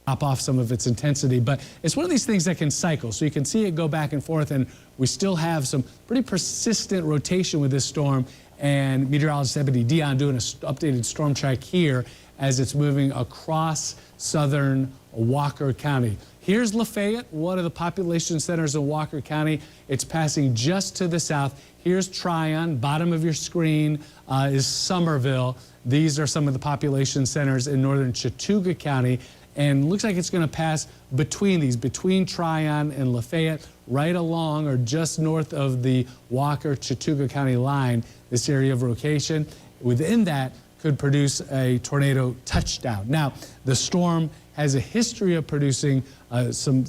drop off some of its intensity. But it's one of these things that can cycle. So you can see it go back and forth, and we still have some pretty persistent rotation with this storm. And meteorologist Ebony Dion doing an updated storm track here as it's moving across southern Walker County. Here's Lafayette, one of the population centers in Walker County. It's passing just to the south. Here's Tryon, bottom of your screen is Somerville. These are some of the population centers in northern Chattooga County. And looks like it's going to pass between these, between Tryon and Lafayette, right along or just north of the Walker-Chattooga County line, this area of rotation. Within that could produce a tornado touchdown. Now, the storm has a history of producing some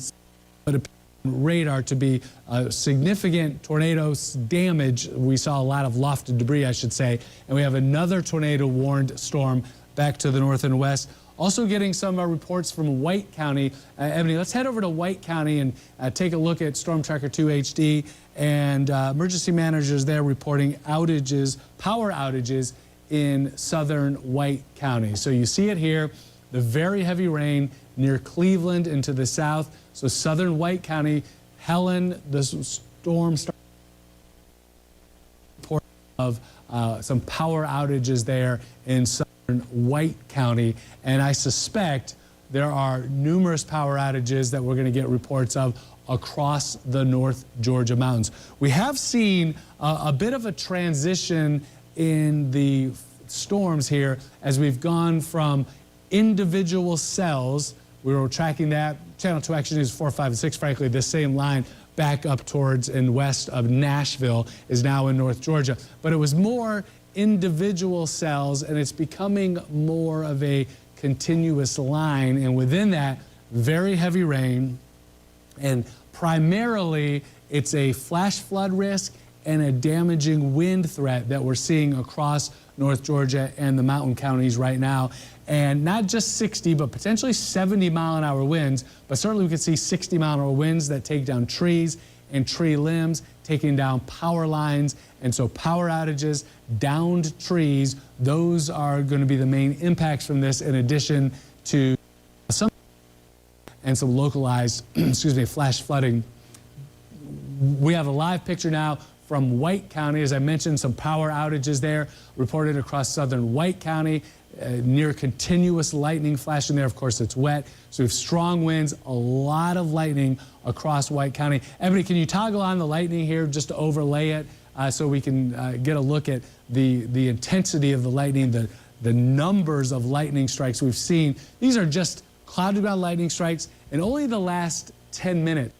radar to be significant tornado damage. We saw a lot of lofted debris, I should say, and we have another tornado warned storm back to the north and west. Also getting some reports from White County. Ebony, let's head over to White County and take a look at Storm Tracker 2 HD, and emergency managers there reporting outages, power outages in southern White County. So you see it here, the very heavy rain near Cleveland and to the south. So southern White County, Helen, the storm started report of some power outages there in southern White County, and I suspect there are numerous power outages that we're going to get reports of across the North Georgia mountains. We have seen a bit of a transition in the storms here as we've gone from individual cells. We were tracking that. Channel 2 Action News 4, 5, and 6, frankly, the same line back up towards and west of Nashville is now in North Georgia. But it was more individual cells, and it's becoming more of a continuous line. And within that, very heavy rain, and primarily it's a flash flood risk and a damaging wind threat that we're seeing across North Georgia and the mountain counties right now. And not just 60, but potentially 70-mile-an-hour winds, but certainly we could see 60-mile-an-hour winds that take down trees and tree limbs, taking down power lines. And so power outages, downed trees, those are going to be the main impacts from this, in addition to some and some localized, flash flooding. We have a live picture now from White County. As I mentioned, some power outages there reported across southern White County. Near continuous lightning flashing there. Of course, it's wet. So we have strong winds, a lot of lightning across White County. Ebony, can you toggle on the lightning here just to overlay it so we can get a look at the intensity of the lightning, the numbers of lightning strikes we've seen. These are just cloud ground lightning strikes in only the last 10 minutes.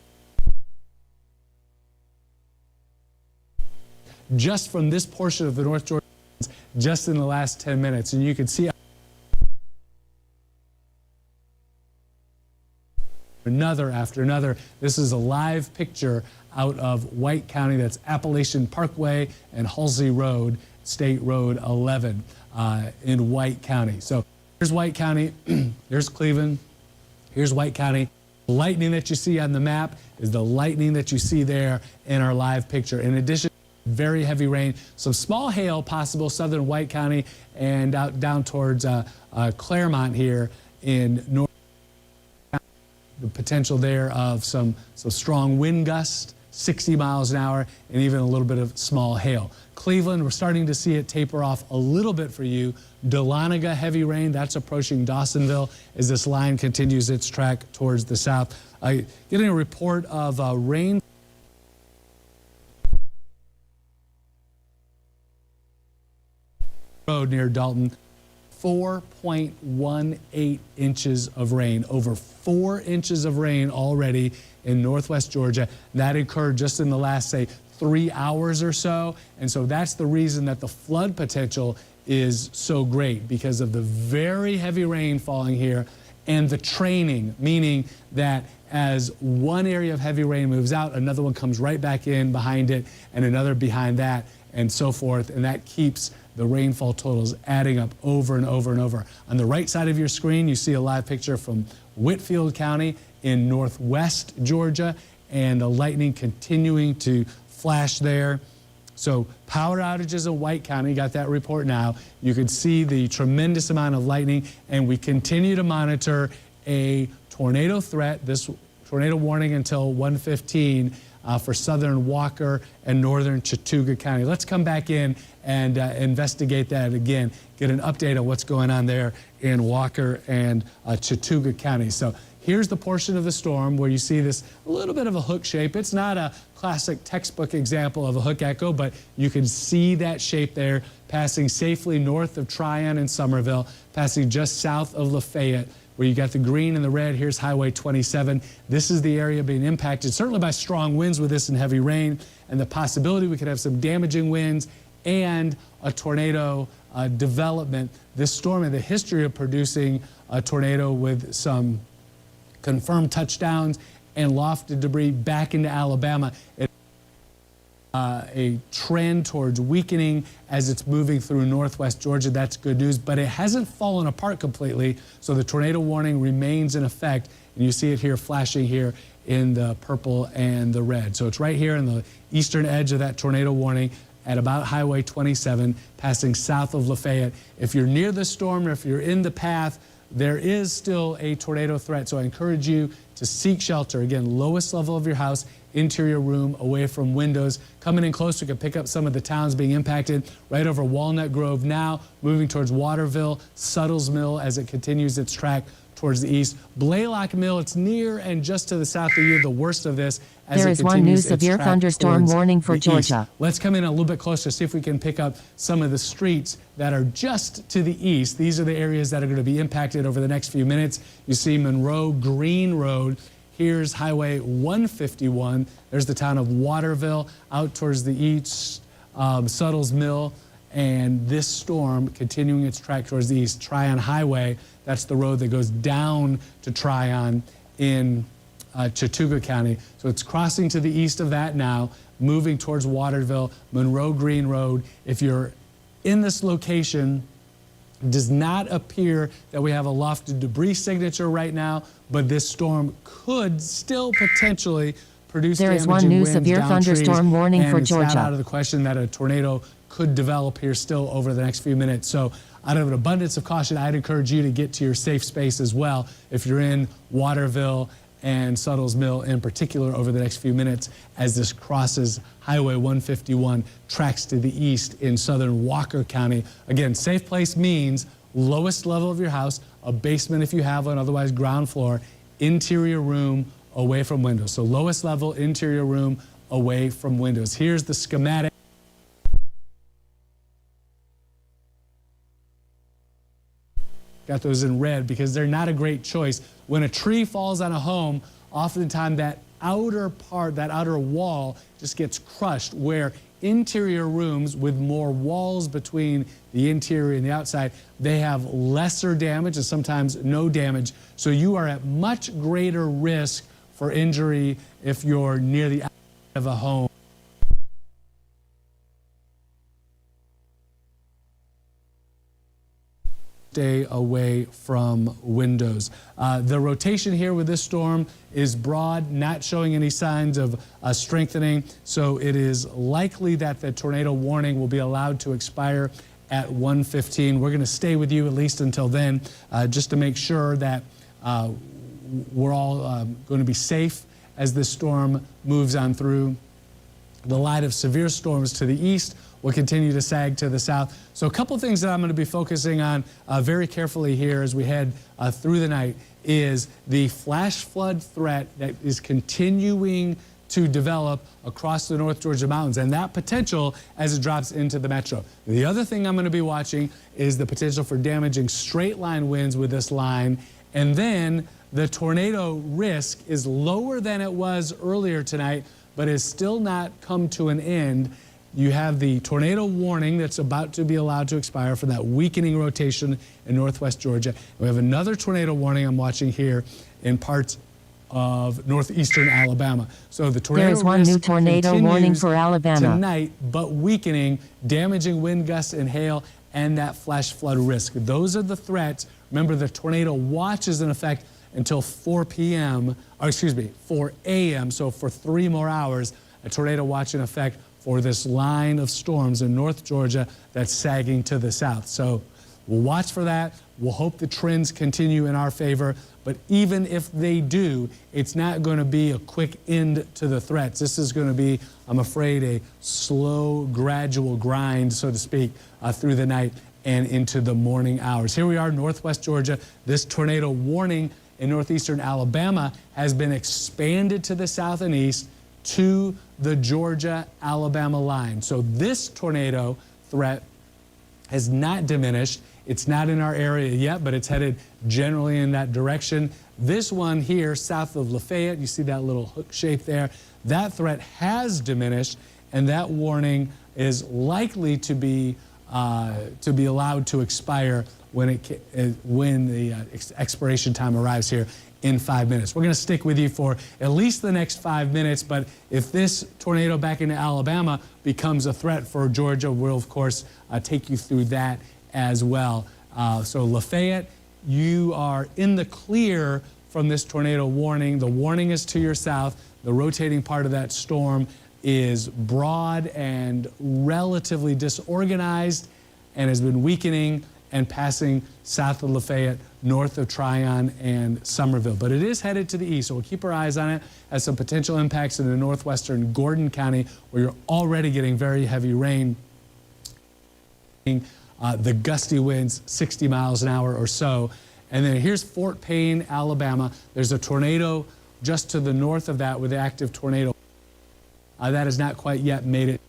Just from this portion of the North Georgia, just in the last 10 minutes. And you can see another after another. This is a live picture out of White County. That's Appalachian Parkway and Halsey Road, State Road 11 in White County. So here's White County, here's Cleveland, here's White County. The lightning that you see on the map is the lightning that you see there in our live picture. In addition, very heavy rain, some small hail possible southern White County and out down towards Claremont here in North. The potential there of some strong wind gusts, 60 miles an hour, and even a little bit of small hail. Cleveland, we're starting to see it taper off a little bit for you. Dahlonega, heavy rain, that's approaching Dawsonville as this line continues its track towards the south. Getting a report of rain road near Dalton, 4.18 inches of rain, over 4 inches of rain already in northwest Georgia. That occurred just in the last, say, 3 hours or so. And so that's the reason that the flood potential is so great, because of the very heavy rain falling here and the training, meaning that as one area of heavy rain moves out, another one comes right back in behind it, and another behind that, and so forth. And that keeps the rainfall totals adding up over and over and over. On the right side of your screen, you see a live picture from Whitfield County in northwest Georgia, and the lightning continuing to flash there. So power outages in White County, got that report now. You can see the tremendous amount of lightning, and we continue to monitor a tornado threat, this tornado warning until 1:15 for southern Walker and northern Chattooga County. Let's come back in and investigate that again, get an update on what's going on there in Walker and Chattooga County. So here's the portion of the storm where you see this a little bit of a hook shape. It's not a classic textbook example of a hook echo, but you can see that shape there, passing safely north of Tryon and Somerville, passing just south of Lafayette, where you got the green and the red. Here's Highway 27. This is the area being impacted, certainly by strong winds with this and heavy rain, and the possibility we could have some damaging winds and a tornado development. This storm had the history of producing a tornado with some confirmed touchdowns and lofted debris back into Alabama. A trend towards weakening as it's moving through northwest Georgia. That's good news, but it hasn't fallen apart completely, so the tornado warning remains in effect, and you see it here flashing here in the purple and the red. So it's right here in the eastern edge of that tornado warning at about Highway 27, passing south of Lafayette. If you're near the storm or if you're in the path, there is still a tornado threat, so I encourage you to seek shelter. Again, lowest level of your house, interior room, away from windows. Coming in close, we can pick up some of the towns being impacted right over Walnut Grove now, moving towards Waterville, Suttles Mill as it continues its track towards the east. Blaylock Mill, it's near and just to the south of you, the worst of this. As there is one new severe thunderstorm warning for Georgia. Let's come in a little bit closer, see if we can pick up some of the streets that are just to the east. These are the areas that are going to be impacted over the next few minutes. You see Monroe Green Road. Here's Highway 151. There's the town of Waterville out towards the east, Suttles Mill, and this storm continuing its track towards the east. Tryon Highway, that's the road that goes down to Tryon in Chattooga County. So it's crossing to the east of that now, moving towards Waterville, Monroe Green Road. If you're in this location, it does not appear that we have a lofted debris signature right now, but this storm could still potentially produce there is one new severe thunderstorm warning for Georgia. It's not out of the question that a tornado could develop here still over the next few minutes. So out of an abundance of caution, I'd encourage you to get to your safe space as well if you're in Waterville and Suttles Mill in particular over the next few minutes as this crosses Highway 151, tracks to the east in southern Walker County. Again, safe place means lowest level of your house, a basement if you have one, otherwise ground floor, interior room away from windows. So lowest level, interior room away from windows. Here's the schematic. Got those in red because they're not a great choice. When a tree falls on a home, oftentimes that outer part, that outer wall just gets crushed, where interior rooms with more walls between the interior and the outside, they have lesser damage and sometimes no damage. So you are at much greater risk for injury if you're near the outside of a home. Stay away from windows. The rotation here with this storm is broad, not showing any signs of strengthening, so it is likely that the tornado warning will be allowed to expire at 1:15. We're going to stay with you at least until then, just to make sure that we're all going to be safe as this storm moves on through. The line of severe storms to the east will continue to sag to the south. So a couple things that I'm going to be focusing on very carefully here as we head through the night is the flash flood threat that is continuing to develop across the North Georgia mountains, and that potential as it drops into the metro. The other thing I'm going to be watching is the potential for damaging straight line winds with this line, and then the tornado risk is lower than it was earlier tonight, but has still not come to an end. You have the tornado warning that's about to be allowed to expire for that weakening rotation in northwest Georgia. We have another tornado warning I'm watching here in parts of northeastern Alabama. So the tornado there is one new tornado warning for Alabama tonight, but weakening, damaging wind gusts and hail, and that flash flood risk. Those are the threats. Remember, the tornado watch is in effect until 4 p.m., or excuse me, 4 a.m., so for 3 more hours, a tornado watch in effect for this line of storms in North Georgia that's sagging to the south. So we'll watch for that. We'll hope the trends continue in our favor. But even if they do, it's not going to be a quick end to the threats. This is going to be, I'm afraid, a slow, gradual grind, so to speak, through the night and into the morning hours. Here we are, northwest Georgia. This tornado warning in northeastern Alabama has been expanded to the south and east to the Georgia-Alabama line. So this tornado threat has not diminished. It's not in our area yet, but it's headed generally in that direction. This one here, south of Lafayette, you see that little hook shape there, that threat has diminished, and that warning is likely to be allowed to expire when the expiration time arrives here in 5 minutes. We're going to stick with you for at least the next 5 minutes, but if this tornado back into Alabama becomes a threat for Georgia, we'll, of course, take you through that as well. So Lafayette, you are in the clear from this tornado warning. The warning is to your south. The rotating part of that storm is broad and relatively disorganized and has been weakening and passing south of Lafayette, north of Tryon and Somerville. But it is headed to the east, so we'll keep our eyes on it. Has some potential impacts in the northwestern Gordon County, where you're already getting very heavy rain. The gusty winds, 60 miles an hour or so. And then here's Fort Payne, Alabama. There's a tornado just to the north of that with the active tornado. That has not quite yet made it,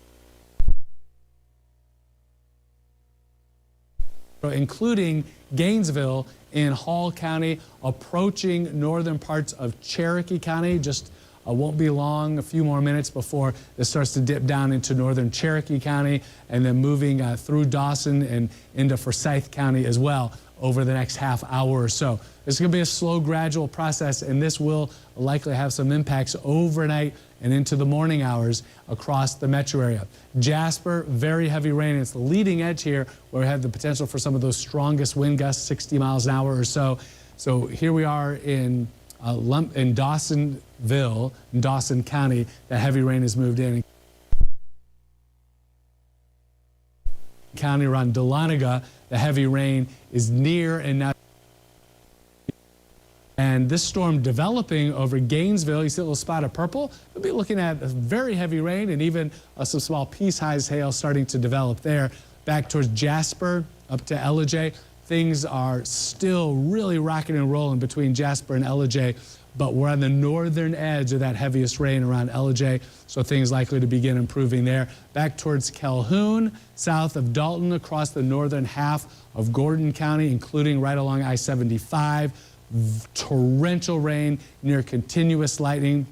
including Gainesville in Hall County, approaching northern parts of Cherokee County. Just won't be long, a few more minutes before this starts to dip down into northern Cherokee County, and then moving through Dawson and into Forsyth County as well over the next half hour or so. It's going to be a slow, gradual process, and this will likely have some impacts overnight and into the morning hours across the metro area. Jasper, very heavy rain. It's the leading edge here where we have the potential for some of those strongest wind gusts, 60 miles an hour or so. So here we are in Dawsonville, in Dawson County. The heavy rain has moved in. County around Dahlonega, the heavy rain is near and now. And this storm developing over Gainesville, you see a little spot of purple. We'll be looking at very heavy rain and even some small peace-sized hail starting to develop there. Back towards Jasper, up to Ellijay. Things are still really rocking and rolling between Jasper and Ellijay, but we're on the northern edge of that heaviest rain around Ellijay, so things likely to begin improving there. Back towards Calhoun, south of Dalton, across the northern half of Gordon County, including right along I-75. Torrential rain near continuous lightning.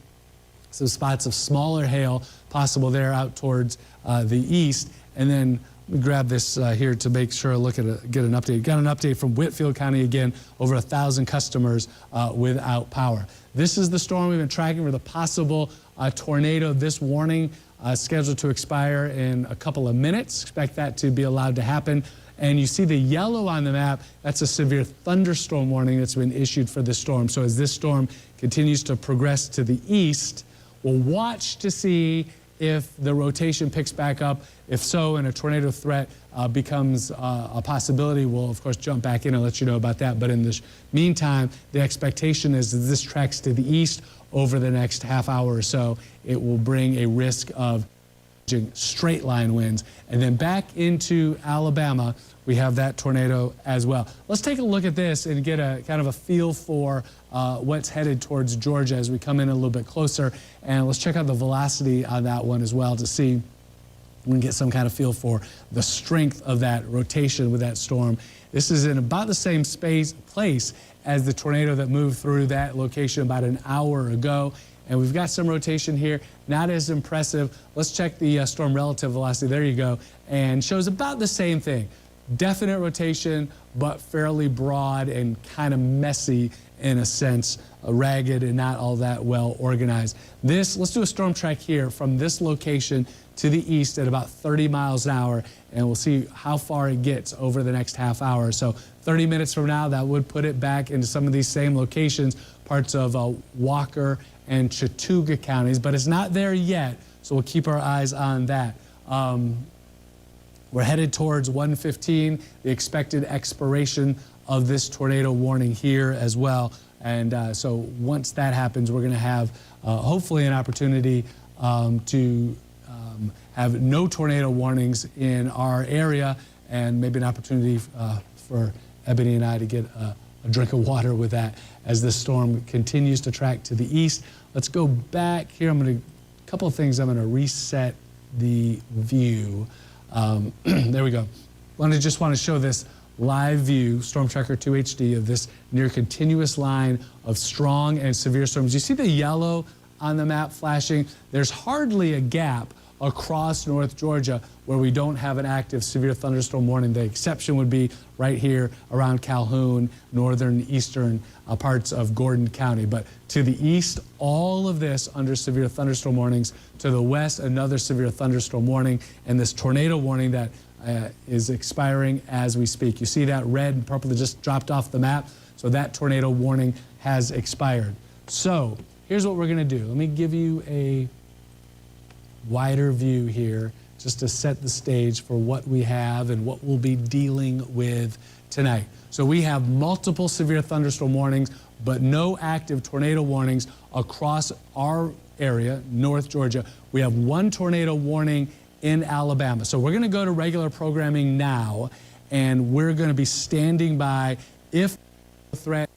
Some spots of smaller hail possible there out towards the east. And then we grab this here to make sure, get an update. Got an update from Whitfield County again, over 1,000 customers without power. This is the storm we've been tracking for the possible tornado. This warning scheduled to expire in a couple of minutes. Expect that to be allowed to happen. And you see the yellow on the map, that's a severe thunderstorm warning that's been issued for this storm. So as this storm continues to progress to the east, we'll watch to see if the rotation picks back up. If so, and a tornado threat becomes a possibility, we'll of course jump back in and let you know about that. But in the meantime, the expectation is that this tracks to the east over the next half hour or so. It will bring a risk of straight line winds. And then back into Alabama, we have that tornado as well. Let's take a look at this and get a kind of a feel for what's headed towards Georgia as we come in a little bit closer. And let's check out the velocity on that one as well to see we can get some kind of feel for the strength of that rotation with that storm. This is in about the same place as the tornado that moved through that location about an hour ago. And we've got some rotation here, not as impressive. Let's check the storm relative velocity. There you go. And shows about the same thing. Definite rotation, but fairly broad and kind of messy in a sense, ragged and not all that well organized. Let's do a storm track here from this location to the east at about 30 miles an hour, and we'll see how far it gets over the next half hour. So 30 minutes from now, that would put it back into some of these same locations, parts of Walker and Chattooga counties, but it's not there yet, so we'll keep our eyes on that. We're headed towards 1:15, the expected expiration of this tornado warning here as well. And so once that happens, we're going to have hopefully an opportunity to have no tornado warnings in our area, and maybe an opportunity for Ebony and I to get a drink of water with that as the storm continues to track to the east. Let's go back here. A couple of things. I'm going to reset the view. There we go. Just want to show this live view, Storm Tracker 2 HD, of this near continuous line of strong and severe storms. You see the yellow on the map flashing? There's hardly a gap across North Georgia where we don't have an active severe thunderstorm warning. The exception would be right here around Calhoun, northern eastern parts of Gordon County. But to the east, all of this under severe thunderstorm warnings. To the west, another severe thunderstorm warning, and this tornado warning that is expiring as we speak. You see that red and purple that just dropped off the map? So that tornado warning has expired. So here's what we're going to do. Let me give you a wider view here just to set the stage for what we have and what we'll be dealing with tonight. So we have multiple severe thunderstorm warnings, but no active tornado warnings across our area, North Georgia. We have one tornado warning in Alabama. So we're going to go to regular programming now, and we're going to be standing by if the threat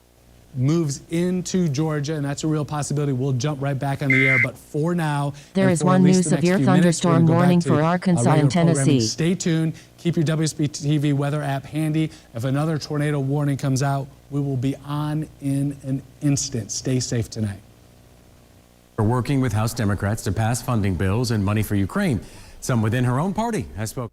moves into Georgia, and that's a real possibility. We'll jump right back on the air, but for now, there is one new severe thunderstorm warning for Arkansas and Tennessee. Stay tuned. Keep your WSB TV weather app handy. If another tornado warning comes out, we will be on in an instant. Stay safe tonight. We're working with House Democrats to pass funding bills and money for Ukraine. Some within her own party has spoken.